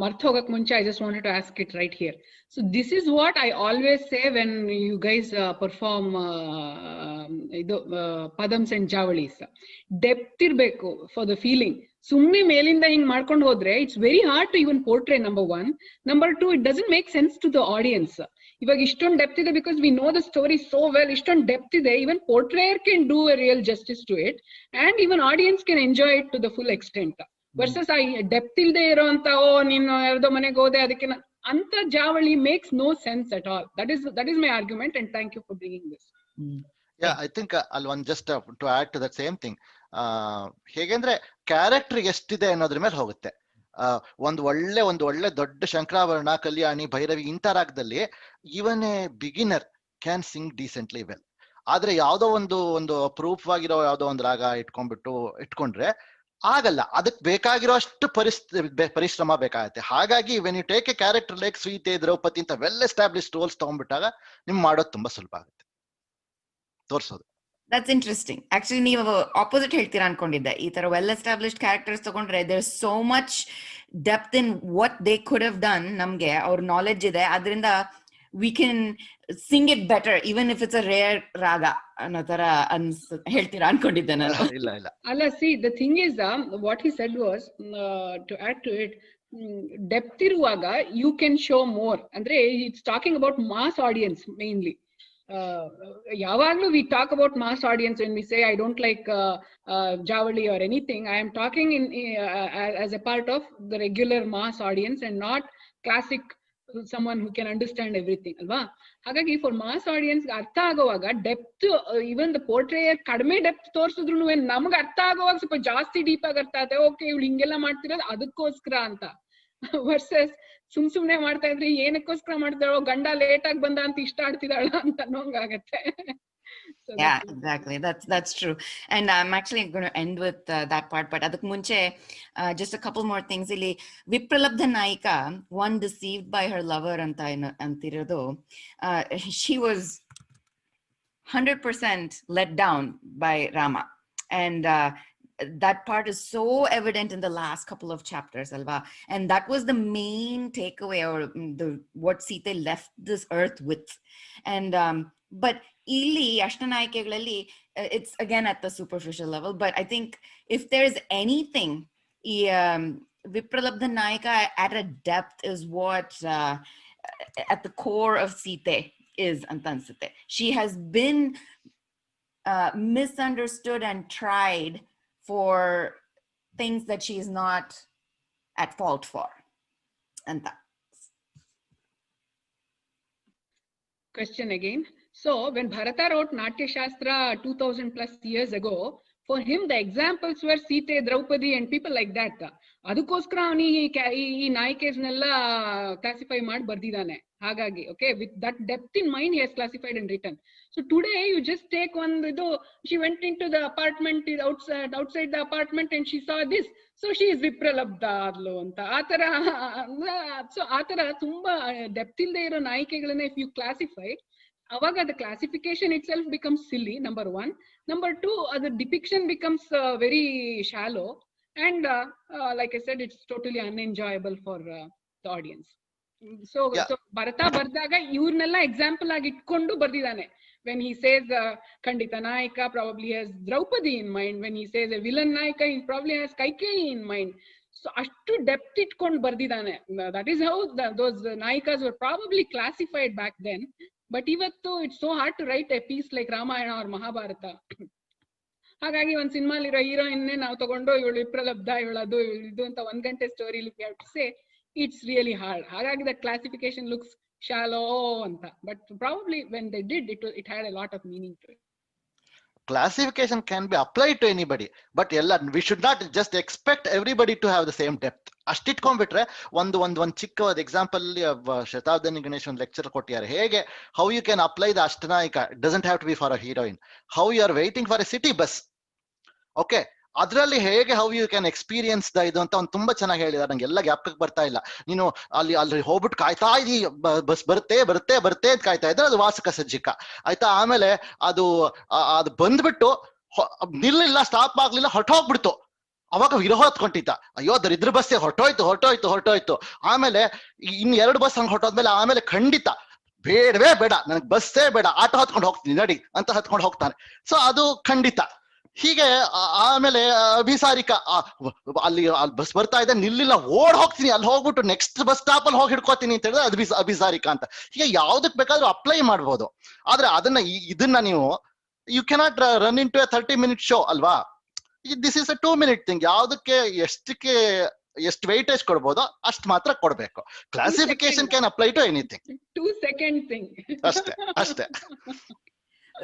ಮರ್ತ್ ಹೋಗಕ್ ಮುಂಚೆ I just wanted to ask it right here. So this is what I always say when you guys perform padams and javalis. Depth ಇರ್ಬೇಕು for the feeling. ಸುಮ್ನೆ ಮೇಲಿಂದ ಹಿಂಗ್ ಮಾಡ್ಕೊಂಡು ಹೋದ್ರೆ it's very hard to even portray, number one. Number two, it doesn't make sense to the audience. ಇವಾಗ ಇಷ್ಟೊಂದು depth ಇದೆ because we know the story so well. ಇಷ್ಟೊಂದು ಡೆಪ್ತ್ ಇದೆ, even portrayer can do a real justice to it, and even audience can enjoy it to the full extent. Versus depth ಇಲ್ದೆ ಇರೋಂತ ನೀನು ಯಾರ್ದೋ ಮನೆಗೆ ಹೋದೆ ಅದಕ್ಕೆ ಅಂತ Javali makes no sense at all. That is my argument, and thank you for bringing this. Yeah, I think I'll one just to add to that same thing. ಹೇಗೆಂದ್ರೆ character ಎಷ್ಟಿದೆ ಅನ್ನೋದ್ರ ಮೇಲೆ ಹೋಗುತ್ತೆ. ಒಂದು ಒಳ್ಳೆ ದೊಡ್ಡ ಶಂಕರಾಭರಣ, ಕಲ್ಯಾಣಿ, ಭೈರವಿ ಇಂಥ ರಾಗದಲ್ಲಿ even a beginner can sing decently well. ಆದ್ರೆ ಯಾವ್ದೋ ಒಂದು ಅಪರೂಪವಾಗಿರೋ ಯಾವ್ದೋ ಒಂದು ರಾಗ ಇಟ್ಕೊಂಡ್ರೆ ಆಗಲ್ಲ. ಅದಕ್ಕೆ ಬೇಕಾಗಿರೋ ಅಷ್ಟು ಪರಿಶ್ರಮ ಬೇಕಾಗತ್ತೆ. ಹಾಗಾಗಿ when you take a character like Sita, Draupadi ಅಂತ ವೆಲ್ ಎಸ್ಟಾಬ್ಲಿಷ್ಡ್ ರೋಲ್ಸ್ ತಗೊಂಡ್ಬಿಟ್ಟಾಗ ನಿಮ್ ಮಾಡೋದು ತುಂಬಾ ಸುಲಭ ಆಗುತ್ತೆ ತೋರ್ಸೋದು. That's interesting. Actually, ನೀವು ಆಪೋಸಿಟ್ ಹೇಳ್ತೀರಾ ಅನ್ಕೊಂಡಿದ್ದೆ. ಈ ತರ ವೆಲ್ ಎಸ್ಟಾಬ್ಲಿಷ್ಡ್ ಕ್ಯಾರೆಕ್ಟರ್ಸ್ ತಗೊಂಡ್ರೆ there's so much depth in what they could have done. ನಮ್ಗೆ ಅವ್ರ ನಾಲೆಡ್ಜ್ ಇದೆ, ಅದರಿಂದ we can sing it better even if it's a rare raga ಅನ್ನೋ ತರ ಹೇಳ್ತೀರಾ ಅನ್ಕೊಂಡಿದ್ದೆ ನಾನು. ಇಲ್ಲ ಅಲ್ಲ, see, the thing is what he said was to add to it, depth ಇರುವಾಗ you can show more. ಅಂದ್ರೆ it's talking about mass audience mainly. Yavaglu we talk about mass audience when we say I don't like Javali or anything. I am talking as a part of the regular mass audience and not classic someone who can understand everything, alva. Hagagi for mass audience artha agovaga depth, even the portrayer kadme depth ತೋರಿಸಿದ್ರು ನಮಗೆ ಅರ್ಥ ಆಗೋವಾಗ ಸ್ವಲ್ಪ ಜಾಸ್ತಿ deep ಆಗಿ ಅರ್ಥ ಆಗುತ್ತೆ. Okay, ಇವಳು ಹಿಂಗೆಲ್ಲ ಮಾಡ್ತಿರೋದು ಅದಕ್ಕೋಸ್ಕರ ಅಂತ. ವರ್ಸಸ್ ಸುಮ್ನೆ ಮಾಡ್ತಾ ಇದ್ರೆ ಏನಕ್ಕೋಸ್ಕರ ಮಾಡ್ತಾಳೋ, ಗಂಡ ಲೇಟ್ ಆಗಿ ಬಂದ ಅಂತ ಇಷ್ಟ ಆಡ್ತಿದ್ದಾಳ ಅಂತ ಅನ್ನೋಂಗಾಗತ್ತೆ. Yeah, exactly. That's true. And I'm actually going to end with that part. But adak munche, just a couple more things. Ili Vipralabdha Naika, one deceived by her lover antirado, she was 100% let down by Rama. And that part is so evident in the last couple of chapters, Alva. And that was the main takeaway, or what Sita left this earth with. And but ಇಲ್ಲಿ ಅಷ್ಟನಾಯಕಿಗಳಲ್ಲಿ it's again at the superficial level, but I think if there's anything, Vipralabdha Naika at a depth is what at the core of Sita is ಅಂತ ಅನ್ಸುತ್ತೆ. She has been misunderstood and tried for things that she is not at fault for. And that question again. So when Bharata wrote Natya Shastra 2000 plus years ago, for him the examples were Sita, Draupadi and people like that. ಅದಕ್ಕೋಸ್ಕರ ಅವನು ಈ ನಾಯಿಕೆಸ್ನೆಲ್ಲ classify ಮಾಡಿ ಬರ್ದಿದ್ದಾನೆ. ಹಾಗಾಗಿ okay, with that depth in mind he has classified and written. So today you just take one, she went into the apartment, outside the apartment and she saw this, so she is Vipralabdha adlu ಅಂತ ಆತರ. So ಆತರ ತುಂಬಾ depth ಇಲ್ಲದೆ ಇರೋ ನಾಯಿಕೆಗಳನ್ನ if you classify, ಅವಾಗ the classification itself becomes silly, number one. Number two, the depiction becomes very shallow, and like I said, it's totally unenjoyable for the audience. So Bharata ಬರ್ದಾಗ ಇವ್ರನ್ನೆಲ್ಲ example ಆಗಿ ಇಟ್ಕೊಂಡು ಬರ್ದಿದ್ದಾನೆ. When he says Kandita Naika, probably has Draupadi in mind. When he says a villain Naika, he probably has Kaikeyi in mind. So ashtu depth itkondu bardidane. That is how those Naikas were probably classified back then. But ivattu it's so hard to write a piece like Ramayana or Mahabharata. ಹಾಗಾಗಿ ಒಂದ್ ಸಿನಿಮಾಲಿರೋ ಹೀರೋಯಿನ್ನೇ ನಾವು ತಗೊಂಡು ಇವಳು ವಿಪ್ರಲಬ್ಧ, ಇವಳದು ಇದು ಅಂತ 1 ಗಂಟೆ story say it's really hard. ಹಾಗಾಗಿ the classification looks shallow anta, but probably when they did it had a lot of meaning to it. Classification can be applied to anybody, but we should not just expect everybody to have the same depth. ಅಷ್ಟಿಟ್ಕೊಂಡ್ಬಿಟ್ರೆ ಒಂದು ಚಿಕ್ಕ example ಶತಾಬ್ದನಿ Ganesh ಒಂದು lecture ಕೊಟ್ಟಿದ್ದಾರೆ, ಹೇಗೆ how you can apply the ಅಷ್ಟನಾಯಿಕ doesn't have to be for a heroine, how you are waiting for a city bus, okay, ಅದ್ರಲ್ಲಿ ಹೇಗೆ how you can experience ಇದು ಅಂತ ಒಂದು ತುಂಬಾ ಚೆನ್ನಾಗಿ ಹೇಳಿದಾರೆ. ನಂಗೆ ಎಲ್ಲ ಜ್ಞಾಪಕಕ್ಕೆ ಬರ್ತಾ ಇಲ್ಲ. ನೀನು ಅಲ್ಲಿ ಹೋಗ್ಬಿಟ್ಟು ಕಾಯ್ತಾ ಇದೀ, ಬಸ್ ಬರುತ್ತೆ ಅಂತ ಕಾಯ್ತಾ ಇದ್ರೆ ಅದು ವಾಸಕ ಸಜ್ಜಿಕ ಆಯ್ತಾ. ಆಮೇಲೆ ಅದು ಬಂದ್ಬಿಟ್ಟು ನಿಲ್ಲಿಲ್ಲ, ಸ್ಟಾಪ್ ಆಗ್ಲಿಲ್ಲ, ಹೊಟ್ಟೋಗ್ಬಿಡ್ತು. ಅವಾಗ ವಿರೋಹ ಹೊತ್ಕೊಂಡಿದ್ದ, ಅಯ್ಯೋ ದರಿದ್ರ ಬಸ್ಸೇ ಹೊರಟೋಯ್ತು. ಆಮೇಲೆ ಇನ್ 2 ಬಸ್ ಹಂಗ್ ಹೊರಟೋದ್ಮೇಲೆ ಆಮೇಲೆ ಖಂಡಿತ ಬೇಡವೇ ಬೇಡ, ನನಗೆ ಬಸ್ಸೇ ಬೇಡ, ಆಟೋ ಹತ್ಕೊಂಡು ಹೋಗ್ತೀನಿ ನಡಿ ಅಂತ ಹತ್ಕೊಂಡು ಹೋಗ್ತಾನೆ. ಸೊ ಅದು ಖಂಡಿತ. ಹೀಗೆ ಆಮೇಲೆ ಅಭಿಸಾರಿಕಾ ಅಲ್ಲಿ ಬಸ್ ಬರ್ತಾ ಇದೆ, ನಿಲ್ಲಿಲ್ಲ, ಓಡ್ ಹೋಗ್ತೀನಿ, ಅಲ್ಲಿ ಹೋಗ್ಬಿಟ್ಟು ನೆಕ್ಸ್ಟ್ ಬಸ್ ಸ್ಟಾಪ್ ಅಲ್ಲಿ ಹೋಗಿ ಹಿಡ್ಕೋತೀನಿ ಅಂತ ಹೇಳಿದ್ರೆ ಅದು ಅಭಿಸಾರಿಕಾ ಅಂತ. ಹೀಗೆ ಯಾವ್ದಕ್ ಬೇಕಾದ್ರೂ ಅಪ್ಲೈ ಮಾಡ್ಬೋದು. ಆದ್ರೆ ಇದನ್ನ ನೀವು you cannot run in to a 30-minute show ಅಲ್ವಾ. This is a 2-minute thing. ಯಾವ್ದಕ್ಕೆ ಎಷ್ಟು ವೆಯ್ಟೇಜ್ ಕೊಡ್ಬೋದೋ ಅಷ್ಟು ಮಾತ್ರ ಕೊಡ್ಬೇಕು. Classification can apply to anything. 2 second thing. ಅಷ್ಟೇ.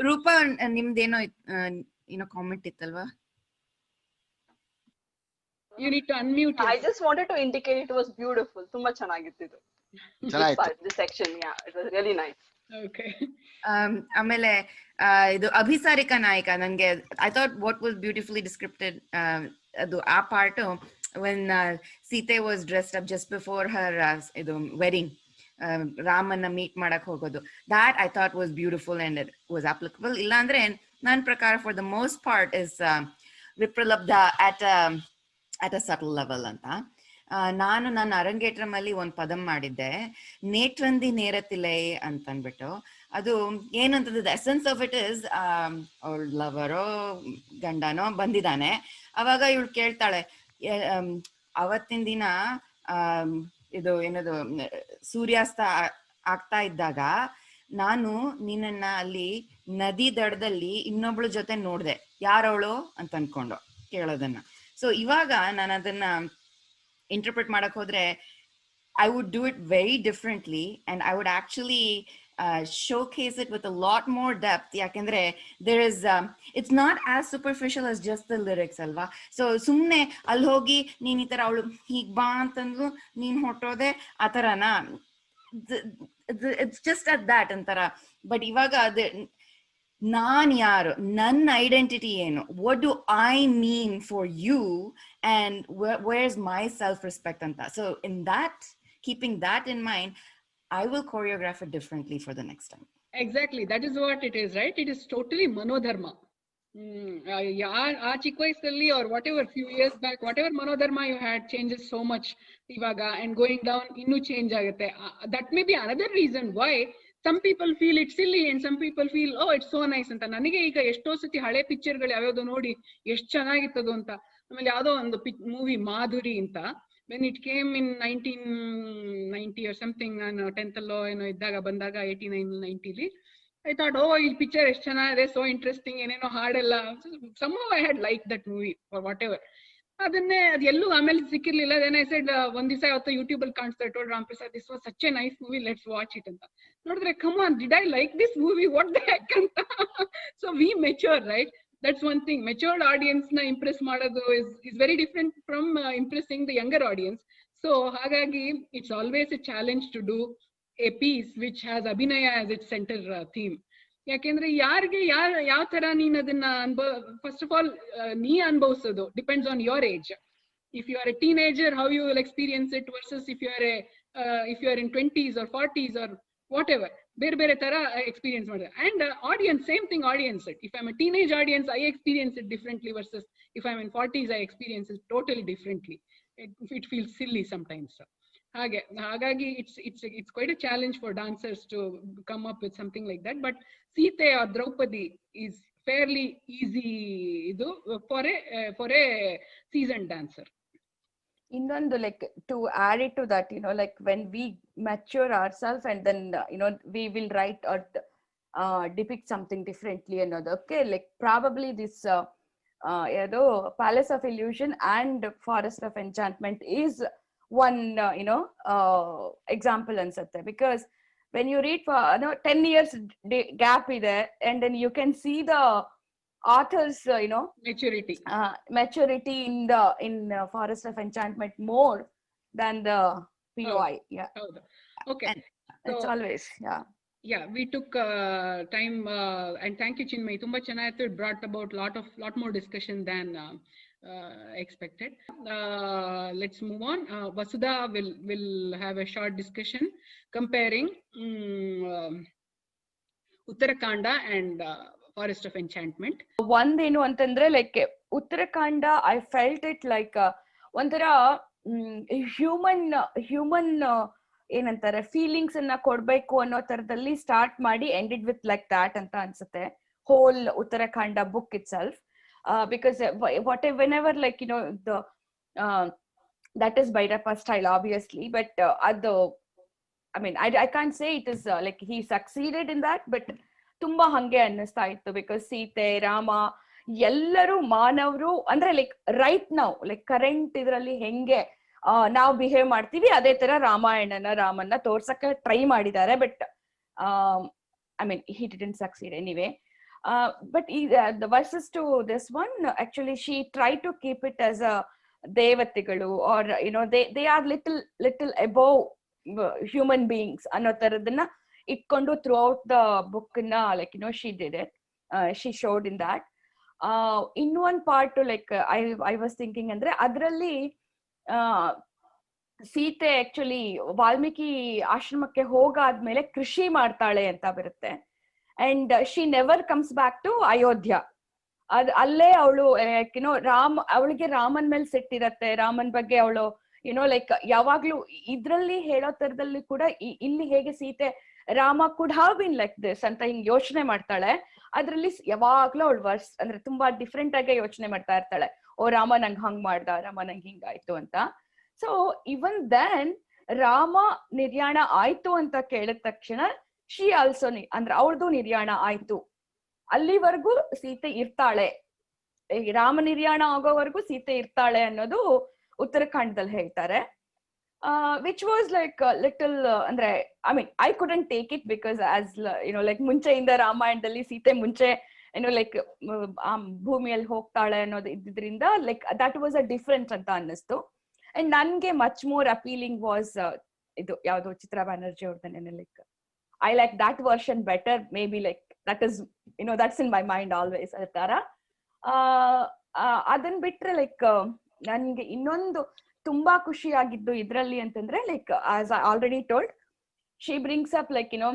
ರೂಪಾ, ನಿಮ್ದೇನೋ ಕಾಮೆಂಟ್ ಇತ್ತಲ್ವಾ? You need to unmute. I just wanted to indicate it was beautiful. ತುಂಬಾ ಚೆನ್ನಾಗಿತ್ತು ಇದು. This section, yeah, it was really nice. Okay. ಆಮೇಲೆ ಇದು ಅಭಿಸಾರಿಕಾ ನಾಯಕ, ನನಗೆ I thought what was beautifully descripted, ಅದು ಆ part when Sita was dressed up just before her ಇದು wedding, ರಾಮನ್ನ meet ಮಾಡಕ್ ಹೋಗೋದು, that I thought was beautiful and it was applicable. ಇಲ್ಲ ಅಂದ್ರೆ ನನ್ನ ಪ್ರಕಾರ for the most part is ವಿಪ್ರಲಬ್ಧ at a subtle level ಅಂತ. ನಾನು ನನ್ನ ಅರಂಗೇಟ್ರಮಲ್ಲಿ ಒಂದು ಪದಂ ಮಾಡಿದ್ದೆ, ನೇಟ್ರಂದಿ ನೇರತಿಲೈ ಅಂತ ಅಂದ್ಬಿಟ್ಟು. ಅದು ಏನಂತದ್ದು, the essence of it is, ಅವಳ ಲವರೋ ಗಂಡನೋ ಬಂದಿದ್ದಾನೆ, ಅವಾಗ ಇವಳು ಕೇಳ್ತಾಳೆ, ಅವತ್ತಿನ ದಿನ ಇದು ಏನದು ಸೂರ್ಯಾಸ್ತ ಆಗ್ತಾ ಇದ್ದಾಗ ನಾನು ನಿನ್ನನ್ನ ಅಲ್ಲಿ ನದಿ ದಡದಲ್ಲಿ ಇನ್ನೊಬ್ಳ ಜೊತೆ ನೋಡ್ದೆ, ಯಾರವಳು ಅಂತ ಅನ್ಕೊಂಡು ಕೇಳೋದನ್ನ. ಸೊ ಇವಾಗ ನಾನು ಅದನ್ನ ಇಂಟರ್ಪ್ರೆಟ್ ಮಾಡಕ್ ಹೋದ್ರೆ I would do it very differently and I would actually showcase it with a lot more depth. Yakendre there is it's not as superficial as just the lyrics alva. So sumne al hogi neen ee tara avಳು ಹೀಗ್ ಬಾ ಅಂತಂದ್ಲು, ನೀನ್ ಹೊಟ್ಟೋದೆ ಆ ತರನಾ, it's just at that ಅಂತರ. But ಇವಾಗ ನಾನ್ ಯಾರು, ನನ್ನ identity ಏನು, what do I mean for you and where's my self-respect ಅಂತ. So in that, keeping that in mind, I will choreograph it differently for the next time. Exactly, that is what it is, right? It is totally manodharma. ಆ ಚಿಕ್ಕ ವಯಸ್ಸಲ್ಲಿ or whatever few years back, whatever manodharma you had changes so much ivaga, and going down innu change agutte. That may be another reason why some people feel it's silly and some people feel oh it's so nice ಅಂತ. ನನಗೆ ಈಗ ಎಷ್ಟೋ ಸತಿ ಹಳೆ picture ಗಳು ಯಾವ್ಯಾವ್ದು ನೋಡಿ ಎಷ್ಟು ಚೆನ್ನಾಗಿತ್ತದು ಅಂತ. ಆಮೇಲೆ ಯಾವ್ದೋ ಒಂದು ಮೂವಿ ಮಾಧುರಿ ಅಂತ, when it came in 1990 or something, ನಾನು 10th ಅಲ್ಲೋ ಏನೋ ಇದ್ದಾಗ ಬಂದಾಗ 89-90 I thought oh ಈ ಪಿಕ್ಚರ್ ಎಷ್ಟು ಚೆನ್ನಾಗಿದೆ, so interesting, ಏನೇನೋ ಹಾಡೆಲ್ಲ, somehow I had liked that movie or whatever. ಅದನ್ನೇ ಅದು ಎಲ್ಲೂ ಆಮೇಲೆ ಸಿಕ್ಕಿರ್ಲಿಲ್ಲ. then I said ಒಂದ್ ದಿವಸ ಅವತ್ತು ಯೂಟ್ಯೂಬ್ ಅಲ್ಲಿ ಕಾಣಿಸ್ತಾ told Ram Prasad this was such a nice movie, let's watch it ಅಂತ. ನೋಡಿದ್ರೆ come on, did I like this movie, what the heck ಅಂತ. So we mature, right? That's one thing. Matured audience na impress ಮಾಡೋದು is very different from impressing the younger audience. So ಹಾಗಾಗಿ it's always a challenge to do a piece which has abhinaya as its center theme. ಯಾಕೆಂದ್ರೆ ಯಾರಿಗೆ ಯಾವ ತರ ನೀನ್ ಅದನ್ನ first of all ನೀ ಅನುಭವಿಸೋದು depends on your age. If you are a teenager, how you will experience it versus if you are in 20s or 40s or whatever, ಬೇರೆ ಬೇರೆ ತರ ಎಕ್ಸ್ಪೀರಿಯನ್ಸ್ ಮಾಡಿದ್ರೆ. And audience same thing, audience it if I am A teenage audience I experience it differently versus if I am in 40s I experience it totally differently. It feels silly sometimes. ಹಾಗಾಗಿ it's quite a challenge for dancers to come up with something like that. But Sita or Draupadi is fairly easy idu for a seasoned dancer. Innondu, like to add it to that, like when we mature ourselves and then we will write or depict something differently another. Okay, like probably this Palace of Illusion and Forest of Enchantment is one example ansutte, because when you read for 10 years gap ide, and then you can see the author's maturity in Forest of Enchantment more than the POI. Okay, it's always we took time and thank you Chinmay, tumba chennayittu. It brought about lot more discussion than expected. Let's move on. Vasudha will have a short discussion comparing Uttarakanda and forest of enchantment. ಒಂದೇನು ಅಂತಂದ್ರೆ like Uttarakanda I felt it like ಒಂಥರ human ಏನಂತಾರೆ feelings ಅನ್ನ ಕೊಡ್ಬೇಕು ಅನ್ನೋ ತರದಲ್ಲಿ start ಮಾಡಿ ended with like that ಅಂತ ಅನ್ಸುತ್ತೆ whole Uttarakhand book itself because whenever like you know the that is Bhairappa style obviously, but adu I mean I can't say it is like he succeeded in that, but ತುಂಬಾ ಹಂಗೆ ಅನ್ನಿಸ್ತಾ ಇತ್ತು because Sita Rama ಎಲ್ಲರೂ ಮಾನವರು ಅಂದ್ರೆ like right ನಾವು like current ಇದ್ರಲ್ಲಿ ಹೆಂಗೆ ನಾವು ಬಿಹೇವ್ ಮಾಡ್ತೀವಿ ಅದೇ ತರ ರಾಮನ್ನ ತೋರ್ಸಕ್ಕೆ ಟ್ರೈ ಮಾಡಿದ್ದಾರೆ, but I mean he didn't succeed anyway. But the verses to this one actually she tried to keep it as a devatigalu, or you know they are little above human beings ಅನ್ನೋ ತರದನ್ನ ಇಟ್ಕೊಂಡು throughout the book na like you know she did it, she showed in that. In one part like I was thinking andre adralli Sita actually Valmiki ಆಶ್ರಮಕ್ಕೆ ಹೋಗಾದ್ಮೇಲೆ ಕೃಷಿ ಮಾಡ್ತಾಳೆ ಅಂತ ಬರುತ್ತೆ, and she never comes back to Ayodhya. ಅಲ್ಲೇ ಅವಳು ಏನೋ ಅವಳಿಗೆ ರಾಮನ್ ಮೇಲೆ ಸಿಟ್ಟಿರತ್ತೆ, ರಾಮನ್ ಬಗ್ಗೆ ಅವಳು ಏನೋ ಲೈಕ್ ಯಾವಾಗ್ಲೂ ಇದ್ರಲ್ಲಿ ಹೇಳೋ ತರದಲ್ಲಿ ಕೂಡ ಇಲ್ಲಿ ಹೇಗೆ ಸೀತೆ ರಾಮ ಕುಡ್ ಹಾವ್ ಬಿನ್ ಲೈಕ್ ದಿಸ್ ಅಂತ ಹಿಂಗ್ ಯೋಚನೆ ಮಾಡ್ತಾಳೆ, ಅದ್ರಲ್ಲಿ ಯಾವಾಗ್ಲೂ ಅವಳು ವರ್ಸ್ ಅಂದ್ರೆ ತುಂಬಾ ಡಿಫ್ರೆಂಟ್ ಆಗಿ ಯೋಚನೆ ಮಾಡ್ತಾ ಇರ್ತಾಳೆ. ಓ ರಾಮ ನಂಗ್ ಹಂಗ್ ಮಾಡ್ದ, ರಾಮ ನಂಗ್ ಹಿಂಗಾಯ್ತು ಅಂತ. ಸೊ ಇವನ್ ದೆನ್ ರಾಮ ನಿರ್ಯಾಣ ಆಯ್ತು ಅಂತ ಕೇಳಿದ ತಕ್ಷಣ ಶಿ ಆಲ್ಸೋ ಅಂದ್ರೆ ಅವ್ರದ್ದು ನಿರ್ಯಾಣ ಆಯ್ತು, ಅಲ್ಲಿವರೆಗೂ ಸೀತೆ ಇರ್ತಾಳೆ, ರಾಮ ನಿರ್ಯಾಣ ಆಗೋವರೆಗೂ ಸೀತೆ ಇರ್ತಾಳೆ ಅನ್ನೋದು ಉತ್ತರಾಖಂಡದಲ್ಲಿ ಹೇಳ್ತಾರೆ. ವಿಚ್ ವಾಸ್ ಲೈಕ್ ಲಿಟಲ್ ಅಂದ್ರೆ I mean I couldn't take it because as you know like ಮುಂಚೆಯಿಂದ ರಾಮಾಯಣದಲ್ಲಿ ಸೀತೆ ಮುಂಚೆ ಏನೋ ಲೈಕ್ ಭೂಮಿಯಲ್ಲಿ ಹೋಗ್ತಾಳೆ ಅನ್ನೋದು ಇದ್ದಿದ್ರಿಂದ like that was a difference ಅಂತ ಅನ್ನಿಸ್ತು. ಅಂಡ್ ನನ್ಗೆ ಮಚ್ ಮೋರ್ ಅಪೀಲಿಂಗ್ ವಾಸ್ ಇದು ಯಾವ್ದು ಚಿತ್ರಾ ಬ್ಯಾನರ್ಜಿ ಅವ್ರದ್ದು like I like that version better, may be like that is you know that's in my mind always ಆ ತರ. ಅದನ್ ಬಿಟ್ರೆ ಲೈಕ್ ನನ್ಗೆ ಇನ್ನೊಂದು ತುಂಬಾ ಖುಷಿ ಆಗಿದ್ದು ಇದ್ರಲ್ಲಿ ಅಂತಂದ್ರೆ like as I already told she brings up like you know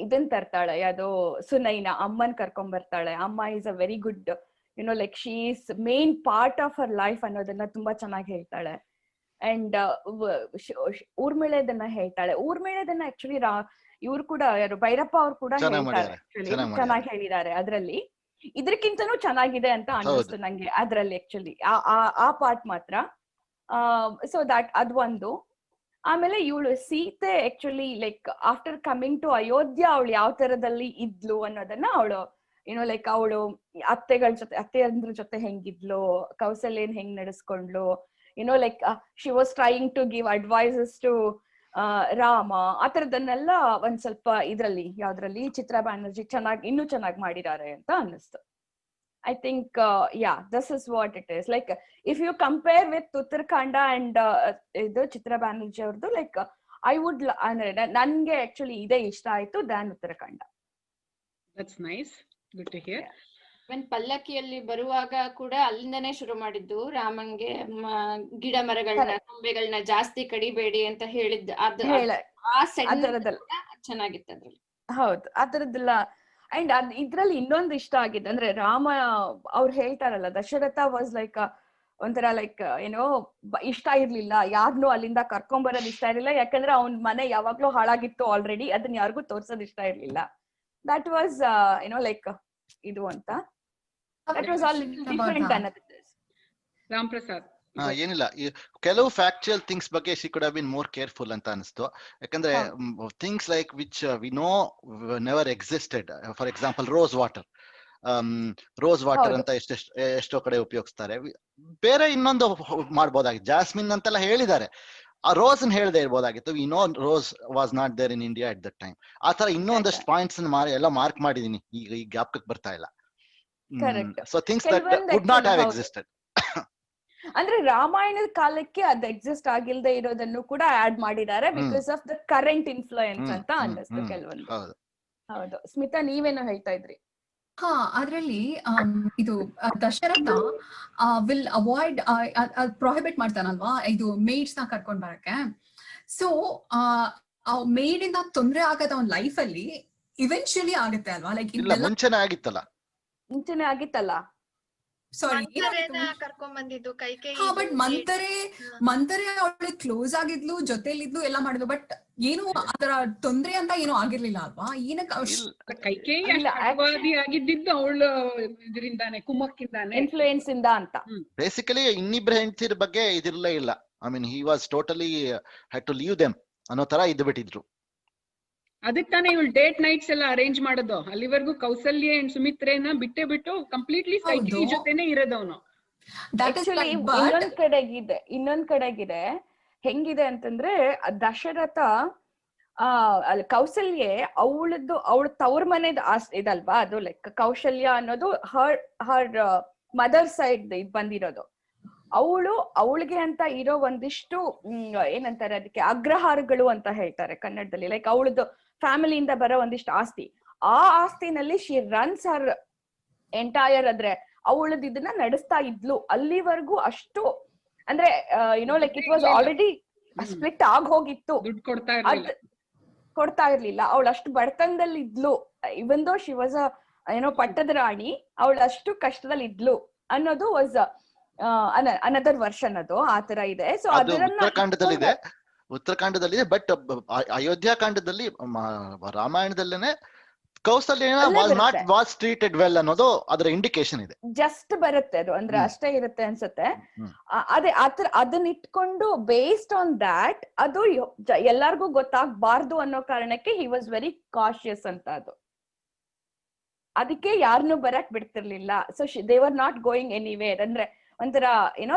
ಇದನ್ ತರ್ತಾಳೆ, ಯಾವ್ದೋ ಸುನೈನ ಅಮ್ಮನ್ ಕರ್ಕೊಂಡ್ ಬರ್ತಾಳೆ. ಅಮ್ಮ is a very good you know like she is main part of her life ಅನ್ನೋದನ್ನ ತುಂಬಾ ಚೆನ್ನಾಗಿ ಹೇಳ್ತಾಳೆ. ಅಂಡ್ ಊರ್ಮಿಳೆದನ್ನ ಹೇಳ್ತಾಳೆ. ಊರ್ಮಿಳೆದನ್ನ ಆಕ್ಚುಲಿ ಇವ್ರು ಕೂಡ ಯಾರು ಭೈರಪ್ಪ ಅವ್ರು ಕೂಡ ಹೇಳ್ತಾರೆ, ಚೆನ್ನಾಗಿ ಹೇಳಿದ್ದಾರೆ ಅದ್ರಲ್ಲಿ. ಇದಕ್ಕಿಂತನೂ ಚೆನ್ನಾಗಿದೆ ಅಂತ ಅನ್ನಿಸ್ತು ನಂಗೆ ಅದ್ರಲ್ಲಿ ಆಕ್ಚುಲಿ ಆ ಪಾರ್ಟ್ ಮಾತ್ರ. ಸೊ ದಟ್ ಅದ್ ಒಂದು. ಆಮೇಲೆ ಇವಳು Sita actually like after coming to Ayodhya ಅವಳು ಯಾವ ತರದಲ್ಲಿ ಇದ್ಲು ಅನ್ನೋದನ್ನ ಅವಳು ಏನೋ ಲೈಕ್ ಅವಳು ಅತ್ತೆಯಂದ್ರ ಜೊತೆ ಹೆಂಗಿದ್ಲು, ಕೌಸಲ್ಯನ್ ಹೆಂಗ್ ನಡೆಸ್ಕೊಂಡ್ಲು, ಏನೋ like she was trying to give advices to Rama, ಆ ತರದನ್ನೆಲ್ಲ ಒಂದ್ ಸ್ವಲ್ಪ ಇದ್ರಲ್ಲಿ ಯಾವ್ದ್ರಲ್ಲಿ ಚಿತ್ರಾ ಬ್ಯಾನರ್ಜಿ ಇನ್ನೂ ಚೆನ್ನಾಗಿ ಮಾಡಿದ್ದಾರೆ ಅಂತ ಅನ್ನಿಸ್ತು. I think this is what it is. Like if you compare with Uttarakhanda and idu Chitra Banerjee avrdu, like I would nange actually ide ishta aitu than Uttarakhanda. That's nice, good to hear. when ಪಲ್ಲಕ್ಕಿಯಲ್ಲಿ ಬರುವಾಗ ಕೂಡ ಅಲ್ಲಿಂದನೇ ಶುರು ಮಾಡಿದ್ದು ರಾಮನ್ಗೆ ಗಿಡ ಮರಗಳನ್ನ ಕೊಂಬೆಗಳನ್ನ ಜಾಸ್ತಿ ಕಡಿಬೇಡಿ ಅಂತ ಹೇಳಿದ್ದು. ಆ ಸೆಂಟರ್ ಚೆನ್ನಾಗಿತ್ತು ಅದ್ರಲ್ಲಿ. ಹೌದು, ಆ ತರದ್ದೆಲ್ಲ. ಅಂಡ್ ಇದ್ರಲ್ಲಿ ಇನ್ನೊಂದು ಇಷ್ಟ ಆಗಿದೆ ಅಂದ್ರೆ ರಾಮ ಅವ್ರು ಹೇಳ್ತಾರಲ್ಲ, ದಶರಥ ವಾಸ್ ಲೈಕ್ ಒಂಥರ ಲೈಕ್ ಏನೋ ಇಷ್ಟ ಇರ್ಲಿಲ್ಲ, ಯಾರನ್ನೂ ಅಲ್ಲಿಂದ ಕರ್ಕೊಂಬರೋದ್ ಇಷ್ಟ ಇರ್ಲಿಲ್ಲ, ಯಾಕಂದ್ರೆ ಅವ್ನ್ ಮನೆ ಯಾವಾಗ್ಲೂ ಹಾಳಾಗಿತ್ತು ಆಲ್ರೆಡಿ, ಅದನ್ನ ಯಾರಿಗೂ ತೋರ್ಸೋದ್ ಇಷ್ಟ ಇರ್ಲಿಲ್ಲ. ದಟ್ ವಾಸ್ ಏನೋ ಲೈಕ್ ಇದು ಅಂತ. ದಟ್ ವಾಸ್ ಆಲ್ ಡಿಫರೆಂಟ್ ಅನ್ನೋದು. ರಾಮ್ ಪ್ರಸಾದ್ ಏನಿಲ್ಲ, ಕೆಲವು ಫ್ಯಾಕ್ಚುಯಲ್ ಥಿಂಗ್ಸ್ ಬಗ್ಗೆ she could have been more careful ಅಂತ ಅನಿಸ್ತು. ಯಾಕಂದ್ರೆ things like which we know never existed, for example rose water ಅಂತ ಎಷ್ಟೋ ಕಡೆ ಉಪಯೋಗಿಸ್ತಾರೆ. ಬೇರೆ ಇನ್ನೊಂದು ಮಾಡ್ಬೋದಾಗಿತ್ತು, ಜಾಸ್ಮಿನ್ ಅಂತೆಲ್ಲ ಹೇಳಿದ್ದಾರೆ, ಆ ರೋಸ್ ಹೇಳದೆ ಇರ್ಬೋದಾಗಿತ್ತು. We know rose was not there in India at that time. ಆ ತರ ಇನ್ನೊಂದಷ್ಟು ಪಾಯಿಂಟ್ಸ್ ಎಲ್ಲ ಮಾರ್ಕ್ ಮಾಡಿದೀನಿ, ಈಗ ಈ ಜ್ಞಾಪಕಕ್ಕೆ ಬರ್ತಾ ಇಲ್ಲ. So things that would not have existed. ಅಂದ್ರೆ ರಾಮಾಯಣದ ಕಾಲಕ್ಕೆ ಅದು ಎಕ್ಸಿಸ್ಟ್ ಆಗಿಲ್ದೆ ಇರೋದನ್ನು ಕೂಡ ಆಡ್ ಮಾಡಿದ್ದಾರೆ because of the current influence ಅಂತ ಅನ್ನಿಸ್ತು ಕೆಲವೊಂದು. ಹೌದು, ಸ್ಮಿತಾ ನೀವೇನೋ ಹೇಳ್ತಾ ಇದ್ರಿ. ಅದ್ರಲ್ಲಿ ಇದು ದಶರಥ ವಿಲ್ ಅವಾಯ್ಡ್ ಪ್ರೊಹಿಬಿಟ್ ಮಾಡ್ತಾನಲ್ವಾ ಇದು ಮೇಡ್ಸ್ ನ ಕರ್ಕೊಂಡ್ ಬರಕ್ಕೆ. ಸೊ ಮೇಡ್ ಇಂದ ತೊಂದ್ರೆ ಆಗದ ಅವನ್ ಲೈಫ್ ಅಲ್ಲಿ ಇವೆನ್ಚುಲಿ ಆಗುತ್ತೆ ಅಲ್ವಾ? ಲೈಕ್ ಇಲ್ಲ ಮುಂಚೆನೆ ಆಗಿತ್ತಲ್ಲ. ಮುಂಚೆನೆ ಆಗಿತ್ತಲ್ಲ. ಸಾರಿ, ಕರ್ಕೊಂಡ್ ಬಂದಿದ್ದು ಕೈಕೇಯಿ. ಹಾ, ಬಟ್ ಮಂತರೆ ಅವಳು ಕ್ಲೋಸ್ ಆಗಿದ್ಲು, ಜೊತೆಲಿದ್ಲು, ಎಲ್ಲ ಮಾಡಿದ್ಲು, ಬಟ್ ಏನು ಅದರ ತೊಂದ್ರೆ ಅಂತ ಏನು ಆಗಿರ್ಲಿಲ್ಲ ಅಲ್ವಾ? ಕೈಕೇಯಿ ಆಗಿದ್ದು ಅವಳು ಇದರಿಂದಾನೆ, ಕುಮ್ಮಕ್ಕಿಂದಾನೆ, ಇನ್ಫ್ಲೂಯೆನ್ಸ್ ಇಂದ ಅಂತ. ಬೇಸಿಕಲಿ ಇನ್ನಿಬ್ರ ಹೆಂಡತಿರ ಬಗ್ಗೆ ಇದಿರ್ಲೇ ಇಲ್ಲ. I mean he was totally had to leave them ಅನ್ನೋ ತರ ಇದ್ದು ಬಿಟ್ಟಿದ್ರು. ಅದಕ್ಕೆ ತಾನೇ ಇವಳು ಡೇಟ್ ನೈಟ್ಸ್ ಎಲ್ಲ ಅರೇಂಜ್ ಮಾಡೋದು. ಅಲ್ಲಿವರೆಗೂ ಕೌಸಲ್ಯ ಅಂಡ್ ಸುಮಿತ್ರೆನ ಬಿಟ್ಟು ಕಂಪ್ಲೀಟ್ಲಿ ಕೈಕೇಯಿ ಜೊತೆನೆ ಇರೋದವನು. ಇನ್ನೊಂದ್ ಕಡೆಗಿದೆ ಹೆಂಗಿದೆ ಅಂತಂದ್ರೆ, ದಶರಥ ಕೌಸಲ್ಯೆ ಅವಳ ತವ್ರ ಮನೆದ ಇದಲ್ವಾ ಅದು, ಲೈಕ್ ಕೌಶಲ್ಯ ಅನ್ನೋದು ಹರ್ ಮದರ್ ಸೈಡ್ ಇದ್ ಬಂದಿರೋದು. ಅವಳಿಗೆ ಅಂತ ಇರೋ ಒಂದಿಷ್ಟು ಏನಂತಾರೆ ಅದಕ್ಕೆ, ಅಗ್ರಹಾರಗಳು ಅಂತ ಹೇಳ್ತಾರೆ ಕನ್ನಡದಲ್ಲಿ. ಲೈಕ್ ಅವಳದು ಫ್ಯಾಮಿಲಿಯಿಂದ ಬರೋ ಒಂದಿಷ್ಟು ಆಸ್ತಿ, ಆ ಆಸ್ತಿನಲ್ಲಿ ಶಿ ರನ್ಸ್ ಹರ್ ಎಂಟೈರ್, ಅಂದ್ರೆ ಅವಳದ್ ಇದನ್ನ ನಡೆಸ್ತಾ ಇದ್ಲು. ಅಲ್ಲಿವರೆಗೂ ಅಷ್ಟು ಅಂದ್ರೆ like it was already split ಆಗ್ ಹೋಗಿತ್ತು, ಕೊಡ್ತಾ ಇರ್ಲಿಲ್ಲ. ಅವಳು ಅಷ್ಟು ಬಡತನದಲ್ಲಿ ಇದ್ಲು. ಇವನ್ ದೋ ಶಿ ವಾಸ್ ಪಟ್ಟದ ರಾಣಿ, ಅವಳು ಅಷ್ಟು ಕಷ್ಟದಲ್ಲಿ ಇದ್ಲು ಅನ್ನೋದು ವಾಸ್ ಅನದರ್ ವರ್ಷನ್. ಅದು ಆತರ ಇದೆ. ಸೊ ಅದನ್ನ ಉತ್ತರಾಖಂಡದಲ್ಲಿದೆ. ಬಟ್ ಅಯೋಧ್ಯ ಕಾಂಡದಲ್ಲಿ ರಾಮಾಯಣದಲ್ಲೇನೆ ಕೌಸಲ್ಯ ವಾಸ್ ಟ್ರೀಟೆಡ್ ವೆಲ್ ಅನ್ನೋದು ಅದರ ಇಂಡಿಕೇಶನ್ ಇದೆ. ಜಸ್ಟ್ ಬರುತ್ತೆ ಅದು, ಅಂದ್ರೆ ಅಷ್ಟೇ ಇರುತ್ತೆ ಅನ್ಸುತ್ತೆ. ಅದೇ ಅದನ್ನ ಇಟ್ಕೊಂಡು ಬೇಸ್ಡ್ ಆನ್ ದ್ಯಾಟ್ ಅದು ಎಲ್ಲಾರ್ಗೂ ಗೊತ್ತಾಗ್ಬಾರ್ದು ಅನ್ನೋ ಕಾರಣಕ್ಕೆ ಹಿ ವಾಸ್ ವೆರಿ ಕಾಶಿಯಸ್ ಅಂತ. ಅದು ಅದಕ್ಕೆ ಯಾರನ್ನೂ ಬರಕ್ ಬಿಡ್ತಿರ್ಲಿಲ್ಲ. So they were not going anywhere. ಅಂದ್ರೆ ಒಂಥರ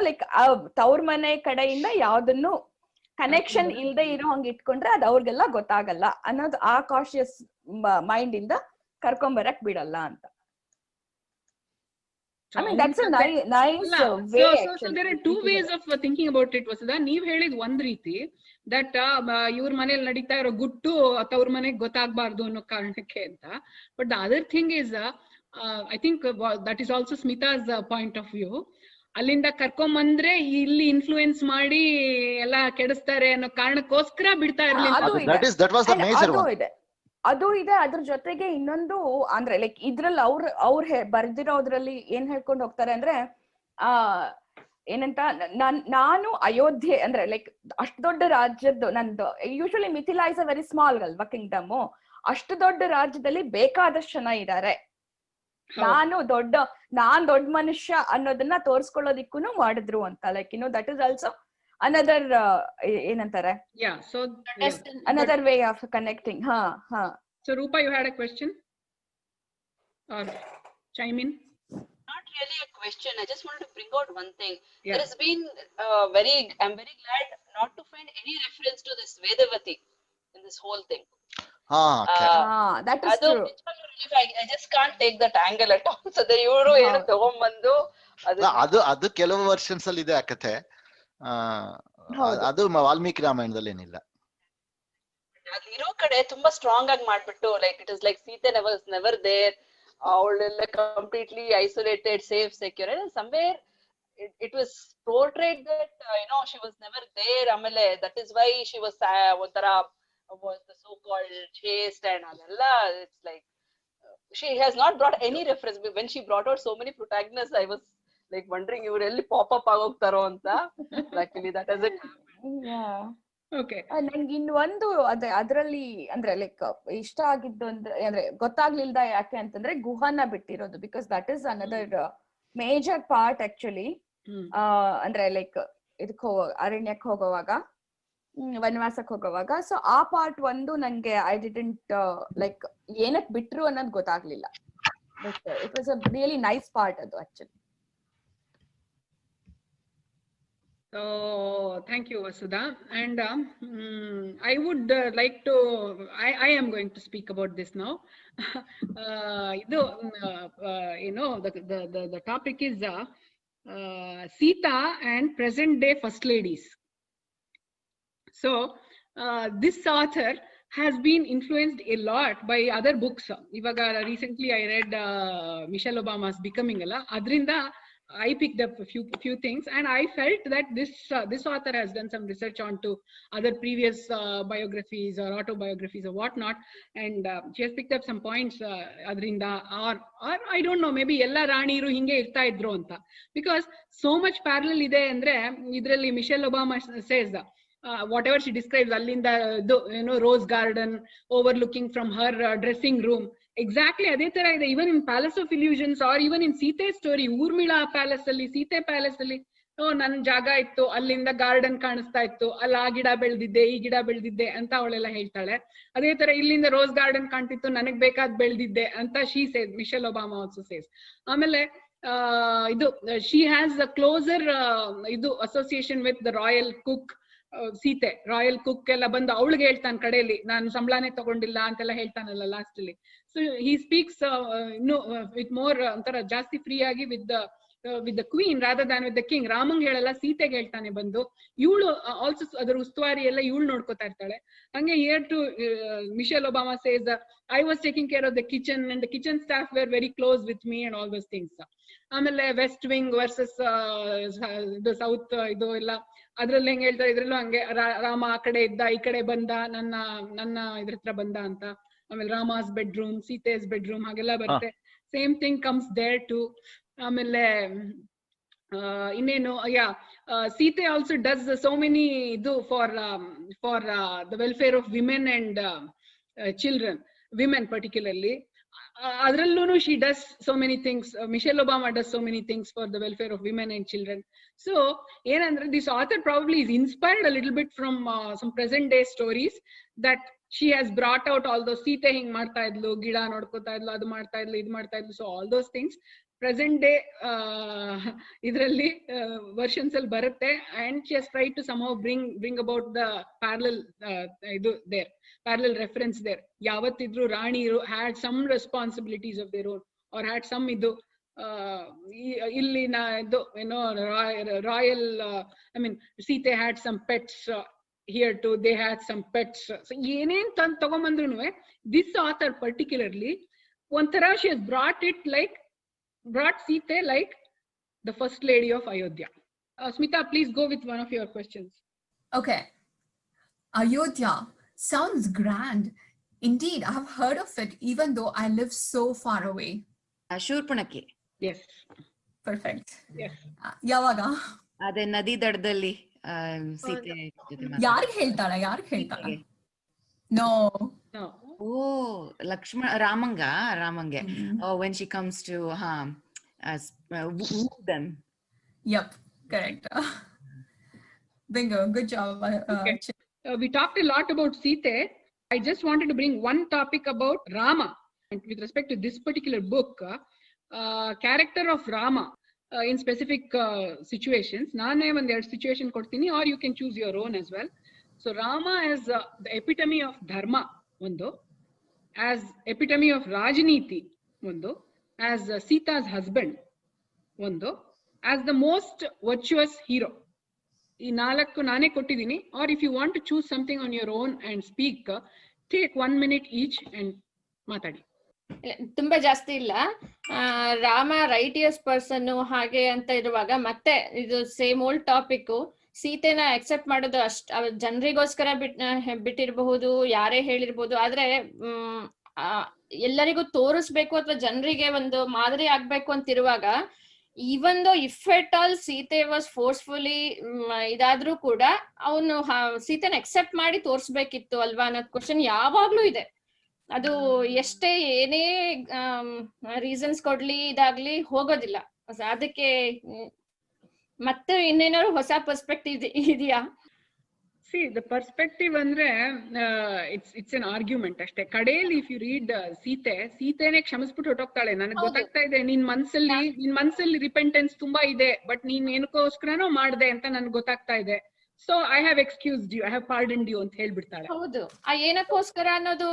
ಲೈಕ್ ತವ್ರ ಮನೆ ಕಡೆಯಿಂದ ಯಾವ್ದನ್ನು ಕನೆಕ್ಷನ್ ಇಲ್ದೆ ಇರೋ ಹಂಗ ಇಟ್ಕೊಂಡ್ರೆ ಅದು ಅವ್ರಿಗೆಲ್ಲ ಗೊತ್ತಾಗಲ್ಲ ಅನ್ನೋದು ಆ ಕಾಶಿಯಸ್ ಮೈಂಡ್ ಇಂದ ಕರ್ಕೊಂಡ್ ಬರಕ್ ಬಿಡಲ್ಲ ಅಂತ. I mean that's a nice way. So there are two ways of thinking about it. Vasudha, ನೀವ್ ಹೇಳಿದ್ ಒಂದ್ ರೀತಿ, ದಟ್ ಇವ್ರ ಮನೇಲಿ ನಡೀತಾ ಇರೋ ಗುಟ್ಟು ತವ್ರ ಮನೆಗ್ ಗೊತ್ತಾಗ್ಬಾರ್ದು ಅನ್ನೋ ಕಾರಣಕ್ಕೆ ಅಂತ. But the other thing is, I think that is also Smitha's point of view. ಅಲ್ಲಿಂದ ಕರ್ಕೊಂಬಂದ್ರೆ ಇಲ್ಲಿ ಇನ್ಫ್ಲೂಯೆನ್ಸ್ ಮಾಡಿ ಎಲ್ಲ ಕೆಡಿಸ್ತಾರೆ ಅನ್ನೋ ಕಾರಣಕ್ಕೋಸ್ಕರ ಬಿಡ್ತಾ ಇರ್ಲಿಲ್ಲ. ಅದು ಇದೆ. ಅದ್ರ ಜೊತೆಗೆ ಇನ್ನೊಂದು ಅಂದ್ರೆ ಲೈಕ್ ಇದ್ರಲ್ಲಿ ಅವ್ರ ಬರ್ದಿರೋದ್ರಲ್ಲಿ ಏನ್ ಹೇಳ್ಕೊಂಡು ಹೋಗ್ತಾರೆ ಅಂದ್ರೆ, ಏನಂತ, ನಾನು ಅಯೋಧ್ಯೆ ಅಂದ್ರೆ ಲೈಕ್ ಅಷ್ಟು ದೊಡ್ಡ ರಾಜ್ಯದ್ದು ನಂದು. Usually Mithila is a very small ಅಲ್ವಾ ಕಿಂಗ್ಡಮ್. ಅಷ್ಟು ದೊಡ್ಡ ರಾಜ್ಯದಲ್ಲಿ ಬೇಕಾದಷ್ಟು ಜನ ಇದ್ದಾರೆ. ನಾನ್ ದೊಡ್ಡ ಮನುಷ್ಯ ಅನ್ನೋದನ್ನ ತೋರ್ಸ್ಕೊಳ್ಳೋದಿಕ್ಕೂ ಮಾಡಿದ್ರು ಅಂತ. Like that is also another ಏನಂತಾರೆ, another way of connecting. So Rupa, you had a question or chime in? Not really a question, I just wanted to bring out one thing. There has been I'm very glad not to find any reference to this Vedavati in this whole thing. That is true. I just can't take that angle at all. So ಇವರು ಏನು ತಗೊಂಡ್ಬಂದು ಅದು ಕೆಲವು versions ಅಲ್ಲಿ ಇದೆ ಆ ಕಥೆ. ಅದು ವಾಲ್ಮೀಕಿ ರಾಮಾಯಣದಲ್ಲಿ ಏನಿಲ್ಲ. ಇರೋ ಕಡೆ ತುಂಬಾ ಸ್ಟ್ರಾಂಗ್ ಆಗಿ ಮಾಡ್ಬಿಟ್ಟು, like it is like Sita never there, ಅವಳೆಲ್ಲ completely isolated, safe, secure. somewhere it was portrayed that she was never there. ಆಮೇಲೆ that is why she was ಒಂಥರ was the so called chaste and adella. It's like she has not brought any reference. When she brought out so many protagonists, I was like wondering ಇವ್ರು ಎಲ್ಲಿ pop up ಆಗೋಗ್ತಾರೋ ಅಂತ. Luckily that hasn't happened. Okay. ನಂಗೆ ಇನ್ನೊಂದು ಅದ್ರಲ್ಲಿ ಅಂದ್ರೆ like ಇಷ್ಟ ಆಗಿದ್ದು ಅಂದ್ರೆ ಗೊತ್ತಾಗ್ಲಿಲ್ದ ಯಾಕೆ ಅಂತಂದ್ರೆ ಗುಹನ ಬಿಟ್ಟಿರೋದು. Because that is another major part actually. ಅಂದ್ರೆ ಲೈಕ್ ಇದಕ್ ಅರಣ್ಯಕ್ಕೆ ಹೋಗೋವಾಗ, ವನವಾಸಕ್ಕೆ ಹೋಗೋವಾಗ. ಸೊ ಆ ಪಾರ್ಟ್ ಒಂದು ನಂಗೆ ಐ ಡಿಡಂಟ್ ಲೈಕ್ ಏನಕ್ ಬಿಟ್ರು ಅನ್ನೋದು ಗೊತ್ತಾಗ್ಲಿಲ್ಲ. But it was a really nice part ಅದು actually. So thank you, Vasudha. And I would like to, I am going to speak about this now. The topic is Sita and present day first ladies. So this author has been influenced a lot by other books. Ivaga recently I read Michelle Obama's Becoming alla, adrinda I picked up a few things, and I felt that this author has done some research onto other previous biographies or autobiographies or whatnot, and she has picked up some points adrinda, or I don't know, maybe ella ರಾಣಿಯರು ಹಿಂಗೆ ಇರ್ತಾ ಇದ್ರು ಅಂತ, because so much parallel ಇದೆ ಅಂದ್ರೆ ಇದರಲ್ಲಿ Michelle Obama says whatever she describes, allinda rose garden overlooking from her dressing room, exactly ಅದೇ ತರ ಇದೆ. even in Palace of Illusions or even in Sita story, Urmila palace ಅಲ್ಲಿ, ಸೀತೆ ಪ್ಯಾಲೇಸ್ ಅಲ್ಲಿ ನನ್ ಜಾಗ ಇತ್ತು, ಅಲ್ಲಿಂದ ಗಾರ್ಡನ್ ಕಾಣಿಸ್ತಾ ಇತ್ತು, ಅಲ್ಲಿ ಆ ಗಿಡ ಬೆಳೆದಿದ್ದೆ, ಈ ಗಿಡ ಬೆಳೆದಿದ್ದೆ ಅಂತ ಅವಳೆಲ್ಲ ಹೇಳ್ತಾಳೆ. ಅದೇ ತರ ಇಲ್ಲಿಂದ ರೋಸ್ ಗಾರ್ಡನ್ ಕಾಣ್ತಿತ್ತು, ನನಗ್ ಬೇಕಾದ್ ಬೆಳೆದಿದ್ದೆ ಅಂತ she says, Michelle Obama also says. ಆಮೇಲೆ ಇದು ಶಿ ಹ್ಯಾಸ್ ಅ ಕ್ಲೋಸರ್ ಇದು association with the royal cook. Sita royal cook ಎಲ್ಲ ಬಂದು ಅವಳಿಗೆ ಹೇಳ್ತಾನೆ ಕಡೆಯಲ್ಲಿ, ನಾನು ಸಂಬಳನೇ ತಗೊಂಡಿಲ್ಲ ಅಂತೆಲ್ಲ ಹೇಳ್ತಾನಲ್ಲ ಲಾಸ್ಟ್ ಅಲ್ಲಿ. ಸೊ ಹಿ ಸ್ಪೀಕ್ಸ್ ಇನ್ನು ವಿತ್ ಮೋರ್ ಒಂಥರ ಜಾಸ್ತಿ ಫ್ರೀ ಆಗಿ with the queen rather than with the king. ರಾಮಂಗ್ ಹೇಳಲ್ಲ, ಸೀತೆಗೆ ಹೇಳ್ತಾನೆ ಬಂದು. ಇವಳು ಆಲ್ಸೋ ಅದರ ಉಸ್ತುವಾರಿ ಎಲ್ಲ ಇವಳು ನೋಡ್ಕೋತಾ ಇರ್ತಾಳೆ. ಹಂಗೆ here to Michelle Obama says, I was taking care of the kitchen and the kitchen staff were very close with me and all those things. ಆಮೇಲೆ ವೆಸ್ಟ್ ವಿಂಗ್ ವರ್ಸಸ್ ಇದು ಸೌತ್ ಇದು ಎಲ್ಲ ಅದ್ರಲ್ಲಿ ಹೆಂಗ್ ಹೇಳ್ತಾರೆ, ಇದ್ರಲ್ಲೂ ಹಂಗೆ ರಾಮ ಆ ಕಡೆ ಇದ್ದ, ಈ ಕಡೆ ಬಂದ, ನನ್ನ ಇದ್ರ ಹತ್ರ ಬಂದ ಅಂತ. ಆಮೇಲೆ ರಾಮಾಸ್ ಬೆಡ್ರೂಮ್, ಸೀತೆಸ್ ಬೆಡ್ರೂಮ್ ಹಾಗೆಲ್ಲ ಬರುತ್ತೆ. Same thing comes there too. ಆಮೇಲೆ ಇನ್ನೇನು, Sita also does so many ಇದು for the welfare of women and children, women particularly. ಅದ್ರಲ್ಲೂ she does so many things. Michelle Obama does so many things for the welfare of women and children. So ಏನಂದ್ರೆ this author probably is inspired a little bit from some present day stories that she has brought out. all those Sita ಹಿಂಗ್ ಮಾಡ್ತಾ ಇದ್ಲು, ಗಿಡ ನೋಡ್ಕೋತಾ ಇದ್ಲು, ಅದು ಮಾಡ್ತಾ ಇದ್ಲು, ಇದು ಮಾಡ್ತಾ ಇದ್ಲು. So all those things present day ಇದರಲ್ಲಿ ವರ್ಷನ್ಸ್ ಅಲ್ಲಿ ಬರುತ್ತೆ. and she has tried to somehow bring about the parallel ಇದು there, parallel reference there. ಯಾವತ್ತಿದ್ರು ರಾಣಿಯರು had some responsibilities of their own or had some ಇದು ಇಲ್ಲಿ ಇದು royal I mean Sita had some pets, here too they had some pets. so ಏನೇನ್ ತಗೊಂಬಂದ್ರು this author particularly ಒಂಥರ she has brought Sita like the first lady of Ayodhya. Smita, please go with one of your questions. Okay. Ayodhya sounds grand. Indeed, I have heard of it even though I live so far away. Shurpanakhi. Yes. Perfect. Yes. ಯಾವಾಗ? ಅದೇ ನದಿ ದಡದಲ್ಲಿ ಸೀತೆ ಯಾರಿಗೆ ಹೇಳ್ತಾಳೆ? No. O Lakshmana ರಾಮಂಗೆ when she comes to woo them. Yep, correct. Bingo, good job. Okay. We talked a lot about Sita. I just wanted to bring one topic about Rama. And with respect to this particular book, character of Rama in specific situations. Nane one situation ಕೊಡ್ತೀನಿ, or you can choose your own as well. So Rama is the epitome of dharma, ಒಂದು, as epitome of Rajniti, ಒಂದು, as Sita's husband, ಒಂದು, as the most virtuous hero. ಈ ನಾಲ್ಕು ನಾನೇ ಕೊಟ್ಟಿದ್ದೀನಿ. or if you want to choose something on your own and speak, take 1 minute each and ಮಾತಾಡಿ. ತುಂಬಾ ಜಾಸ್ತಿ ಇಲ್ಲ. ರಾಮ ರೈಟಿಯಸ್ ಪರ್ಸನ್ ಹಾಗೆ ಅಂತ ಇರುವಾಗ ಮತ್ತೆ ಇದು ಸೇಮ್ ಓಲ್ಡ್ ಟಾಪಿಕ್. ಸೀತೆನ ಅಕ್ಸೆಪ್ಟ್ ಮಾಡೋದು ಜನರಿಗೋಸ್ಕರ ಬಿಟ್ಟಿರಬಹುದು, ಯಾರೇ ಹೇಳಿರ್ಬೋದು. ಆದ್ರೆ ಎಲ್ಲರಿಗೂ ತೋರಿಸ್ಬೇಕು ಅಥವಾ ಜನರಿಗೆ ಒಂದು ಮಾದರಿ ಆಗ್ಬೇಕು ಅಂತಿರುವಾಗ, even though if at all Sita was forcefully ಇದಾದ್ರೂ ಕೂಡ ಅವನು ಸೀತೆನ ಅಕ್ಸೆಪ್ಟ್ ಮಾಡಿ ತೋರ್ಸ್ಬೇಕಿತ್ತು ಅಲ್ವಾ ಅನ್ನೋದ್ ಕ್ವಶನ್ ಯಾವಾಗ್ಲೂ ಇದೆ. ಅದು ಎಷ್ಟೇ ಏನೇ ರೀಸನ್ಸ್ ಕೊಡ್ಲಿ ಇದಾಗ್ಲಿ ಹೋಗೋದಿಲ್ಲ. ಅದಕ್ಕೆ ಮತ್ತೆ ಇನ್ನೇನಾದ್ರು ಹೊಸ ಪರ್ಸ್ಪೆಕ್ಟಿವ್ ಇದೆಯಾ? See, the perspective ಅಂದ್ರೆ it's an argument ಅಷ್ಟೇ. ಕಡೆಯಲ್ಲಿ if you read ಸೀತೆನೇ ಕ್ಷಮಿಸ್ಬಿಟ್ಟು ಹೊರಟೋಗ್ತಾಳೆ. ನನಗೆ ಗೊತ್ತಾಗ್ತಾ ಇದೆ ನಿನ್ ಮನ್ಸಲ್ಲಿ ರಿಪೆಂಟೆನ್ಸ್ ತುಂಬಾ ಇದೆ, ಬಟ್ ನೀನ್ ಏನಕ್ಕೋಸ್ಕರನೋ ಮಾಡ್ದೆ ಅಂತ ನನ್ಗೆ ಗೊತ್ತಾಗ್ತಾ ಇದೆ. So I have excused you, I have pardoned you ಅಂತ ಹೇಳ್ಬಿಡ್ತಾಳೆ. ಹೌದು, ಆ ಏನಕ್ಕೋಸ್ಕರ ಅನ್ನೋದು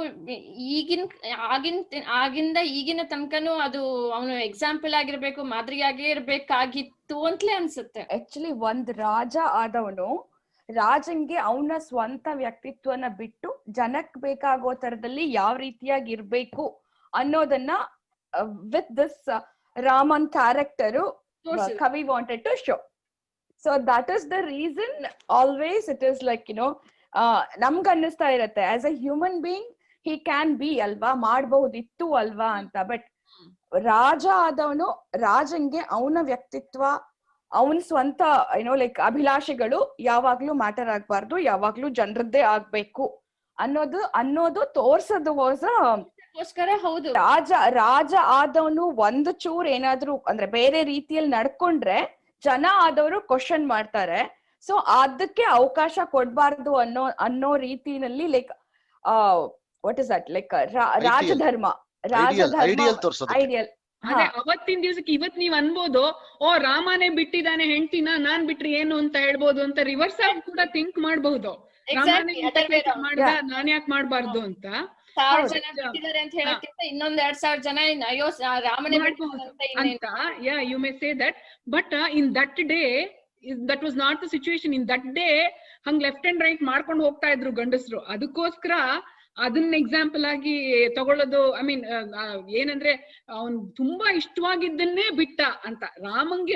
ಆಗಿಂದ ಈಗಿನ ತನಕನೂ ಅದು ಅವನು ಎಕ್ಸಾಂಪಲ್ ಆಗಿರ್ಬೇಕು, ಮಾದರಿಯಾಗೇ ಇರ್ಬೇಕಾಗಿತ್ತು ಅಂತಲೇ ಅನ್ಸುತ್ತೆ. ಆಕ್ಚುಲಿ ಒಂದ್ ರಾಜ ಆದವನು ರಾಜಂಗೆ ಅವನ ಸ್ವಂತ ವ್ಯಕ್ತಿತ್ವನ ಬಿಟ್ಟು ಜನಕ್ ಬೇಕಾಗೋ ತರದಲ್ಲಿ ಯಾವ ರೀತಿಯಾಗಿ ಇರ್ಬೇಕು ಅನ್ನೋದನ್ನ with this Raman character Kavi wanted to show. So that is the reason always it is like, you know, ನಮ್ಗೆ ಅನ್ನಿಸ್ತಾ ಇರತ್ತೆ as a human being he can be ಅಲ್ವಾ, ಮಾಡಬಹುದಿತ್ತು ಅಲ್ವಾ ಅಂತ. ಬಟ್ ರಾಜ ಆದವನು, ರಾಜಂಗೆ ಅವನ ವ್ಯಕ್ತಿತ್ವ, ಅವನ ಸ್ವಂತ ಏನೋ ಲೈಕ್ ಅಭಿಲಾಷೆಗಳು ಯಾವಾಗ್ಲೂ ಮ್ಯಾಟರ್ ಆಗ್ಬಾರ್ದು, ಯಾವಾಗ್ಲೂ ಜನರದ್ದೇ ಆಗ್ಬೇಕು ಅನ್ನೋದು ತೋರ್ಸೋದು ಹೌದು. ರಾಜ ಆದವನು ಒಂದು ಚೂರ್ ಏನಾದ್ರು ಅಂದ್ರೆ ಬೇರೆ ರೀತಿಯಲ್ಲಿ ನಡ್ಕೊಂಡ್ರೆ ಜನ ಆದವರು ಕ್ವಶನ್ ಮಾಡ್ತಾರೆ. ಸೊ ಅದಕ್ಕೆ ಅವಕಾಶ ಕೊಡ್ಬಾರ್ದು ಅನ್ನೋ ರೀತಿನಲ್ಲಿ like what is that like ರಾಜಧರ್ಮ ಐಡಿಯಲ್. ಅದೇ ಅವತ್ತಿನ ದಿವಸಕ್ಕೆ ಇವತ್ ನೀವ್ ಅನ್ಬೋದು, ಓ ರಾಮನೇ ಬಿಟ್ಟಿದ್ದಾನೆ ಹೆಂಡ್ತಿನ, ನಾನ್ ಬಿಟ್ರಿ ಏನು ಅಂತ ಹೇಳ್ಬೋದು ಅಂತ ರಿವರ್ಸ್ ಆಗಿ ಕೂಡ ಥಿಂಕ್ ಮಾಡ್ಬಹುದು. ಮಾಡ್ದ ನಾನ್ ಯಾಕೆ ಮಾಡ್ಬಾರ್ದು ಅಂತ. 1000 ಜನ ಬಿಟ್ಟಿದ್ದಾರೆ ಅಂತ ಹೇಳಕ್ಕಿಂತ ಇನ್ನೊಂದ್ 2000 ಜನ ಅಯ್ಯೋ ರಾಮನೇ ಅಂತ you may say that. But in that day that was not the situation. in that day ಹಂಗ್ ಲೆಫ್ಟ್ ಅಂಡ್ ರೈಟ್ ಮಾಡ್ಕೊಂಡು ಹೋಗ್ತಾ ಇದ್ರು ಗಂಡಸರು. ಅದಕ್ಕೋಸ್ಕರ ಅದನ್ನ ಎಕ್ಸಾಂಪಲ್ ಆಗಿ ತಗೊಳ್ಳೋದು, ಐ ಮೀನ್ ಏನಂದ್ರೆ ಅವನ್ ತುಂಬಾ ಇಷ್ಟವಾಗಿದ್ದನ್ನೇ ಬಿಟ್ಟ ಅಂತ.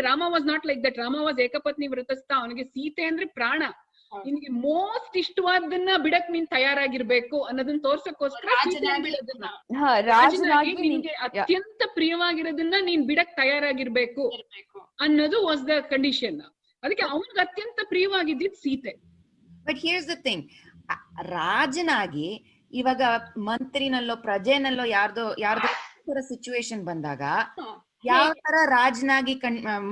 Rama was not like that. Rama was ಏಕಪತ್ನಿ ವ್ರತಸ್ಥ. ಅವನಿಗೆ ಸೀತೆ ಅಂದ್ರೆ ಪ್ರಾಣ. ನಿನ್ಗೆ ಮೋಸ್ಟ್ ಇಷ್ಟವಾದನ್ನ ಬಿಡಕ್ ನೀನ್ ತಯಾರಾಗಿರ್ಬೇಕು ಅನ್ನೋದನ್ನ ತೋರ್ಸಕ್ಕೋಸ್ಕರ ರಾಜನಾಗಿ ನಿನ್ಗೆ ಅತ್ಯಂತ ಪ್ರಿಯವಾಗಿರೋದನ್ನ ನೀನ್ ಬಿಡಕ್ ತಯಾರಾಗಿರ್ಬೇಕು ಅನ್ನೋದು ವಾಸ್ ದ ಕಂಡೀಷನ್. ಅದಕ್ಕೆ ಅವನಿಗೆ ಅತ್ಯಂತ ಪ್ರಿಯವಾಗಿದ್ದಿದ್ Sita. But here's the thing, ರಾಜನಾಗಿ ಇವಾಗ ಮಂತ್ರಿನಲ್ಲೋ ಪ್ರಜೆನಲ್ಲೋ ಯಾರ್ದೋ ಸಿಚುವೇಶನ್ ಬಂದಾಗ ಯಾವ ತರ ರಾಜನಾಗಿ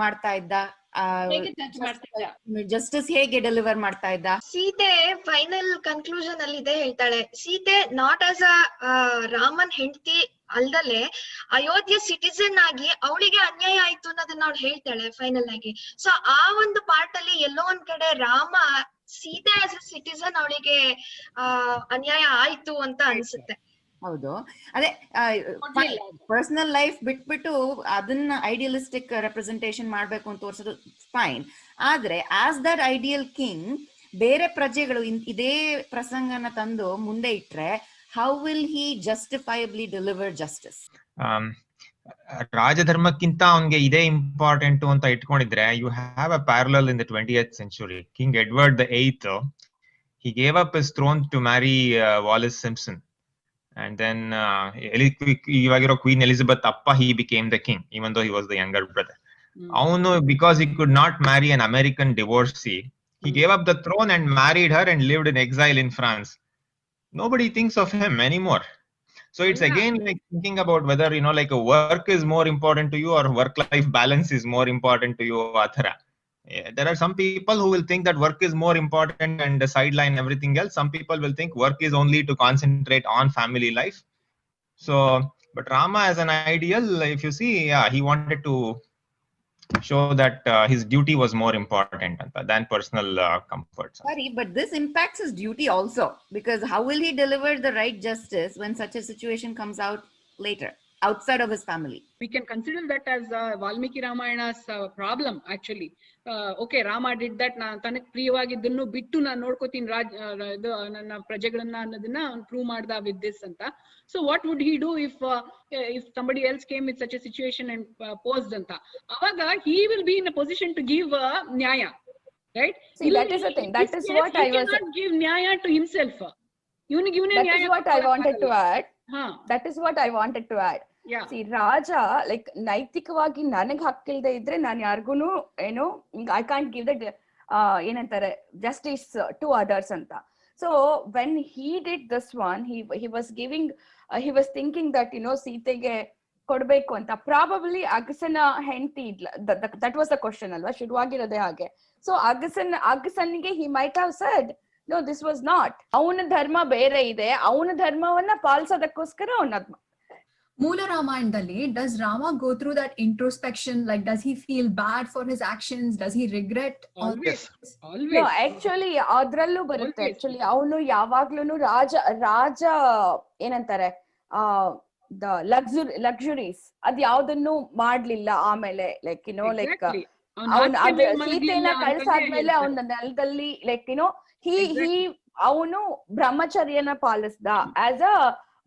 ಮಾಡ್ತಾ ಇದ್ದ, ಜಸ್ಟಿಸ್ ಹೇಗೆ ಡೆಲಿವರ್ ಮಾಡ್ತಾ ಇದ್ದ. ಸೀತೆ ಫೈನಲ್ ಕನ್ಕ್ಲೂಷನ್ ಅಲ್ಲಿ ಇದೆ ಹೇಳ್ತಾಳೆ, Sita not as a Raman ಹೆಂಡತಿ ಅಲ್ದಲೆ ಅಯೋಧ್ಯ ಸಿಟಿಸನ್ ಆಗಿ ಅವಳಿಗೆ ಅನ್ಯಾಯ ಆಯ್ತು ಅನ್ನೋದನ್ನ ಅವಳು ಹೇಳ್ತಾಳೆ ಫೈನಲ್ ಆಗಿ. ಸೊ ಆ ಒಂದು ಪಾರ್ಟ್ ಅಲ್ಲಿ ಎಲ್ಲೋ ಒಂದ್ ಕಡೆ Rama Sita as a citizen ಅವಳಿಗೆ ಅನ್ಯಾಯ ಆಯ್ತು ಅಂತ ಅನ್ಸುತ್ತೆ. ಹೌದು, ಅದೇ ಪರ್ಸನಲ್ ಲೈಫ್ ಬಿಟ್ಬಿಟ್ಟು ಅದನ್ನ ಐಡಿಯಲಿಸ್ಟಿಕ್ ರೆಪ್ರೆಸೆಂಟೇಷನ್ ಮಾಡ್ಬೇಕು ಅಂತ ತೋರ್ಸೋದು ಫೈನ್. ಆದ್ರೆ ಆಸ್ ದಟ್ ಐಡಿಯಲ್ ಕಿಂಗ್ ಬೇರೆ ಪ್ರಜೆಗಳು ಇದೇ ಪ್ರಸಂಗನ ತಂದು ಮುಂದೆ ಇಟ್ರೆ how will he justifiably deliver justice? ರಾಜಧರ್ಮಕ್ಕಿಂತ ಅವನ್ಗೆ ಇದೇ ಇಂಪಾರ್ಟೆಂಟ್ ಅಂತ ಇಟ್ಕೊಂಡಿದ್ರೆ, you have a parallel in the 20th century. King Edward VIII, he gave up his throne to marry Wallis Simpson, and then ಇವವಾಗಿರೋ Queen Elizabeth appa, he became the king even though he was the younger brother. ಅವನು because he could not marry an American divorcee, he gave up the throne and married her and lived in exile in France. Nobody thinks of him anymore. So it's again like thinking about whether, you know, like a work is more important to you or work life balance is more important to you. Athara, there are some people who will think that work is more important and sideline everything else. Some people will think work is only to concentrate on family life. So but Rama as an ideal, if you see, he wanted to show that his duty was more important than personal comfort. Sorry, but this impacts his duty also, because how will he deliver the right justice when such a situation comes out later outside of his family? We can consider that as Valmiki Ramayana's problem actually. Okay, Rama did that. ತನಗೆ ಪ್ರಿಯವಾಗಿದ್ದನ್ನು ಬಿಟ್ಟು ನಾನು ನೋಡ್ಕೋತೀನಿ ನನ್ನ ಪ್ರಜೆಗಳನ್ನ ಅನ್ನೋದನ್ನ prove ಮಾಡ್ದ with this ಅಂತ. So what would he do if somebody else came with such a situation and posed ಅಂತ? ಅವಾಗ he will be in a position to give ನ್ಯಾಯ, right? See, that is the thing. That is what I was. He cannot give ನ್ಯಾಯ to himself. That is what I wanted to add. That is what I wanted to add. See, Raja like ನೈತಿಕವಾಗಿ ನನಗ್ ಹಕ್ಕಿಲ್ದೆ ಇದ್ರೆ ನಾನು ಯಾರಿಗೂನು ಏನು I can't give that ಏನಂತಾರೆ justice to others ಅಂತ. So when he did this one, he was thinking that, you know, ಸೀತೆಗೆ ಕೊಡ್ಬೇಕು ಅಂತ. ಪ್ರಾಬಬ್ಲಿ ಅಗಸನ ಹೆಂಡತಿ ಇದ್ಲ, ದಟ್ ವಾಸ್ ದ ಕ್ವಶನ್ ಅಲ್ವಾ, ಶುರುವಾಗಿರೋದೇ ಹಾಗೆ. ಸೊ ಅಗಸನ್ಗೆ he might have said no, this was not. ಅವನ ಧರ್ಮ ಬೇರೆ ಇದೆ, ಅವನ ಧರ್ಮವನ್ನ ಪಾಲಿಸೋದಕ್ಕೋಸ್ಕರ ಅವನ ಮೂಲ ರಾಮಾಯಣದಲ್ಲಿ does Rama go through that introspection? Like, does he feel bad for his actions? Does he regret? Always. No, actually ಅದ್ರಲ್ಲೂ ಬರುತ್ತೆ. Actually ಅವನು ಯಾವಾಗ್ಲೂನು ರಾಜ ಏನಂತಾರೆ the luxuries ಅದ್ ಯಾವ್ದನ್ನು ಮಾಡ್ಲಿಲ್ಲ. ಆಮೇಲೆ ಲೈಕ್ ಯು ನೋ ಲೈಕ್ ಸೀತೆನ ಕಳ್ಸಾದ್ಮೇಲೆ ಅವನ ನೆಲದಲ್ಲಿ ಲೈಕ್ ಯು ನೋ ಅವನು ಬ್ರಹ್ಮಚರ್ಯನ ಪಾಲಿಸ್ದ. ಆಸ್ ಅ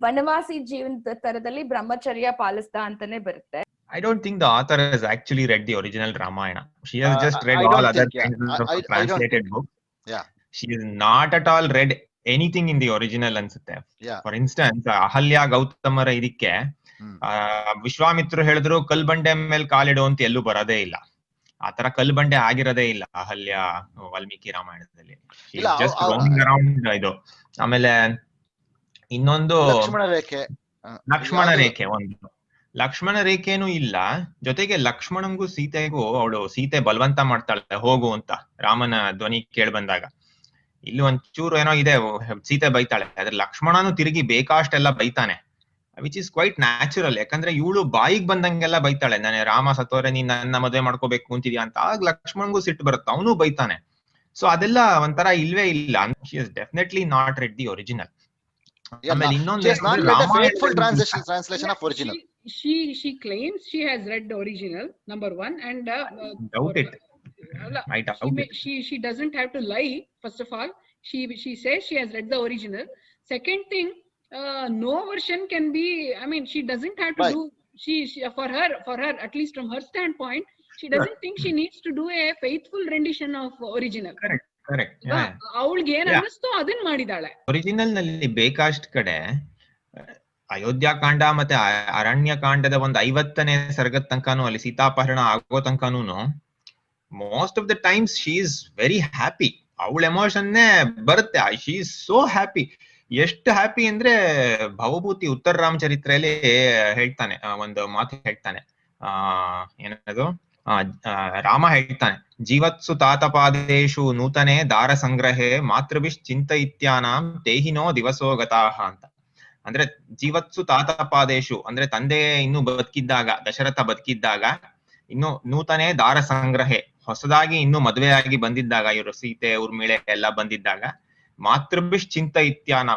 ವನವಾಸಿ ಜೀವನದ ತರದಲ್ಲಿ ಬ್ರಹ್ಮಚರ್ಯ ಪಾಲಿಸ್ದ ಅಂತಾನೆ ಬರುತ್ತೆ. I don't think the author has actually read the original Ramayana. She has just read I all don't other think, yeah. kinds of I don't translated think. books. Yeah. She has not at all read anything in the original ಅನ್ಸುತ್ತೆ. Yeah. For instance, Ahalya ಗೌತಮರ ಇದಕ್ಕೆ ವಿಶ್ವಾಮಿತ್ರರು ಹೇಳಿದ್ರು ಕಲ್ಬಂಡೆ ಮೇಲೆ ಕಾಲಿಡು ಅಂತ ಎಲ್ಲೂ ಬರೋದೇ ಇಲ್ಲ. ಆತರ ಕಲ್ಬಂಡೆ ಆಗಿರೋದೇ ಇಲ್ಲ ಅಹಲ್ಯ ವಾಲ್ಮೀಕಿ ರಾಮಾಯಣದಲ್ಲಿ. ಜಸ್ಟ್ ರೋಮಿಂಗ್ ಅರೌಂಡ್ ಇದು. ಆಮೇಲೆ ಇನ್ನೊಂದು ಲಕ್ಷ್ಮಣ ರೇಖೆ ಒಂದು. ಲಕ್ಷ್ಮಣ ರೇಖೆನೂ ಇಲ್ಲ. ಜೊತೆಗೆ ಲಕ್ಷ್ಮಣಂಗೂ ಸೀತೆಗೂ ಅವಳು ಸೀತೆ ಬಲವಂತ ಮಾಡ್ತಾಳೆ ಹೋಗು ಅಂತ ರಾಮನ ಧ್ವನಿ ಕೇಳಿ ಬಂದಾಗ. ಇಲ್ಲಿ ಒಂಚೂರು ಏನೋ ಇದೆ, ಸೀತೆ ಬೈತಾಳೆ. ಆದ್ರೆ ಲಕ್ಷ್ಮಣನು ತಿರುಗಿ ಬೇಕಾಷ್ಟೆಲ್ಲ ಬೈತಾನೆ, ವಿಚ್ ಇಸ್ ಕ್ವೈಟ್ ನ್ಯಾಚುರಲ್. ಯಾಕಂದ್ರೆ ಇವಳು ಬಾಯಿಗೆ ಬಂದಂಗೆಲ್ಲ ಬೈತಾಳೆ, ನಾನು ರಾಮ ಸತ್ತೋರೆ ನೀನ್ ನನ್ನ ಮದುವೆ ಮಾಡ್ಕೋಬೇಕು ಅಂತಿದ್ಯಾ ಅಂತ. ಆಗ ಲಕ್ಷ್ಮಣಂಗೂ ಸಿಟ್ಟು ಬರುತ್ತೆ, ಅವನು ಬೈತಾನೆ. ಸೊ ಅದೆಲ್ಲ ಒಂಥರ ಇಲ್ವೇ ಇಲ್ಲ. She is definitely not read the original. ಆಮೇಲೆ ಇನ್ನೊಂದು she claims she has read the original, number one, and doubt it. I doubt it. She doesn't have to lie. First of all, she says she has read the original. Second thing, no version can be, I mean, she doesn't have to do, she for her at least from her standpoint, she doesn't think she needs to do a faithful rendition of original. Correct. ಅವಳಿಗೆ ಏನ್ ಅನ್ನಿಸ್ತೋ ಅದನ್ನ ಮಾಡಿದಾಳೆ. Original ನಲ್ಲಿ ಬೇಕಾಷ್ಟು ಕಡೆ ಅಯೋಧ್ಯಾಕಾಂಡ ಮತ್ತೆ ಅರಣ್ಯಕಾಂಡದ ಒಂದು 50ನೇ ಸರ್ಗದ ತನಕನೂ ಅಲ್ಲಿ ಸೀತಾಪಹರಣ ಆಗೋ ತನಕನೂ most of the times she is very happy. ಅವಳ ಎಮೋಷನ್ನೇ ಬರುತ್ತೆ, ಶಿ ಇಸ್ ಸೋ ಹ್ಯಾಪಿ. ಎಷ್ಟು ಹ್ಯಾಪಿ ಅಂದ್ರೆ ಭವಭೂತಿ ಉತ್ತರ ರಾಮಚರಿತ್ರೆಯಲ್ಲಿ ಹೇಳ್ತಾನೆ, ಒಂದು ಮಾತು ಹೇಳ್ತಾನೆ, ಏನದು ರಾಮ ಹೇಳ್ತಾನೆ, ಜೀವತ್ಸು ತಾತಪಾದೇಶು ನೂತನೆ ದಾರ ಸಂಗ್ರಹೆ ಮಾತೃಭಿಶ್ ಚಿಂತಯಿತ್ಯಾನಾಂ ತೇಹಿನೋ ದಿವಸೋಗತಾಹ ಅಂತ. ಅಂದ್ರೆ ಜೀವತ್ಸು ತಾತಪಾದೇಶು ಅಂದ್ರೆ ತಂದೆ ಇನ್ನು ಬದುಕಿದ್ದಾಗ, ದಶರಥ ಬದುಕಿದ್ದಾಗ, ಇನ್ನು ನೂತನೆ ದಾರ ಸಂಗ್ರಹೆ ಹೊಸದಾಗಿ ಇನ್ನು ಮದುವೆಯಾಗಿ ಬಂದಿದ್ದಾಗ, ಇವರು ಸೀತೆ ಊರ್ಮಿಳೆ ಎಲ್ಲ ಬಂದಿದ್ದಾಗ, ಮಾತೃಭಿಶ್ ಚಿಂತಯಿತ್ಯಾನ